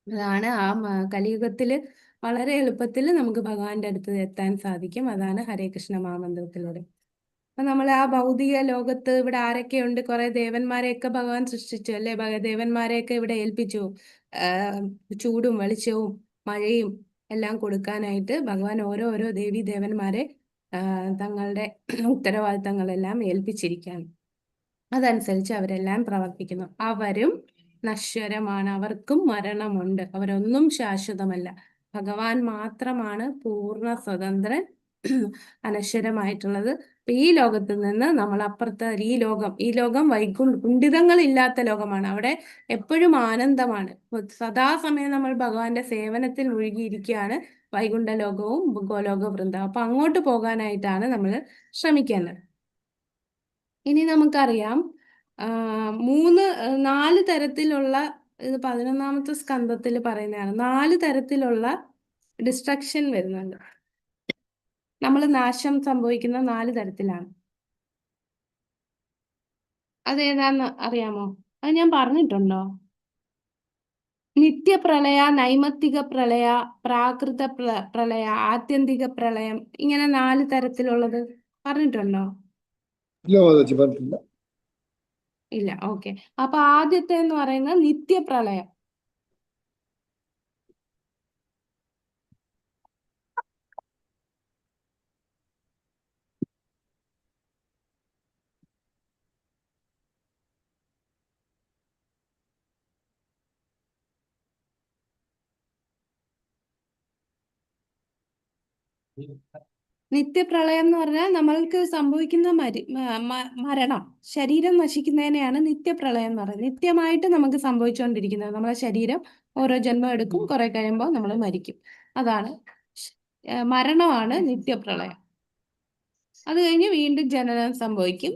അതാണ് ആ കലിയുഗത്തില് വളരെ എളുപ്പത്തിൽ നമുക്ക് ഭഗവാന്റെ അടുത്ത് എത്താൻ സാധിക്കും. അതാണ് ഹരേ കൃഷ്ണ മഹാമന്ത്രത്തിലൂടെ. അപ്പൊ നമ്മൾ ആ ഭൗതിക ലോകത്ത് ഇവിടെ ആരൊക്കെയുണ്ട്? കുറെ ദേവന്മാരെയൊക്കെ ഭഗവാൻ സൃഷ്ടിച്ചു, അല്ലെ? ദേവന്മാരെയൊക്കെ ഇവിടെ ഏൽപ്പിച്ചു ചൂടും വെളിച്ചവും മഴയും എല്ലാം കൊടുക്കാനായിട്ട് ഭഗവാൻ ഓരോ ദേവി ദേവന്മാരെ തങ്ങളുടെ ഉത്തരവാദിത്തങ്ങളെല്ലാം ഏൽപ്പിച്ചിരിക്കുകയാണ്. അതനുസരിച്ച് അവരെല്ലാം പ്രവർത്തിക്കുന്നു. അവരും നശ്വരമാണ്, അവർക്കും മരണമുണ്ട്, അവരൊന്നും ശാശ്വതമല്ല. ഭഗവാൻ മാത്രമാണ് പൂർണ്ണ സ്വതന്ത്രൻ, അനശ്വരമായിട്ടുള്ളത്. അപ്പൊ ഈ ലോകത്ത് നിന്ന് നമ്മൾ അപ്പുറത്തെ ഈ ലോകം കുണ്ഠിതങ്ങളില്ലാത്ത ലോകമാണ്. അവിടെ എപ്പോഴും ആനന്ദമാണ്. സദാസമയം നമ്മൾ ഭഗവാന്റെ സേവനത്തിൽ മുഴുകിയിരിക്കുകയാണ്. വൈകുണ്ഠ ലോകവും ഗോലോക വൃന്ദാവം. അപ്പൊ അങ്ങോട്ട് പോകാനായിട്ടാണ് നമ്മൾ ശ്രമിക്കേണ്ടത്. ഇനി നമുക്കറിയാം 4 തരത്തിലുള്ള, ഇത് 11ാമത്തെ സ്കന്ധത്തിൽ പറയുന്നതാണ്, 4 തരത്തിലുള്ള ഡിസ്ട്രക്ഷൻ വരുന്നുണ്ട്. നമ്മൾ നാശം സംഭവിക്കുന്ന 4 തരത്തിലാണ്. അതേതാന്ന് അറിയാമോ? അത് ഞാൻ പറഞ്ഞിട്ടുണ്ടോ? നിത്യപ്രളയ, നൈമിത്തിക പ്രളയ, പ്രാകൃത പ്രളയ, ആത്യന്തിക പ്രളയം, ഇങ്ങനെ 4 തരത്തിലുള്ളത് പറഞ്ഞിട്ടുണ്ടോ? ഇല്ല മാതാജി, പറഞ്ഞിട്ടില്ല. ഇല്ല, ഓക്കെ. അപ്പൊ ആദ്യത്തെ എന്ന് പറയുന്നത് നിത്യപ്രളയം. നിത്യപ്രളയം എന്ന് പറഞ്ഞാൽ നമ്മൾക്ക് സംഭവിക്കുന്ന മരണം, ശരീരം നശിക്കുന്നതിനെയാണ് നിത്യപ്രളയം എന്ന് പറയുന്നത്. നിത്യമായിട്ട് നമുക്ക് സംഭവിച്ചുകൊണ്ടിരിക്കുന്നത്. നമ്മളെ ശരീരം ഓരോ ജന്മം എടുക്കും, കുറെ കഴിയുമ്പോൾ നമ്മൾ മരിക്കും. അതാണ് മരണമാണ് നിത്യപ്രളയം. അത് കഴിഞ്ഞ് വീണ്ടും ജനനം സംഭവിക്കും.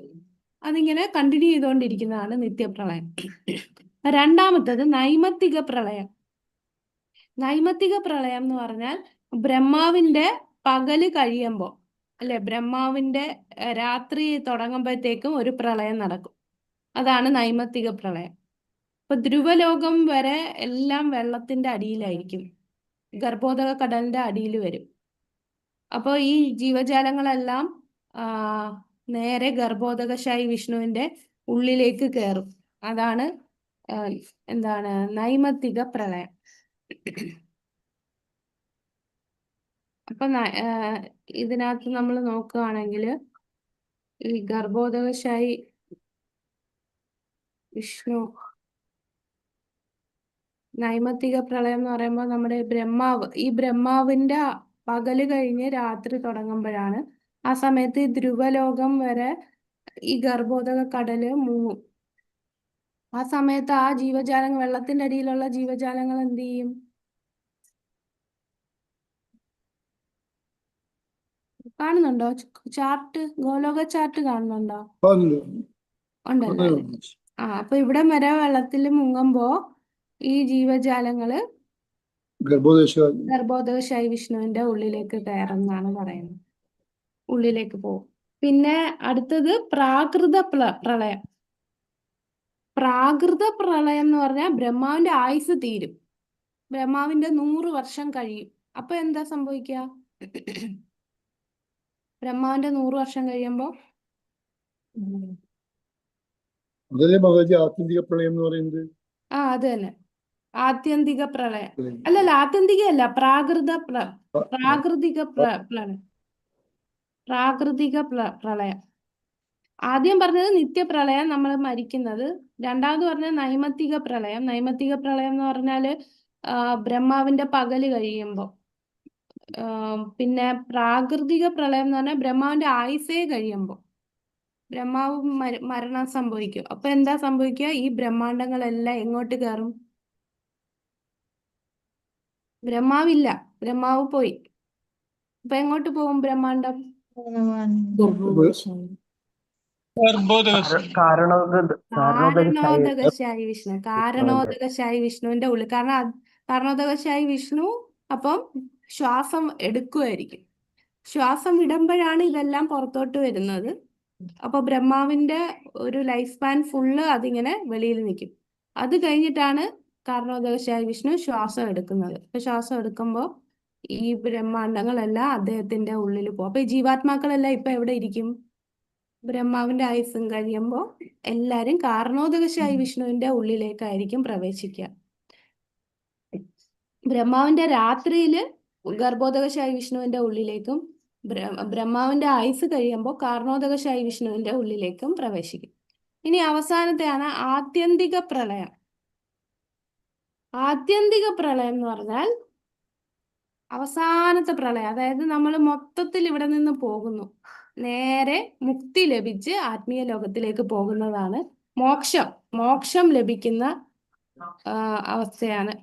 അതിങ്ങനെ കണ്ടിന്യൂ ചെയ്തുകൊണ്ടിരിക്കുന്നതാണ് നിത്യപ്രളയം. രണ്ടാമത്തത് നൈമിത്തിക പ്രളയം. നൈമിത്തിക പ്രളയം എന്ന് പറഞ്ഞാൽ ബ്രഹ്മാവിന്റെ പകല് കഴിയുമ്പോൾ, അല്ലെ, ബ്രഹ്മാവിന്റെ രാത്രി തുടങ്ങുമ്പോഴത്തേക്കും ഒരു പ്രളയം നടക്കും. അതാണ് നൈമിത്തിക പ്രളയം. ഇപ്പൊ ധ്രുവലോകം വരെ എല്ലാം വെള്ളത്തിന്റെ അടിയിലായിരിക്കും, ഗർഭോദക കടലിന്റെ അടിയിൽ വരും. അപ്പോൾ ഈ ജീവജാലങ്ങളെല്ലാം നേരെ ഗർഭോദകശായി വിഷ്ണുവിന്റെ ഉള്ളിലേക്ക് കയറും. അതാണ് എന്താണ് നൈമിത്തിക പ്രളയം. അപ്പൊ ഇതിനകത്ത് നമ്മൾ നോക്കുകയാണെങ്കിൽ ഈ ഗർഭോദകശായി വിഷ്ണു നൈമിത്തിക പ്രളയം എന്ന് പറയുമ്പോൾ നമ്മുടെ ഈ ബ്രഹ്മാവിന്റെ പകല് കഴിഞ്ഞ് രാത്രി തുടങ്ങുമ്പോഴാണ്. ആ സമയത്ത് ഈ ധ്രുവലോകം വരെ ഈ ഗർഭോദക കടല് മുങ്ങും. ആ സമയത്ത് ആ ജീവജാലങ്ങൾ, വെള്ളത്തിന്റെ അടിയിലുള്ള ജീവജാലങ്ങൾ എന്ത് ചെയ്യും? കാണുന്നുണ്ടോ ചാർട്ട്? ഗോലോക ചാർട്ട് കാണുന്നുണ്ടോ? ഉണ്ടല്ലോ അല്ലേ? അപ്പൊ ഇവിടെ വരെ വെള്ളത്തിൽ മുങ്ങുമ്പോ ഈ ജീവജാലങ്ങള് ഗർഭോദകശായി വിഷ്ണുവിന്റെ ഉള്ളിലേക്ക് കയറുന്നാണ് പറയുന്നത്. ഉള്ളിലേക്ക് പോകും. പിന്നെ അടുത്തത് പ്രളയം. പ്രാകൃത പ്രളയം എന്ന് പറഞ്ഞാൽ ബ്രഹ്മാവിന്റെ ആയുസ് തീരും. ബ്രഹ്മാവിന്റെ 100 വർഷം കഴിയും. അപ്പൊ എന്താ സംഭവിക്കുക? ബ്രഹ്മാവിന്റെ 100 വർഷം കഴിയുമ്പോ അതല്ലേ മഹാജി ആത്യന്തിക പ്രളയം എന്ന് പറയുന്നത്? അത് തന്നെ, ആത്യന്തിക പ്രളയം. അല്ലല്ല, ആത്യന്തിക അല്ല, പ്രാകൃതിക പ്രളയം. ആദ്യം പറഞ്ഞത് നിത്യപ്രളയം, നമ്മൾ മരിക്കുന്നത്. രണ്ടാമത് പറഞ്ഞത് നൈമിത്തിക പ്രളയം. നൈമിത്തിക പ്രളയം എന്ന് പറഞ്ഞാല് ബ്രഹ്മാവിന്റെ പകല് കഴിയുമ്പോ. പിന്നെ പ്രാകൃതിക പ്രളയം എന്ന് പറഞ്ഞാൽ ബ്രഹ്മാവിന്റെ ആയുസേ കഴിയുമ്പോ ബ്രഹ്മാവ് മരണം സംഭവിക്കും. അപ്പൊ എന്താ സംഭവിക്കുക? ഈ ബ്രഹ്മാണ്ടങ്ങളെല്ലാം എങ്ങോട്ട് കയറും? ബ്രഹ്മാവില്ല, ബ്രഹ്മാവ് പോയി. അപ്പൊ എങ്ങോട്ട് പോകും ബ്രഹ്മാണ്ടം? കാരണോദകശായി വിഷ്ണു. കാരണോദകശായി വിഷ്ണുവിന്റെ ഉള്ളിൽ. കാരണോദകശായി വിഷ്ണു അപ്പം ശ്വാസം എടുക്കുമായിരിക്കും. ശ്വാസം വിടുമ്പോഴാണ് ഇതെല്ലാം പുറത്തോട്ട് വരുന്നത്. അപ്പൊ ബ്രഹ്മാവിന്റെ ഒരു ലൈഫ് സ്പാൻ ഫുള്ള് അതിങ്ങനെ വെളിയിൽ നിൽക്കും. അത് കഴിഞ്ഞിട്ടാണ് കാരണോദകശായി വിഷ്ണു ശ്വാസം എടുക്കുന്നത്. അപ്പൊ ശ്വാസം എടുക്കുമ്പോൾ ഈ ബ്രഹ്മാണ്ടങ്ങളെല്ലാം അദ്ദേഹത്തിന്റെ ഉള്ളിൽ പോകും. അപ്പൊ ഈ ജീവാത്മാക്കളെല്ലാം ഇപ്പൊ എവിടെ ഇരിക്കും? ബ്രഹ്മാവിന്റെ ആയുസ്സും കഴിയുമ്പോൾ എല്ലാരും കാരണോദകശായി വിഷ്ണുവിന്റെ ഉള്ളിലേക്കായിരിക്കും പ്രവേശിക്കുക. ബ്രഹ്മാവിന്റെ രാത്രിയില് ഗർഭോദകശായി വിഷ്ണുവിന്റെ ഉള്ളിലേക്കും, ബ്രഹ്മാവിന്റെ ആയുസ് കഴിയുമ്പോൾ കാരണോദകശായി വിഷ്ണുവിന്റെ ഉള്ളിലേക്കും പ്രവേശിക്കും. ഇനി അവസാനത്തെയാണ് ആത്യന്തിക പ്രളയം. ആത്യന്തിക പ്രളയം എന്ന് പറഞ്ഞാൽ അവസാനത്തെ പ്രളയം. അതായത് നമ്മൾ മൊത്തത്തിൽ ഇവിടെ നിന്ന് പോകുന്നു, നേരെ മുക്തി ലഭിച്ച് ആത്മീയ ലോകത്തിലേക്ക് പോകുന്നതാണ് മോക്ഷം ലഭിക്കുന്ന അവസ്ഥയാണ്.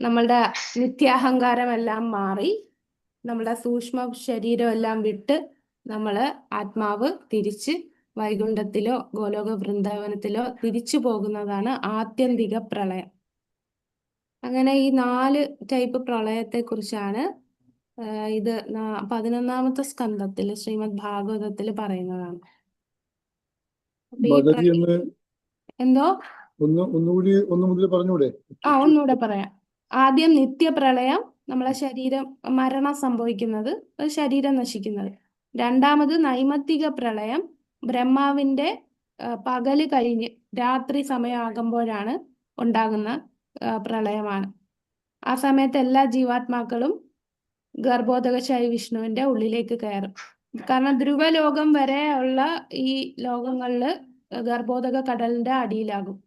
നമ്മളുടെ നിത്യാഹങ്കാരമെല്ലാം മാറി, നമ്മുടെ സൂക്ഷ്മ ശരീരം എല്ലാം വിട്ട് നമ്മള് ആത്മാവ് തിരിച്ച് വൈകുണ്ഠത്തിലോ ഗോലോക വൃന്ദാവനത്തിലോ തിരിച്ചു പോകുന്നതാണ് ആത്യന്തിക പ്രളയം. അങ്ങനെ ഈ 4 ടൈപ്പ് പ്രളയത്തെ കുറിച്ചാണ് ഇത് 11ാമത്തെ സ്കന്ധത്തില് ശ്രീമദ് ഭാഗവതത്തിൽ പറയുന്നതാണ്. എന്തോ ഒന്നുകൂടി പറഞ്ഞൂടെ? ഒന്നുകൂടെ പറയാം. ആദ്യം നിത്യപ്രളയം, നമ്മളെ ശരീരം മരണം സംഭവിക്കുന്നത്, ശരീരം നശിക്കുന്നത്. രണ്ടാമത് നൈമിത്തിക പ്രളയം, ബ്രഹ്മാവിന്റെ പകല് കഴിഞ്ഞ് രാത്രി സമയമാകുമ്പോഴാണ് ഉണ്ടാകുന്ന പ്രളയമാണ്. ആ സമയത്ത് എല്ലാ ജീവാത്മാക്കളും ഗർഭോദകശായി വിഷ്ണുവിന്റെ ഉള്ളിലേക്ക് കയറും. കാരണം ധ്രുവലോകം വരെ ഉള്ള ഈ ലോകങ്ങളില് ഗർഭോദക കടലിന്റെ അടിയിലാകും.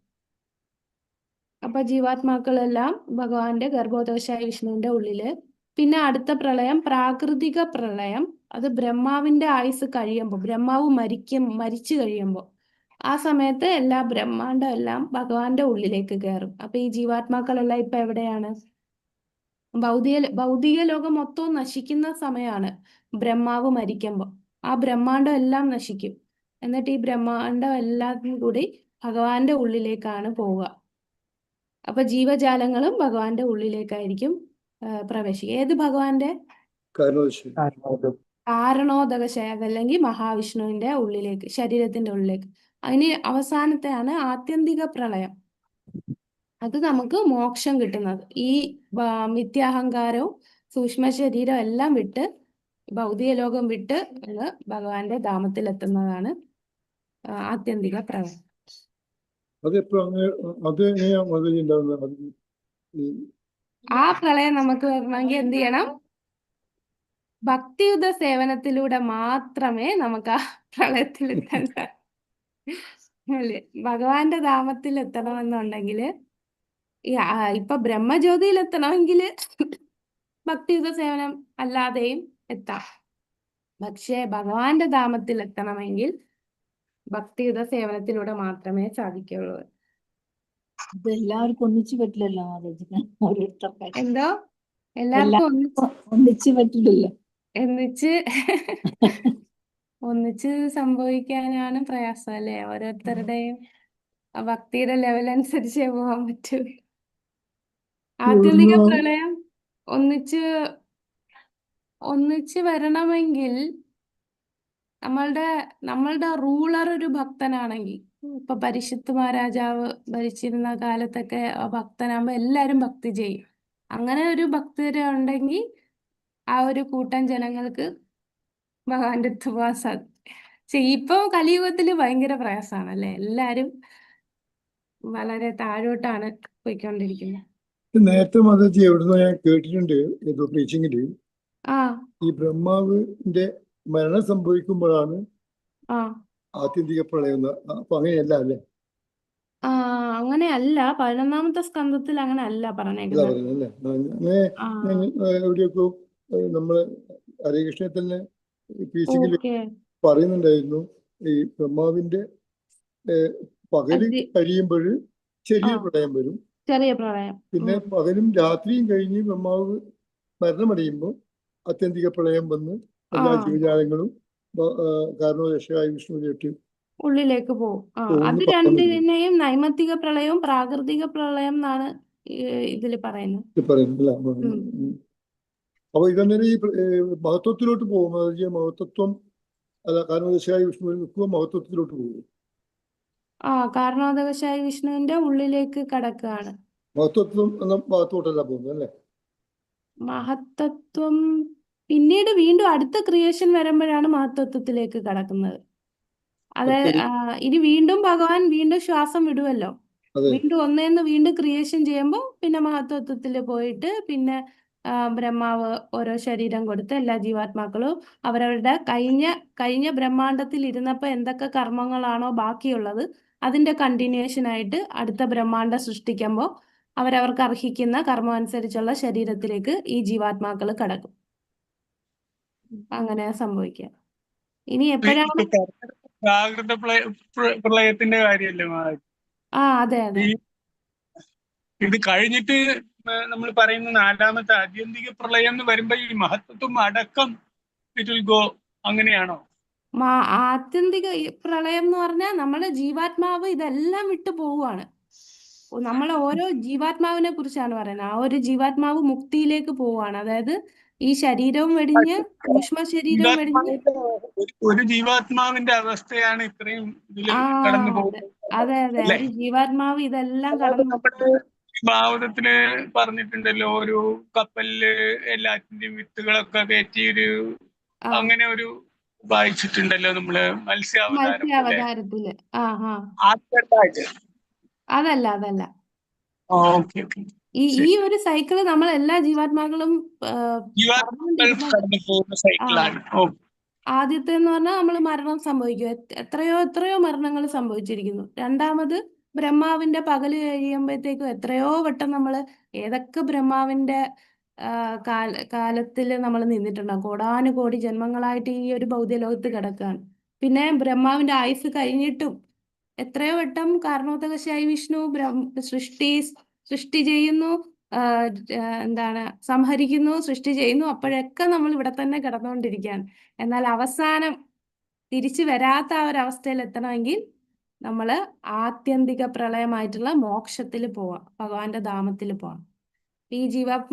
അപ്പൊ ജീവാത്മാക്കളെല്ലാം ഭഗവാന്റെ ഗർഭോദകശായി വിഷ്ണുവിന്റെ ഉള്ളില്. പിന്നെ അടുത്ത പ്രളയം പ്രാകൃതിക പ്രളയം. അത് ബ്രഹ്മാവിന്റെ ആയുസ് കഴിയുമ്പോൾ, ബ്രഹ്മാവ് മരിച്ചു കഴിയുമ്പോൾ ആ സമയത്ത് എല്ലാ ബ്രഹ്മാണ്ടം എല്ലാം ഭഗവാന്റെ ഉള്ളിലേക്ക് കയറും. അപ്പൊ ഈ ജീവാത്മാക്കളെല്ലാം ഇപ്പൊ എവിടെയാണ്? ഭൗതിക ലോകം മൊത്തവും നശിക്കുന്ന സമയമാണ് ബ്രഹ്മാവ് മരിക്കുമ്പോൾ. ആ ബ്രഹ്മാണ്ടം എല്ലാം നശിക്കും. എന്നിട്ട് ഈ ബ്രഹ്മാണ്ടം എല്ലാം കൂടി ഭഗവാന്റെ ഉള്ളിലേക്കാണ് പോവുക. അപ്പൊ ജീവജാലങ്ങളും ഭഗവാന്റെ ഉള്ളിലേക്കായിരിക്കും പ്രവേശിക്കുക. ഏത് ഭഗവാന്റെ? കാരണോദകശായി, അതല്ലെങ്കിൽ മഹാവിഷ്ണുവിന്റെ ഉള്ളിലേക്ക്, ശരീരത്തിന്റെ ഉള്ളിലേക്ക്. അതിന് അവസാനത്തെയാണ് ആത്യന്തിക പ്രളയം. അത് നമുക്ക് മോക്ഷം കിട്ടുന്നത്. ഈ മിഥ്യാഹങ്കാരവും സൂക്ഷ്മ ശരീരം എല്ലാം വിട്ട്, ഭൗതിക ലോകം വിട്ട് ഭഗവാന്റെ ധാമത്തിൽ എത്തുന്നതാണ് ആത്യന്തിക പ്രളയം. ആ പ്രളയം നമുക്ക് വരണമെങ്കിൽ എന്ത് ചെയ്യണം? ഭക്തിയുത സേവനത്തിലൂടെ മാത്രമേ നമുക്ക് ആ പ്രളയത്തിൽ എത്താൻ അല്ലേ ഭഗവാന്റെ ധാമത്തിൽ എത്തണമെന്നുണ്ടെങ്കിൽ ഇപ്പൊ ബ്രഹ്മജ്യോതിയിൽ എത്തണമെങ്കിൽ ഭക്തിയുത സേവനം അല്ലാതെയും എത്താം. പക്ഷേ ഭഗവാന്റെ ധാമത്തിൽ എത്തണമെങ്കിൽ ഭക്തിയുത സേവനത്തിലൂടെ മാത്രമേ സാധിക്കുള്ളൂ. ഇത് എല്ലാവർക്കും ഒന്നിച്ചു പറ്റില്ലല്ലോ മാതാജി. ഓരോരുത്തർക്ക് എന്തോ എല്ലാവർക്കും ഒന്നിച്ചു പറ്റില്ലല്ലോ. ഒന്നിച്ച് ഒന്നിച്ച് സംഭവിക്കാനാണ് പ്രയാസം അല്ലേ? ഓരോരുത്തരുടെയും ഭക്തിയുടെ ലെവൽ അനുസരിച്ചേ പോകാൻ പറ്റൂ. ആത്യന്തിക പ്രളയം ഒന്നിച്ച് വരണമെങ്കിൽ നമ്മളുടെ റൂളർ ഒരു ഭക്തനാണെങ്കിൽ, ഇപ്പൊ പരിഷത്ത് മഹാരാജാവ് ഭരിച്ചിരുന്ന കാലത്തൊക്കെ ആ ഭക്തനാകുമ്പോ എല്ലാരും ഭക്തി ചെയ്യും. അങ്ങനെ ഒരു ഭക്തര് ഉണ്ടെങ്കിൽ ആ ഒരു കൂട്ടം ജനങ്ങൾക്ക് ഭഗവാന്റെ അടുത്ത് പോകാൻ സാധിക്കും. ഇപ്പൊ കലിയുഗത്തില് ഭയങ്കര പ്രയാസമാണല്ലേ? എല്ലാരും വളരെ താഴോട്ടാണ് പോയിക്കൊണ്ടിരിക്കുന്നത്. നേരത്തെ മാതാജി എവിടുന്നോ ഞാൻ കേട്ടിട്ടുണ്ട്, ഏതോ ടീച്ചിങ്ങില് ആ ഈ ബ്രഹ്മാവിന്റെ മരണം സംഭവിക്കുമ്പോഴാണ് ആ ആത്യന്തിക പ്രളയം എന്ന്. അപ്പൊ അങ്ങനെയല്ല അല്ലേ? അങ്ങനെയല്ല, 11ാമത്തെ സ്കന്ധത്തിൽ അങ്ങനെ അല്ല അല്ല പറഞ്ഞേക്കുന്നത്. പറയുന്നത് അല്ലേ? ആ അങ്ങനെ എവിടെയൊക്കെ നമ്മള് ഹരേകൃഷ്ണനെ തന്നെ ടീച്ചിങ്ങിൽ ഓക്കെ. പറയുന്നുണ്ടായിരുന്നു, ഈ ബ്രഹ്മാവിന്റെ പകല് അത് കഴിയുമ്പോൾ ആ ചെറിയ പ്രളയം വരും. ചെറിയ പ്രളയം. പിന്നെ പകലും രാത്രിയും കഴിഞ്ഞ് ബ്രഹ്മാവ് മരണമടയുമ്പോൾ ആത്യന്തിക പ്രളയം വന്ന് ആ എല്ലാ ജീവജാലങ്ങളും കാരണവശായ വിഷ്ണുവിലേക്ക് ഉള്ളിലേക്ക് പോകും. അത് പോകുന്നു പറയാൻ പറ്റും രണ്ടിനെയും നൈമിത്തിക പ്രളയവും പ്രാകൃതിക പ്രളയം എന്നാണ് ഇതിൽ പറയുന്നത്. പറയുന്നില്ല. ഉം. അപ്പൊ ഇതന്നേരം ഈ മഹത്വത്തിലോട്ട് പോകും. അതായത് മഹത്വം അല്ല, കാരണവശായ വിഷ്ണുവിൽ നിൽക്കുക മഹത്വത്തിലോട്ട് പോകും. കാരണോദകശായി വിഷ്ണുവിന്റെ ഉള്ളിലേക്ക് കടക്കുകയാണ്. മഹത്വത്വം എന്ന ഭാഗത്തോട്ടല്ല പോകുന്നത് അല്ലേ? മഹത്തത്വം പിന്നീട് വീണ്ടും അടുത്ത ക്രിയേഷൻ വരുമ്പോഴാണ് മഹത്തത്വത്തിലേക്ക് കടക്കുന്നത്. അത് ഇനി വീണ്ടും ഭഗവാൻ വീണ്ടും ശ്വാസം വിടുമല്ലോ, അതെ. വീണ്ടും ഒന്നേന്ന് വീണ്ടും ക്രിയേഷൻ ചെയ്യുമ്പോൾ പിന്നെ മഹത്വത്വത്തിൽ പോയിട്ട് പിന്നെ ബ്രഹ്മാവ് ഓരോ ശരീരം കൊടുത്ത് എല്ലാ ജീവാത്മാക്കളും അവരവരുടെ കഴിഞ്ഞ ബ്രഹ്മാണ്ടത്തിൽ ഇരുന്നപ്പോൾ എന്തൊക്കെ കർമ്മങ്ങളാണോ ബാക്കിയുള്ളത് അതിന്റെ കണ്ടിന്യൂഷൻ ആയിട്ട് അടുത്ത ബ്രഹ്മാണ്ടം സൃഷ്ടിക്കുമ്പോൾ അവരവർക്ക് അർഹിക്കുന്ന കർമ്മം അനുസരിച്ചുള്ള ശരീരത്തിലേക്ക് ഈ ജീവാത്മാക്കൾ കടക്കും. അങ്ങനെ സംഭവിക്കുക. ഇനി എപ്പോഴാണ് പ്രാകൃത പ്രളയത്തിന്റെ കാര്യമല്ലേ മാതാജി? അതെ അതെ. ഇത് കഴിഞ്ഞിട്ട് നമ്മൾ പറയുന്ന 4ാമത്തെ ആത്യന്തിക പ്രളയം എന്ന് വരുമ്പോ ഈ മഹത്വം അടക്കം ഇറ്റ് വിൽ ഗോ, അങ്ങനെയാണോ? ആത്യന്തിക പ്രളയം എന്ന് പറഞ്ഞാൽ നമ്മുടെ ജീവാത്മാവ് ഇതെല്ലാം വിട്ടു പോവുകയാണ്. നമ്മളെ ഓരോ ജീവാത്മാവിനെ കുറിച്ചാണ് പറയുന്നത്. ആ ഒരു ജീവാത്മാവ് മുക്തിയിലേക്ക് പോവുകയാണ്. അതായത് ഈ ശരീരവും വെടിഞ്ഞ് സൂക്ഷ്മ ശരീരവും വെടിഞ്ഞ് ഒരു ജീവാത്മാവിന്റെ അവസ്ഥയാണ് ഇത്രയും ഇതില് ആ കടന്നു അതെ പോകുന്നത് അതെ അതെ. അല്ലേ? ഒരു ജീവാത്മാവ് ഇതെല്ലാം അതായത് കടന്നു. നമ്മുടെ ഭാഗവതത്തില് പറഞ്ഞിട്ടുണ്ടല്ലോ, ഒരു കപ്പലില് എല്ലാത്തിന്റെയും വിത്തുകളൊക്കെ കയറ്റി അങ്ങനെ ഒരു വായിച്ചിട്ടുണ്ടല്ലോ നമ്മള്, മത്സ്യാവതാരം പോലെ. മത്സ്യാവതാരത്തില് ആദ്യമായിട്ട്. അതല്ല. ഓക്കെ. ഈ ഒരു സൈക്കിള് നമ്മൾ എല്ലാ ജീവാത്മാക്കളും ജീവാത്മാക്കൾ കടന്നു പോകുന്ന സൈക്കിളാണ്. ആദ്യത്തെ എന്ന് പറഞ്ഞാൽ നമ്മൾ മരണം സംഭവിക്കും. എത്രയോ മരണങ്ങൾ സംഭവിച്ചിരിക്കുന്നു. രണ്ടാമത് ബ്രഹ്മാവിന്റെ പകല് കഴിയുമ്പോഴത്തേക്കും എത്രയോ വട്ടം നമ്മൾ ഏതൊക്കെ ബ്രഹ്മാവിന്റെ കാലത്തിൽ നമ്മൾ നിന്നിട്ടുണ്ടാകും. കോടാനുകോടി ജന്മങ്ങളായിട്ട് ഈ ഒരു ഭൗതിക ലോകത്ത് കിടക്കുകയാണ്. പിന്നെ ബ്രഹ്മാവിന്റെ ആയുസ് കഴിഞ്ഞിട്ടും എത്രയോ വട്ടം കാരണോദകശായി വിഷ്ണു സൃഷ്ടി ചെയ്യുന്നു, സംഹരിക്കുന്നു, സൃഷ്ടി ചെയ്യുന്നു. അപ്പോഴൊക്കെ നമ്മൾ ഇവിടെ തന്നെ കിടന്നുകൊണ്ടിരിക്കുകയാണ്. എന്നാൽ അവസാനം തിരിച്ചു വരാത്ത ആ ഒരു അവസ്ഥയിൽ എത്തണമെങ്കിൽ നമ്മൾ ആത്യന്തിക പ്രളയമായിട്ടുള്ള മോക്ഷത്തിൽ പോവാം, ഭഗവാന്റെ ധാമത്തിൽ പോവാം.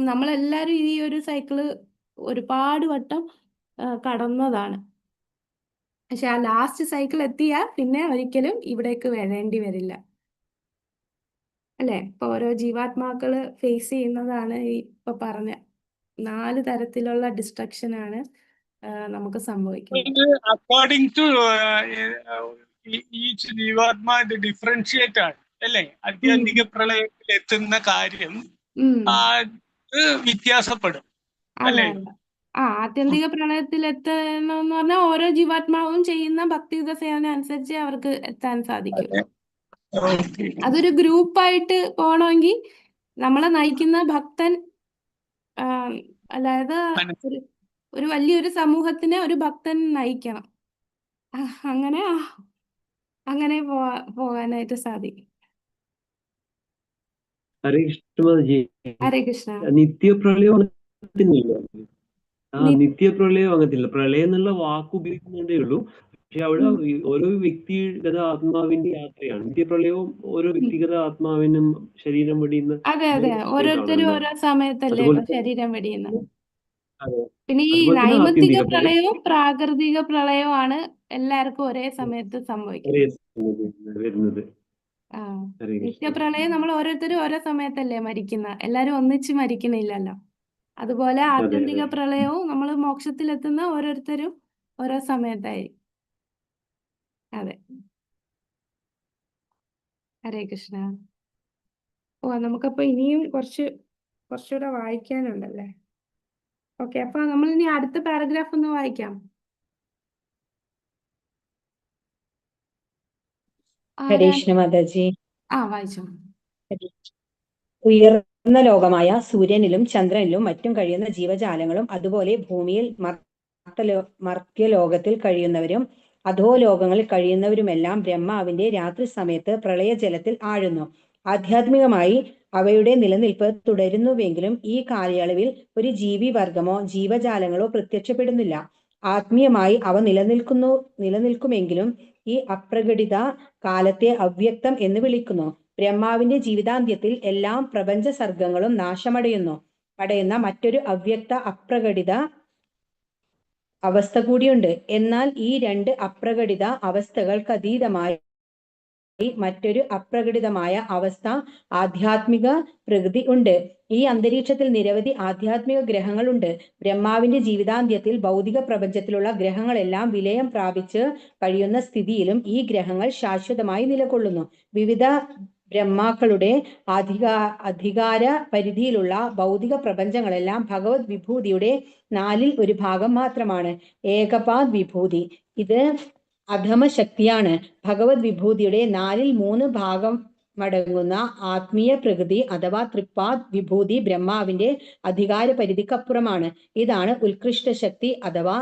നമ്മളെല്ലാവരും ഈ ഒരു സൈക്കിള് ഒരുപാട് വട്ടം കടന്നതാണ്. പക്ഷെ ആ ലാസ്റ്റ് സൈക്കിൾ എത്തിയാൽ പിന്നെ ഒരിക്കലും ഇവിടേക്ക് വരേണ്ടി വരില്ല അല്ലെ? ഇപ്പൊ ഓരോ ജീവാത്മാക്കള് ഫേസ് ചെയ്യുന്നതാണ് ഇപ്പൊ പറഞ്ഞ 4 തരത്തിലുള്ള ഡിസ്ട്രക്ഷൻ ആണ് നമുക്ക് സംഭവിക്കുന്നത്. അക്കോർഡിംഗ് ടു ഈച്ച് ജീവാത്മാ ഇത് ഡിഫറൻഷിയേറ്റ് ആണ് അല്ലേ? ആത്യന്തിക പ്രളയത്തിൽ എത്തുന്ന കാര്യം വ്യത്യാസപ്പെടും അല്ലേ? ആത്യന്തിക പ്രളയത്തിൽ എത്തണമെന്ന് പറഞ്ഞാൽ ഓരോ ജീവാത്മാവും ചെയ്യുന്ന ഭക്തിയുത സേവനം അനുസരിച്ച് അവർക്ക് എത്താൻ സാധിക്കും. ഓക്കെ. അതൊരു ഗ്രൂപ്പായിട്ട് പോകണമെങ്കിൽ നമ്മളെ നയിക്കുന്ന ഭക്തൻ അതായത് ഒരു വലിയൊരു സമൂഹത്തിനെ ഒരു ഭക്തൻ നയിക്കണം. അങ്ങനെ അങ്ങനെ പോകാനായിട്ട് സാധിക്കും. ഹരേ കൃഷ്ണ മാതാജി. ഹരേ കൃഷ്ണ. നിത്യപ്രളയം നിത്യപ്രളയം അങ്ങനത്തില്ല. പ്രളയം എന്നുള്ള വാക്ക് ഉപയോഗിക്കുന്നുണ്ടേ ഉള്ളൂ. പക്ഷെ അവിടെ ഓരോ വ്യക്തിഗത ആത്മാവിന്റെ യാത്രയാണ്. നിത്യപ്രളയവും ഓരോ വ്യക്തിഗത ആത്മാവിനും ശരീരം വെടിയുന്ന അതെ അതെ, ഓരോരുത്തരും ഓരോ സമയത്തല്ലേ അതുപോലെ ശരീരം വെടിയുന്നത്. അതെ. പിന്നെ ഈ അതുപോലെ തന്നെ നൈമിത്തിക ആത്യന്തിക പ്രളയം പ്രളയവും പ്രാകൃതിക പ്രളയവുമാണ് എല്ലാവർക്കും ഒരേ സമയത്ത് സംഭവിക്കുന്നത്. വരുന്നത്. ആ ഹരേ കൃഷ്ണ. നിത്യപ്രളയം നമ്മൾ ഓരോരുത്തരും ഓരോ സമയത്തല്ലേ മരിക്കുന്ന, എല്ലാരും ഒന്നിച്ച് മരിക്കണില്ലല്ലോ. അതുപോലെ ആത്യന്തിക പ്രളയവും നമ്മൾ മോക്ഷത്തിലെത്തുന്ന ഓരോരുത്തരും ഓരോ സമയത്തായിരിക്കും. അതെ. ഹരേ കൃഷ്ണ. നമുക്കപ്പോ ഇനിയും കുറച്ചുകൂടെ വായിക്കാനുണ്ടല്ലേ. ഓക്കെ, അപ്പൊ നമ്മൾ ഇനി അടുത്ത പാരഗ്രാഫ് ഒന്ന് വായിക്കാം. ഹരേ കൃഷ്ണ മാതാജി. വായിച്ചോ. ഉയർന്ന ലോകമായ സൂര്യനിലും ചന്ദ്രനിലും മറ്റും കഴിയുന്ന ജീവജാലങ്ങളും അതുപോലെ ഭൂമിയിൽ മർത്യലോകത്തിൽ കഴിയുന്നവരും അധോലോകങ്ങളിൽ കഴിയുന്നവരുമെല്ലാം ബ്രഹ്മാവിന്റെ രാത്രി സമയത്ത് പ്രളയജലത്തിൽ ആഴുന്നു. ആധ്യാത്മികമായി അവയുടെ നിലനിൽപ്പ് തുടരുന്നുവെങ്കിലും ഈ കാലയളവിൽ ഒരു ജീവിവർഗമോ ജീവജാലങ്ങളോ പ്രത്യക്ഷപ്പെടുന്നില്ല. ആത്മീയമായി അവ നിലനിൽക്കുമെങ്കിലും ഈ അപ്രകടിത കാലത്തെ അവ്യക്തം എന്ന് വിളിക്കുന്നു. ബ്രഹ്മാവിന്റെ ജീവിതാന്ത്യത്തിൽ എല്ലാം പ്രപഞ്ച സർഗങ്ങളും നാശമടയുന്ന മറ്റൊരു അവ്യക്ത അപ്രകടിത അവസ്ഥ കൂടിയുണ്ട്. എന്നാൽ ഈ രണ്ട് അപ്രകടിത അവസ്ഥകൾക്ക് അതീതമായി മറ്റൊരു അപ്രകടിതമായ അവസ്ഥ ആധ്യാത്മിക പ്രകൃതി ഉണ്ട്. ഈ അന്തരീക്ഷത്തിൽ നിരവധി ആധ്യാത്മിക ഗ്രഹങ്ങളുണ്ട്. ബ്രഹ്മാവിന്റെ ജീവിതാന്ത്യത്തിൽ ഭൗതിക പ്രപഞ്ചത്തിലുള്ള ഗ്രഹങ്ങളെല്ലാം വിലയം പ്രാപിച്ച് കഴിയുന്ന സ്ഥിതിയിലും ഈ ഗ്രഹങ്ങൾ ശാശ്വതമായി നിലകൊള്ളുന്നു. വിവിധ ബ്രഹ്മാക്കളുടെ അധികാര പരിധിയിലുള്ള ഭൗതിക പ്രപഞ്ചങ്ങളെല്ലാം ഭഗവത് വിഭൂതിയുടെ 1/4 ഭാഗം മാത്രമാണ്. ഏകപാദ് വിഭൂതി ഇത് അധമ ശക്തിയാണ്. ഭഗവത് വിഭൂതിയുടെ 4/3 ഭാഗം മടങ്ങുന്ന ആത്മീയ പ്രകൃതി അഥവാ ത്രിപാദ് വിഭൂതി ബ്രഹ്മാവിന്റെ അധികാര പരിധിക്കപ്പുറമാണ്. ഇതാണ് ഉത്കൃഷ്ട ശക്തി അഥവാ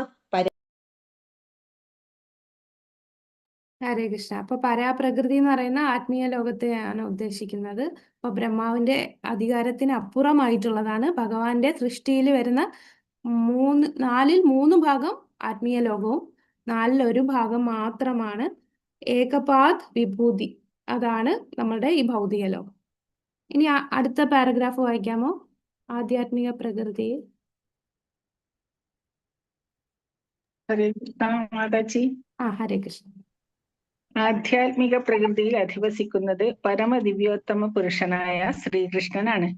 ഹരേ കൃഷ്ണ. അപ്പൊ പരാപ്രകൃതി എന്ന് പറയുന്ന ആത്മീയ ലോകത്തെയാണ് ഉദ്ദേശിക്കുന്നത്. അപ്പൊ ബ്രഹ്മാവിന്റെ അധികാരത്തിന് അപ്പുറമായിട്ടുള്ളതാണ് ഭഗവാന്റെ സൃഷ്ടിയിൽ വരുന്ന 4/3 ഭാഗം ആത്മീയ ലോകവും 1/4 ഭാഗം മാത്രമാണ് ഏകപാദ് വിഭൂതി. അതാണ് നമ്മളുടെ ഈ ഭൗതിക ലോകം. ഇനി അടുത്ത പാരഗ്രാഫ് വായിക്കാമോ? ആധ്യാത്മിക പ്രകൃതി. ഹരേ കൃഷ്ണ മാതാജി. ഹരേ കൃഷ്ണ. ആധ്യാത്മിക പ്രകൃതിയിൽ അധിവസിക്കുന്നത് പരമദിവ്യോത്തമ പുരുഷനായ ശ്രീകൃഷ്ണനാണ്.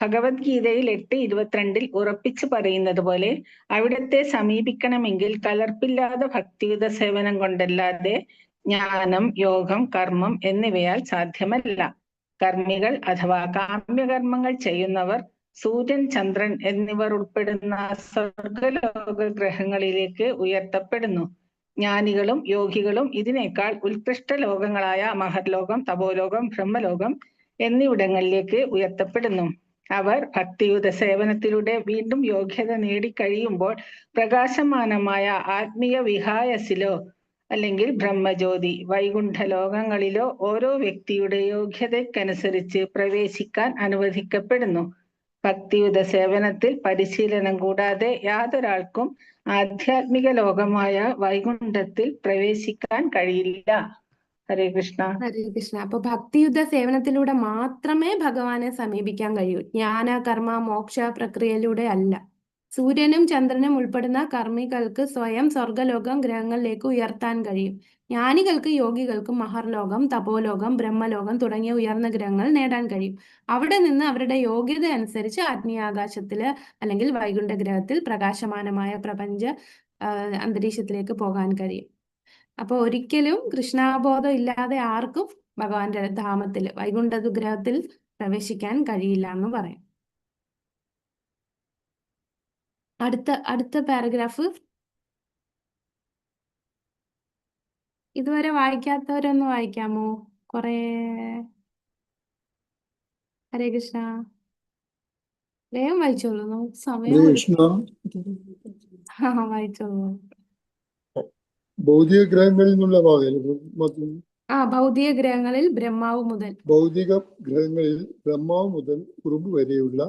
ഭഗവത്ഗീതയിൽ 8:22 ഉറപ്പിച്ചു പറയുന്നത് പോലെ അവിടത്തെ സമീപിക്കണമെങ്കിൽ കലർപ്പില്ലാതെ ഭക്തിയുത സേവനം കൊണ്ടല്ലാതെ ജ്ഞാനം, യോഗം, കർമ്മം എന്നിവയാൽ സാധ്യമല്ല. കർമ്മികൾ അഥവാ കാമ്യകർമ്മങ്ങൾ ചെയ്യുന്നവർ സൂര്യൻ, ചന്ദ്രൻ എന്നിവർ ഉൾപ്പെടുന്ന സ്വർഗലോക ഗ്രഹങ്ങളിലേക്ക് ഉയർത്തപ്പെടുന്നു. ജ്ഞാനികളും യോഗികളും ഇതിനേക്കാൾ ഉത്കൃഷ്ട ലോകങ്ങളായ മഹർലോകം, തപോലോകം, ബ്രഹ്മലോകം എന്നിവിടങ്ങളിലേക്ക് ഉയർത്തപ്പെടുന്നു. അവർ ഭക്തിയുത സേവനത്തിലൂടെ വീണ്ടും യോഗ്യത നേടിക്കഴിയുമ്പോൾ പ്രകാശമാനമായ ആത്മീയ വിഹായസിലോ അല്ലെങ്കിൽ ബ്രഹ്മജ്യോതി, വൈകുണ്ഠ ലോകങ്ങളിലോ ഓരോ വ്യക്തിയുടെ യോഗ്യതയ്ക്കനുസരിച്ച് പ്രവേശിക്കാൻ അനുവദിക്കപ്പെടുന്നു. ഭക്തിയുത സേവനത്തിൽ പരിശീലനം കൂടാതെ യാതൊരാൾക്കും ആധ്യാത്മിക ലോകമായ വൈകുണ്ഠത്തിൽ പ്രവേശിക്കാൻ കഴിയില്ല. ഹരേ കൃഷ്ണ. ഹരേ കൃഷ്ണ. അപ്പൊ ഭക്തിയുദ്ധ സേവനത്തിലൂടെ മാത്രമേ ഭഗവാനെ സമീപിക്കാൻ കഴിയൂ. ജ്ഞാന, കർമ്മ, മോക്ഷ പ്രക്രിയയിലൂടെ അല്ല. സൂര്യനും ചന്ദ്രനും ഉൾപ്പെടുന്ന കർമ്മികൾക്ക് സ്വയം സ്വർഗലോകം ഗ്രഹങ്ങളിലേക്ക് ഉയർത്താൻ കഴിയും. ജ്ഞാനികൾക്ക്, യോഗികൾക്കും മഹർലോകം, തപോലോകം, ബ്രഹ്മലോകം തുടങ്ങിയ ഉയർന്ന ഗ്രഹങ്ങൾ നേടാൻ കഴിയും. അവിടെ നിന്ന് അവരുടെ യോഗ്യത അനുസരിച്ച് ആത്മീയാകാശത്തില് അല്ലെങ്കിൽ വൈകുണ്ഠ ഗ്രഹത്തിൽ പ്രകാശമാനമായ പ്രപഞ്ച അന്തരീക്ഷത്തിലേക്ക് പോകാൻ കഴിയും. അപ്പൊ ഒരിക്കലും കൃഷ്ണാബോധം ഇല്ലാതെ ആർക്കും ഭഗവാന്റെ ധാമത്തിൽ വൈകുണ്ഠ ഗ്രഹത്തിൽ പ്രവേശിക്കാൻ കഴിയില്ല എന്ന് പറയാം. അടുത്ത പാരഗ്രാഫ്. ഇതുവരെ വായിക്കാത്തവരൊന്ന് വായിക്കാമോ? കൊറേ. ഹരേ കൃഷ്ണ. വേഗം വായിച്ചോളൂ, നമുക്ക് സമയം ഹരേ കൊടുക്കും. കൃഷ്ണ. വായിച്ചോളൂ. ഭൗതിക ഗ്രഹങ്ങളിൽ നിന്നുള്ള ഭാഗം. ഭൗതിക ഗ്രഹങ്ങളിൽ ബ്രഹ്മാവ് മുതൽ ഭൗതിക ഗ്രഹങ്ങളിൽ ബ്രഹ്മാവ് മുതൽ ഉറുമ്പ് വരെയുള്ള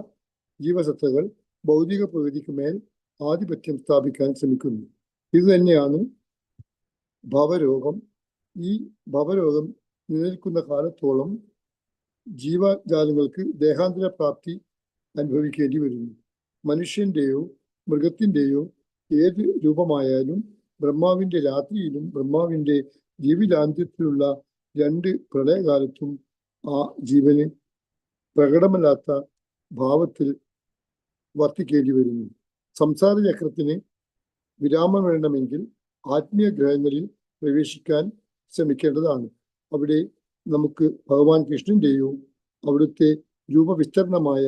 ജീവസത്തകൾ ഭൗതിക പ്രകൃതിക്ക് മേൽ ആധിപത്യം സ്ഥാപിക്കാൻ ശ്രമിക്കുന്നു. ഇത് തന്നെയാണ് ഭവരോഗം. ഈ ഭവരോഗം നിലനിൽക്കുന്ന കാലത്തോളം ജീവജാലങ്ങൾക്ക് ദേഹാന്തര പ്രാപ്തി അനുഭവിക്കേണ്ടി വരുന്നു. മനുഷ്യന്റെയോ മൃഗത്തിന്റെയോ ഏത് രൂപമായാലും ബ്രഹ്മാവിന്റെ രാത്രിയിലും ബ്രഹ്മാവിന്റെ ജീവിതാന്ത്യത്തിലുള്ള 2 പ്രളയകാലത്തും ആ ജീവന് പ്രകടമല്ലാത്ത ഭാവത്തിൽ വർത്തിക്കേണ്ടി വരുന്നു. സംസാര ചക്രത്തിന് വിരാമം വേണമെങ്കിൽ ആത്മീയ ഗ്രഹങ്ങളിൽ പ്രവേശിക്കാൻ ശ്രമിക്കേണ്ടതാണ്. അവിടെ നമുക്ക് ഭഗവാൻ കൃഷ്ണന്റെയോ അവിടുത്തെ രൂപവിസ്തരണമായ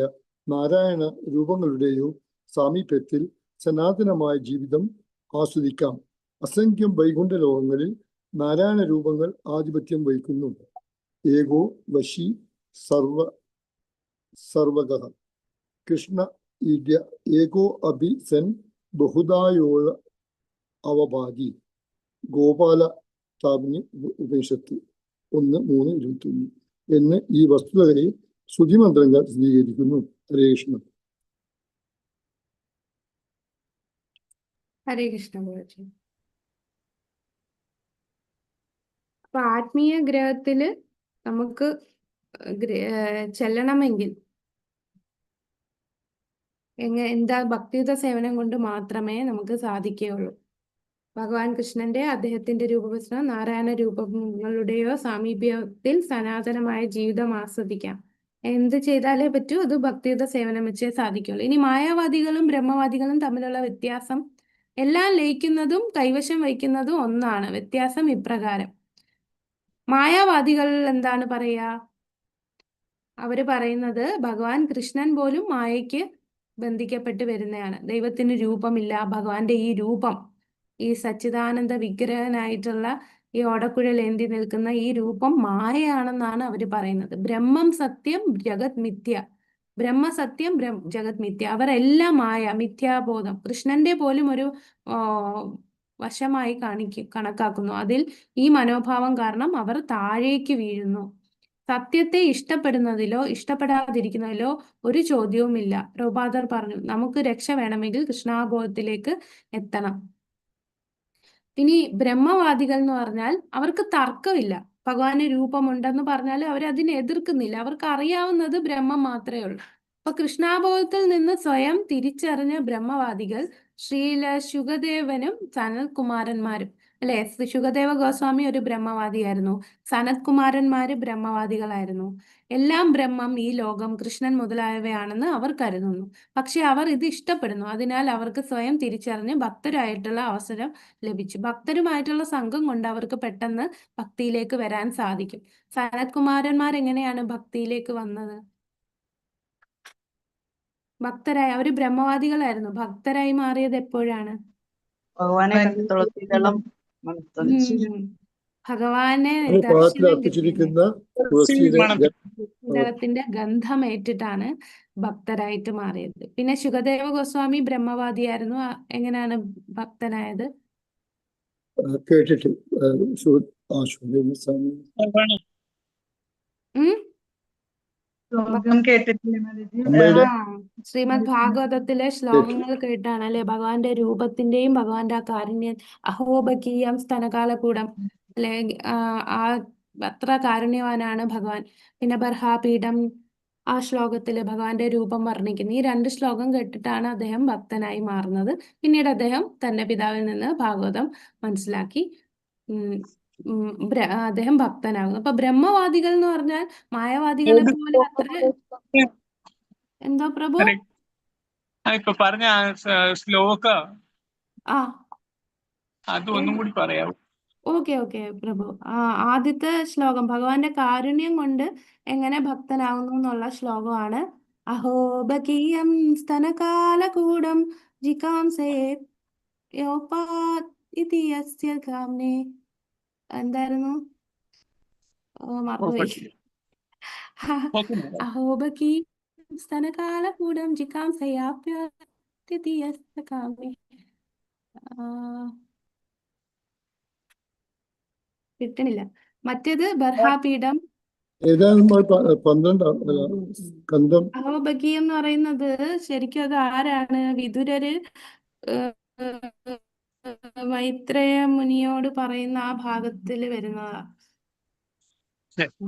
നാരായണ രൂപങ്ങളുടെയോ സാമീപ്യത്തിൽ സനാതനമായ ജീവിതം ആസ്വദിക്കാം. അസംഖ്യം വൈകുണ്ഠ ലോകങ്ങളിൽ നാരായണ രൂപങ്ങൾ ആധിപത്യം വഹിക്കുന്നു. ഏകോ വശി സർവഗഃ കൃഷ്ണ ഈഡ്യ ഏകോ അഭി സൻ ബഹുദായോള അവഭാതി. ഗോപാല താപിനി ഉപനിഷത്ത് 1:3-21 എന്ന് ഈ വസ്തുതകളെ ശ്രുതിമന്ത്രങ്ങൾ സ്ഥിരീകരിക്കുന്നു. ഹരേ കൃഷ്ണ. ഹരേ കൃഷ്ണ. അപ്പൊ ആത്മീയ ഗ്രഹത്തില് നമുക്ക് ചെല്ലണമെങ്കിൽ എന്താ ഭക്തിയുത സേവനം കൊണ്ട് മാത്രമേ നമുക്ക് സാധിക്കുകയുള്ളൂ. ഭഗവാൻ കൃഷ്ണന്റെ അദ്ദേഹത്തിന്റെ രൂപവിസ്തരണം നാരായണ രൂപങ്ങളുടെയോ സാമീപ്യത്തിൽ സനാതനമായ ജീവിതം ആസ്വദിക്കാം. എന്ത് ചെയ്താലേ പറ്റൂ? അത് ഭക്തിയുത സേവനം വെച്ചേ സാധിക്കുള്ളൂ. ഇനി മായാവാദികളും ബ്രഹ്മവാദികളും തമ്മിലുള്ള വ്യത്യാസം, എല്ലാം ലയിക്കുന്നതും കൈവശം വയ്ക്കുന്നതും ഒന്നാണ്. വ്യത്യാസം ഇപ്രകാരം. മായാവാദികൾ എന്താണ് പറയാ? അവര് പറയുന്നത് ഭഗവാൻ കൃഷ്ണൻ പോലും മായയ്ക്ക് ബന്ധിക്കപ്പെട്ട് വരുന്നതാണ്. ദൈവത്തിന് രൂപമില്ല. ഭഗവാന്റെ ഈ രൂപം, ഈ സച്ചിദാനന്ദ വിഗ്രഹനായിട്ടുള്ള ഈ ഓടക്കുഴൽ ഏന്തി നിൽക്കുന്ന ഈ രൂപം മായയാണെന്നാണ് അവര് പറയുന്നത്. ബ്രഹ്മം സത്യം, ജഗത് മിഥ്യ. ബ്രഹ്മ സത്യം, ജഗത് മിഥ്യ. അവരെല്ലാം മായ, മിഥ്യാബോധം കൃഷ്ണന്റെ പോലും ഒരു വശമായി കണക്കാക്കുന്നു. അതിൽ ഈ മനോഭാവം കാരണം അവർ താഴേക്ക് വീഴുന്നു. സത്യത്തെ ഇഷ്ടപ്പെടുന്നതിലോ ഇഷ്ടപ്പെടാതിരിക്കുന്നതിലോ ഒരു ചോദ്യവുമില്ല. പ്രഭുപാദർ പറഞ്ഞു, നമുക്ക് രക്ഷ വേണമെങ്കിൽ കൃഷ്ണാബോധത്തിലേക്ക് എത്തണം. ഇനി ബ്രഹ്മവാദികൾ എന്ന് പറഞ്ഞാൽ അവർക്ക് തർക്കമില്ല. ഭഗവാന് രൂപമുണ്ടെന്ന് പറഞ്ഞാൽ അവരതിനെ എതിർക്കുന്നില്ല. അവർക്ക് അറിയാവുന്നത് ബ്രഹ്മം മാത്രമേ ഉള്ളൂ. അപ്പൊ കൃഷ്ണാബോധത്തിൽ നിന്ന് സ്വയം തിരിച്ചറിഞ്ഞ ബ്രഹ്മവാദികൾ ശ്രീല ശുകദേവനും സനത് കുമാരന്മാരും അല്ലെ. ശുകദേവ ഗോസ്വാമി ഒരു ബ്രഹ്മവാദിയായിരുന്നു. സനത് കുമാരന്മാര് ബ്രഹ്മവാദികളായിരുന്നു. എല്ലാം ബ്രഹ്മം, ഈ ലോകം, കൃഷ്ണൻ മുതലായവയാണെന്ന് അവർ കരുതുന്നു. പക്ഷെ അവർ ഇത് ഇഷ്ടപ്പെടുന്നു. അതിനാൽ അവർക്ക് സ്വയം തിരിച്ചറിഞ്ഞ് ഭക്തരായിട്ടുള്ള അവസരം ലഭിച്ചു. ഭക്തരുമായിട്ടുള്ള സംഘം കൊണ്ട് അവർക്ക് പെട്ടെന്ന് ഭക്തിയിലേക്ക് വരാൻ സാധിക്കും. സനത് കുമാരന്മാർ എങ്ങനെയാണ് ഭക്തിയിലേക്ക് വന്നത്? ഭക്തരായി. അവര് ബ്രഹ്മവാദികളായിരുന്നു. ഭക്തരായി മാറിയത് എപ്പോഴാണ്? ഭഗവാനെ കണ്ട് തുളസിദളം ഭഗവാനെ പാദത്തിൽ അർപ്പിച്ചിരിക്കുന്ന ദളത്തിന്റെ ഗന്ധമേറ്റിട്ടാണ് ഭക്തരായിട്ട് മാറിയത്. പിന്നെ ശുകദേവ ഗോസ്വാമി ബ്രഹ്മവാദിയായിരുന്നു. എങ്ങനെയാണ് ഭക്തനായത്? കേട്ടിട്ട് ശ്രീമദ് ഭാഗവതത്തിലെ ശ്ലോകങ്ങൾ കേട്ടാണ് അല്ലെ ഭഗവാന്റെ രൂപത്തിന്റെയും ഭഗവാന്റെ ആ കാരുണ്യം. അഹോബകീയം സ്തനകാലകൂടം അല്ലെ, അത്ര കാരുണ്യവാനാണ് ഭഗവാൻ. പിന്നെ ബർഹാപീഠം, ആ ശ്ലോകത്തില് ഭഗവാന്റെ രൂപം വർണ്ണിക്കുന്നു. ഈ 2 ശ്ലോകം കേട്ടിട്ടാണ് അദ്ദേഹം ഭക്തനായി മാറുന്നത്. പിന്നീട് അദ്ദേഹം തന്റെ പിതാവിൽ നിന്ന് ഭാഗവതം മനസ്സിലാക്കി അദ്ദേഹം ഭക്തനാകുന്നു. അപ്പൊ ബ്രഹ്മവാദികൾ എന്ന് പറഞ്ഞാൽ മായാവാദികളെ പോലെ അത്ര. എന്തോ പ്രഭു? ഇപ്പൊ പറഞ്ഞ ശ്ലോക അത് ഒന്നും കൂടി പറയാമോ? ഓക്കെ പ്രഭു. ആദ്യത്തെ ശ്ലോകം ഭഗവാന്റെ കാരുണ്യം കൊണ്ട് എങ്ങനെ ഭക്തനാകുന്നു എന്നുള്ള ശ്ലോകമാണ്. അഹോബകീയം സ്തനകാലകൂടം ജികാംസയെ യോപാതി യസ്യ കാമേ. എന്തായിരുന്നു? മറന്നുപോയി. അഹോബകി സ്തനകാലകൂടം ജികാംസയാപ്യാതി യസ്യ കാമേ. കിട്ടണില്ല. മറ്റേത് ബർഹാപീഠം. ഏതാണ് 12 കന്ധം? അഹോബകീയം എന്ന് പറയുന്നത് ശരിക്കും അത് ആരാണ്? വിതുരര് മൈത്രേയ മുനിയോട് പറയുന്ന ആ ഭാഗത്തിൽ വരുന്നതാ.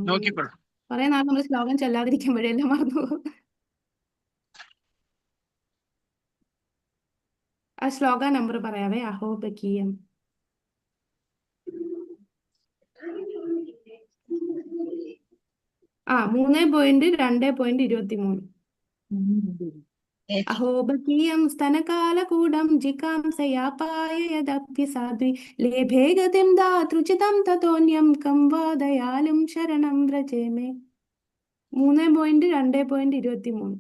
നോക്കിക്കോളാം. കുറെ നാൾ നമ്മൾ ശ്ലോകം ചെല്ലാതിരിക്കുമ്പോഴെല്ലാം മറന്നു പോകും. ആ ശ്ലോക നമ്പർ പറയാവേ. അഹോബകീയം 3.2.23. അഹോബകീയം സ്തനകാലകൂടം ജികാംസയാപായ യദപ്യ സാധ്വി ലേഭേ ഗതിം ദാതൃചിതം തതോന്യം കം വാ ദയാലും ശരണം വ്രജേമേ. 3.2.23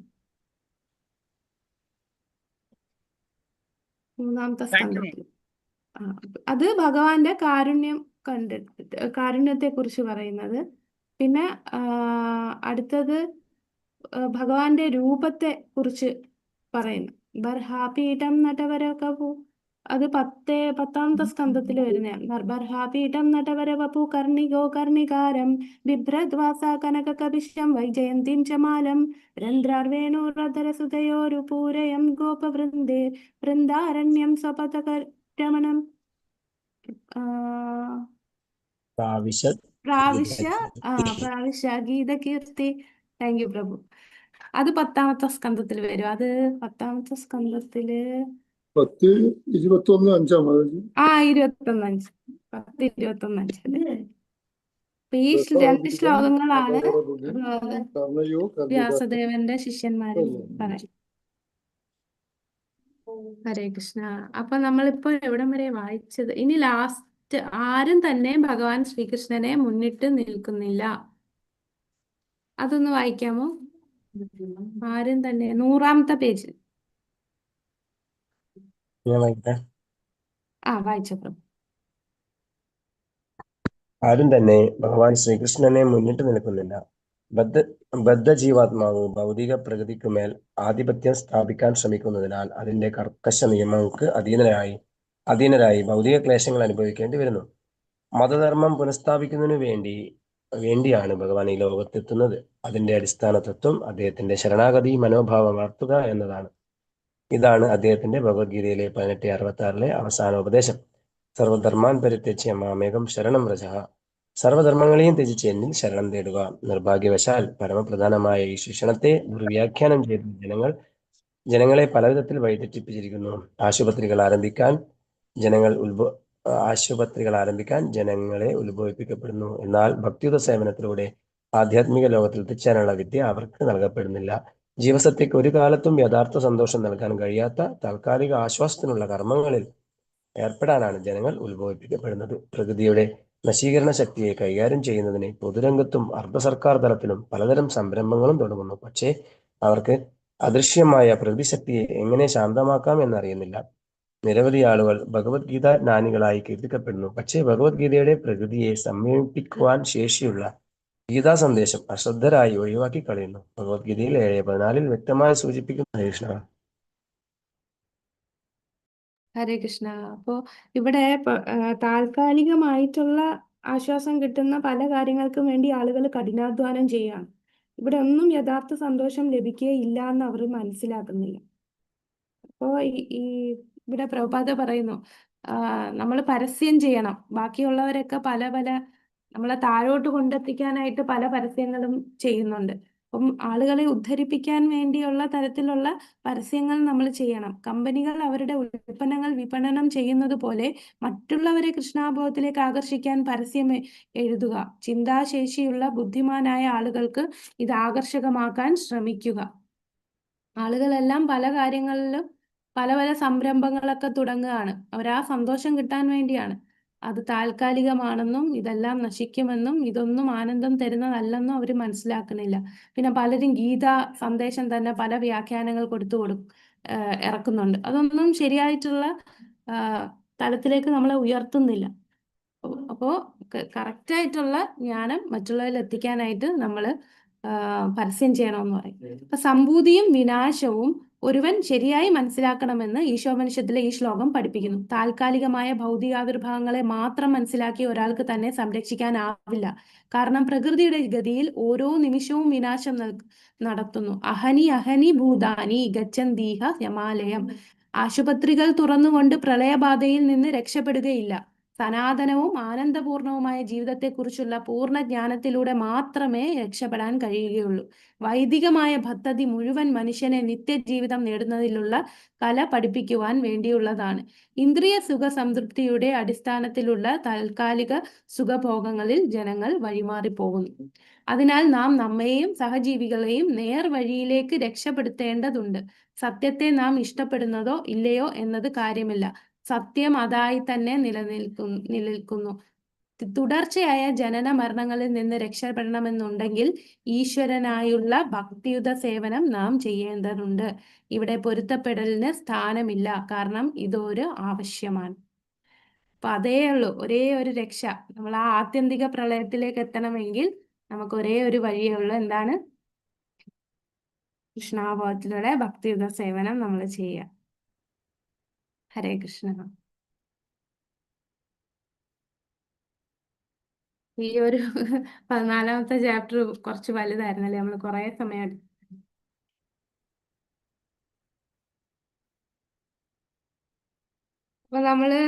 മൂന്നാമത്തെ സ്കന്ധത്തിൽ. അത് ഭഗവാന്റെ കാരുണ്യം കാരുണ്യത്തെ കുറിച്ച് പറയുന്നത്. പിന്നെ അടുത്തത് ഭഗവാന്റെ രൂപത്തെ കുറിച്ച് പറയുന്നു. ബർഹാപീഠം നട്ടവര കപു. അത് 10ാമത്തെ സ്കന്ധത്തിൽ വരുന്നതാണ്. ബർഹാപീഠം നട്ടവര വപു കർണികോ കർണികാരം ബിഭ്രദ്വാസ കനക കവിശം വൈജയന്തിം ചമാലം രന്ധ്രാർവേണോരധരസുതയോരു പൂരയം ഗോപവൃന്ദേ വൃന്ദാരണ്യം സ്വപതകരമണം പ്രാവശ്യ ഗീതകീർത്തി. താങ്ക് യു പ്രഭു. അത് 10ാമത്തെ സ്കന്ധത്തിൽ വരും. അത് 10ാമത്തെ സ്കന്ധത്തില് 10:21 21:5. 10:21. ഈ 2 ശ്ലോകങ്ങളാണ് വ്യാസദേവന്റെ ശിഷ്യന്മാര് പറയാം. ഹരേ കൃഷ്ണ. അപ്പൊ നമ്മളിപ്പോ എവിടം വരെ വായിച്ചത്? ഇനി ലാസ്റ്റ് ആരും തന്നെ ഭഗവാൻ ശ്രീകൃഷ്ണനെ മുന്നിട്ട് നിൽക്കുന്നില്ല. അതൊന്ന് വായിക്കാമോ? ആരും തന്നെ 100ാമത്തെ പേജ്. വായിച്ചോ. ആരും തന്നെ ഭഗവാൻ ശ്രീകൃഷ്ണനെ മുന്നിട്ട് നിൽക്കുന്നില്ല. ബദ്ധജീവാത്മാവ് ഭൗതിക പ്രകൃതിക്കുമേൽ ആധിപത്യം സ്ഥാപിക്കാൻ ശ്രമിക്കുന്നതിനാൽ അതിന്റെ കർക്കശ നിയമങ്ങൾക്ക് അധീനരായി ഭൗതിക ക്ലേശങ്ങൾ അനുഭവിക്കേണ്ടി വരുന്നു. മതധർമ്മം പുനഃസ്ഥാപിക്കുന്നതിനു വേണ്ടിയാണ് ഭഗവാൻ ഈ ലോകത്തെത്തുന്നത്. അതിന്റെ അടിസ്ഥാന തത്വം അദ്ദേഹത്തിന്റെ ശരണാഗതി മനോഭാവം വളർത്തുക എന്നതാണ്. ഇതാണ് അദ്ദേഹത്തിന്റെ ഭഗവത്ഗീതയിലെ 18:66 അവസാന ഉപദേശം. സർവധർമാൻ പരിത്യജ്യ മാമേകം ശരണം വ്രജഃ. സർവധർമ്മങ്ങളെയും ത്യജിച്ച് എന്നിൽ ശരണം തേടുക. നിർഭാഗ്യവശാൽ പരമപ്രധാനമായ ഈ ശിക്ഷണത്തെ ദുർവ്യാഖ്യാനം ചെയ്ത് ജനങ്ങളെ പലവിധത്തിൽ വഴിതെറ്റിപ്പിച്ചിരിക്കുന്നു. ആശുപത്രികൾ ആരംഭിക്കാൻ ജനങ്ങളെ ഉത്ബോധിപ്പിക്കപ്പെടുന്നു. എന്നാൽ ഭക്തിയുത സേവനത്തിലൂടെ ആധ്യാത്മിക ലോകത്തിൽ എത്തിച്ചേരാനുള്ള വിദ്യ അവർക്ക് നൽകപ്പെടുന്നില്ല. ജീവസത്യക്ക് ഒരു കാലത്തും യഥാർത്ഥ സന്തോഷം നൽകാൻ കഴിയാത്ത താൽക്കാലിക ആശ്വാസത്തിനുള്ള കർമ്മങ്ങളിൽ ഏർപ്പെടാനാണ് ജനങ്ങൾ ഉത്ബോധിപ്പിക്കപ്പെടുന്നത്. പ്രകൃതിയുടെ നശീകരണ ശക്തിയെ കൈകാര്യം ചെയ്യുന്നതിന് പൊതുരംഗത്തും അർദ്ധ സർക്കാർ തലത്തിലും പലതരം സംരംഭങ്ങളും തുടങ്ങുന്നു. പക്ഷേ അവർക്ക് അദൃശ്യമായ പ്രകൃതിശക്തിയെ എങ്ങനെ ശാന്തമാക്കാം എന്നറിയുന്നില്ല. നിരവധി ആളുകൾ ഭഗവത്ഗീത ജ്ഞാനികളായി കീർത്തിക്കപ്പെടുന്നു. പക്ഷേ ഭഗവത്ഗീതയുടെ പ്രകൃതിയെ സംയോജിപ്പിക്കുവാൻ ശേഷിയുള്ള ഗീതാ സന്ദേശം അശ്രദ്ധരായി ഒഴിവാക്കി കളയുന്നു. ഭഗവത്ഗീതയിൽ 7:14 വ്യക്തമായി സൂചിപ്പിക്കുന്ന. ഹരേ കൃഷ്ണ. ഹരേ കൃഷ്ണ. അപ്പോ ഇവിടെ താൽക്കാലികമായിട്ടുള്ള ആശ്വാസം കിട്ടുന്ന പല കാര്യങ്ങൾക്കും വേണ്ടി ആളുകൾ കഠിനാധ്വാനം ചെയ്യുകയാണ്. ഇവിടെ ഒന്നും യഥാർത്ഥ സന്തോഷം ലഭിക്കുകയില്ല എന്ന് അവർ മനസ്സിലാക്കുന്നില്ല. അപ്പോ ഇവിടെ പ്രഭുപാദ പറയുന്നു, നമ്മൾ പരസ്യം ചെയ്യണം. ബാക്കിയുള്ളവരൊക്കെ പല നമ്മളെ താഴോട്ട് കൊണ്ടെത്തിക്കാനായിട്ട് പല പരസ്യങ്ങളും ചെയ്യുന്നുണ്ട്. അപ്പം ആളുകളെ ഉദ്ധരിപ്പിക്കാൻ വേണ്ടിയുള്ള തരത്തിലുള്ള പരസ്യങ്ങൾ നമ്മൾ ചെയ്യണം. കമ്പനികൾ അവരുടെ ഉൽപ്പന്നങ്ങൾ വിപണനം ചെയ്യുന്നത് പോലെ മറ്റുള്ളവരെ കൃഷ്ണാബോധത്തിലേക്ക് ആകർഷിക്കാൻ പരസ്യം എഴുതുക. ചിന്താശേഷിയുള്ള ബുദ്ധിമാനായ ആളുകൾക്ക് ഇത് ആകർഷകമാക്കാൻ ശ്രമിക്കുക. ആളുകളെല്ലാം പല കാര്യങ്ങളിലും പല സംരംഭങ്ങളൊക്കെ തുടങ്ങുകയാണ്. അവരാ സന്തോഷം കിട്ടാൻ വേണ്ടിയാണ്. അത് താൽക്കാലികമാണെന്നും ഇതെല്ലാം നശിക്കുമെന്നും ഇതൊന്നും ആനന്ദം തരുന്നതല്ലെന്നും അവർ മനസ്സിലാക്കുന്നില്ല. പിന്നെ പലരും ഗീതാ സന്ദേശം തന്നെ പല വ്യാഖ്യാനങ്ങൾ കൊടുക്കും. ഇറക്കുന്നുണ്ട്. അതൊന്നും ശരിയായിട്ടുള്ള തലത്തിലേക്ക് നമ്മളെ ഉയർത്തുന്നില്ല. അപ്പോൾ കറക്റ്റായിട്ടുള്ള ജ്ഞാനം മറ്റുള്ളവരിൽ എത്തിക്കാനായിട്ട് നമ്മൾ പരസ്യം ചെയ്യണമെന്ന് പറയും. അപ്പൊ സംഭൂതിയും വിനാശവും ഒരുവൻ ശരിയായി മനസ്സിലാക്കണമെന്ന് ഈശോപനിഷത്തിലെ ഈ ശ്ലോകം പഠിപ്പിക്കുന്നു. താൽക്കാലികമായ ഭൗതികാവിർഭാവങ്ങളെ മാത്രം മനസ്സിലാക്കി ഒരാൾക്ക് തന്നെ സംരക്ഷിക്കാനാവില്ല. കാരണം പ്രകൃതിയുടെ ഗതിയിൽ ഓരോ നിമിഷവും വിനാശം നടത്തുന്നു. അഹനി അഹനി ഭൂതാനി ഗച്ഛന്തീഹ യമാലയം. ആശുപത്രികൾ തുറന്നുകൊണ്ട് പ്രളയബാധയിൽ നിന്ന് രക്ഷപ്പെടുകയില്ല. സനാതനവും ആനന്ദപൂർണവുമായ ജീവിതത്തെക്കുറിച്ചുള്ള പൂർണ്ണ ജ്ഞാനത്തിലൂടെ മാത്രമേ രക്ഷപ്പെടാൻ കഴിയുകയുള്ളൂ. വൈദികമായ പദ്ധതി മുഴുവൻ മനുഷ്യനെ നിത്യജീവിതം നേടുന്നതിലുള്ള കല പഠിപ്പിക്കുവാൻ വേണ്ടിയുള്ളതാണ്. ഇന്ദ്രിയ സുഖ സംതൃപ്തിയുടെ അടിസ്ഥാനത്തിലുള്ള താൽക്കാലിക സുഖഭോഗങ്ങളിൽ ജനങ്ങൾ വഴിമാറിപ്പോകുന്നു. അതിനാൽ നാം നമ്മെയും സഹജീവികളെയും നേർവഴിയിലേക്ക് രക്ഷപ്പെടുത്തേണ്ടതുണ്ട്. സത്യത്തെ നാം ഇഷ്ടപ്പെടുന്നതോ ഇല്ലയോ എന്നത് കാര്യമില്ല. സത്യം അതായി തന്നെ നിലനിൽക്കുന്നു. തുടർച്ചയായ ജനന മരണങ്ങളിൽ നിന്ന് രക്ഷപ്പെടണമെന്നുണ്ടെങ്കിൽ ഈശ്വരനായുള്ള ഭക്തിയുത സേവനം നാം ചെയ്യേണ്ടതുണ്ട്. ഇവിടെ പൊരുത്തപ്പെടലിന് സ്ഥാനമില്ല, കാരണം ഇതൊരു ആവശ്യമാണ്. അപ്പൊ അതേ ഉള്ളൂ ഒരേ ഒരു രക്ഷ. നമ്മൾ ആ ആത്യന്തിക പ്രളയത്തിലേക്ക് എത്തണമെങ്കിൽ നമുക്ക് ഒരേ ഒരു വഴിയേ ഉള്ളൂ. എന്താണ്? കൃഷ്ണാബോധത്തിലൂടെ ഭക്തിയുത സേവനം നമ്മൾ ചെയ്യുക. ഹരേ കൃഷ്ണ. ഈ ഒരു 14ാമത്തെ ചാപ്റ്റർ കുറച്ച് വലുതായിരുന്നല്ലേ, നമ്മൾ കുറെ സമയം എടുത്തു. അപ്പൊ നമ്മള്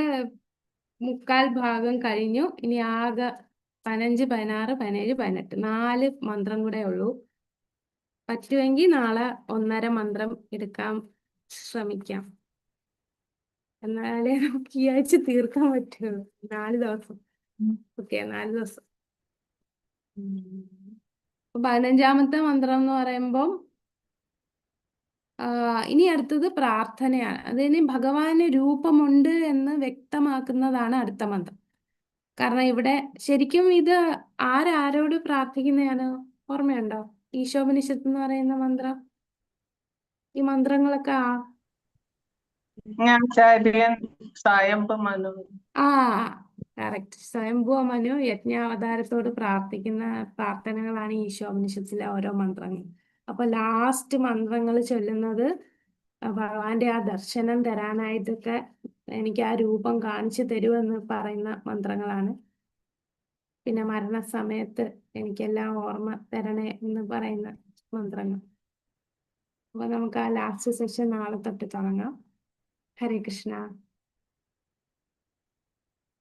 3/4 ഭാഗം കഴിഞ്ഞു. ഇനി ആകെ 15, 16, 17, 18 4 മന്ത്രം കൂടെ ഉള്ളൂ. പറ്റുമെങ്കിൽ നാളെ 1.5 മന്ത്രം എടുക്കാൻ ശ്രമിക്കാം. എന്നാലേ നമുക്ക് ഈ ആഴ്ച തീർക്കാൻ പറ്റുള്ളൂ. 4 ദിവസം. ഓക്കെ, 4 ദിവസം. 15ാമത്തെ മന്ത്രം എന്ന് പറയുമ്പം ഇനി അടുത്തത് പ്രാർത്ഥനയാണ്. അതിന് ഭഗവാന് രൂപമുണ്ട് എന്ന് വ്യക്തമാക്കുന്നതാണ് അടുത്ത മന്ത്രം. കാരണം ഇവിടെ ശരിക്കും ഇത് ആരോട് പ്രാർത്ഥിക്കുന്നതാണ് ഓർമ്മയുണ്ടോ? ഈശോപനിഷത്ത് എന്ന് പറയുന്ന മന്ത്രം. ഈ മന്ത്രങ്ങളൊക്കെ ആചാര്യൻ സ്വയംഭു മനു. കറക്റ്റ്. സ്വയംഭൂ മനു യജ്ഞാവതാരത്തോട് പ്രാർത്ഥിക്കുന്ന പ്രാർത്ഥനകളാണ് ഈശോപനിഷത്തിലെ ഓരോ മന്ത്രങ്ങൾ. അപ്പൊ ലാസ്റ്റ് മന്ത്രങ്ങൾ ചൊല്ലുന്നത് ഭഗവാന്റെ ആ ദർശനം തരാനായിട്ടൊക്കെ എനിക്ക് ആ രൂപം കാണിച്ചു തരുമെന്ന് പറയുന്ന മന്ത്രങ്ങളാണ്. പിന്നെ മരണസമയത്ത് എനിക്കെല്ലാം ഓർമ്മ തരണേ എന്ന് പറയുന്ന മന്ത്രങ്ങൾ. അപ്പൊ നമുക്ക് ആ ലാസ്റ്റ് സെഷൻ നാളെ തൊട്ട് തുടങ്ങാം. ഹരേ കൃഷ്ണ.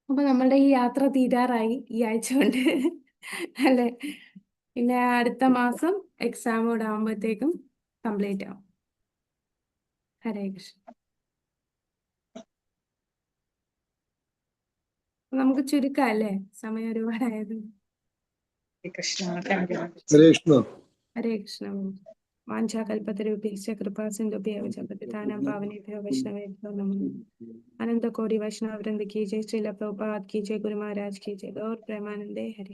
അപ്പൊ നമ്മളുടെ ഈ യാത്ര തീരാറായി ഈ ആഴ്ച കൊണ്ട് അല്ലെ. പിന്നെ അടുത്ത മാസം എക്സാമോട് ആകുമ്പോഴത്തേക്കും കംപ്ലീറ്റ് ആവും. ഹരേ കൃഷ്ണ. നമുക്ക് ചുരുക്കാം അല്ലേ, സമയം ഒരുപാടായത്. ഹരേ കൃഷ്ണ. ഹരേ കൃഷ്ണ. വാഞ്ചാകൽപതരുഭ്യശ്ച കൃപാസിന്ധുഭ്യഃ പതിതാനാം പാവനേഭ്യോ വൈഷ്ണവേഭ്യോ നമോ. अनंत कोटि वैष्णव वृंद की जय। श्रील प्रभुपाद की जय। गुरु महाराज की जय। गौर प्रेमानंदे हरि।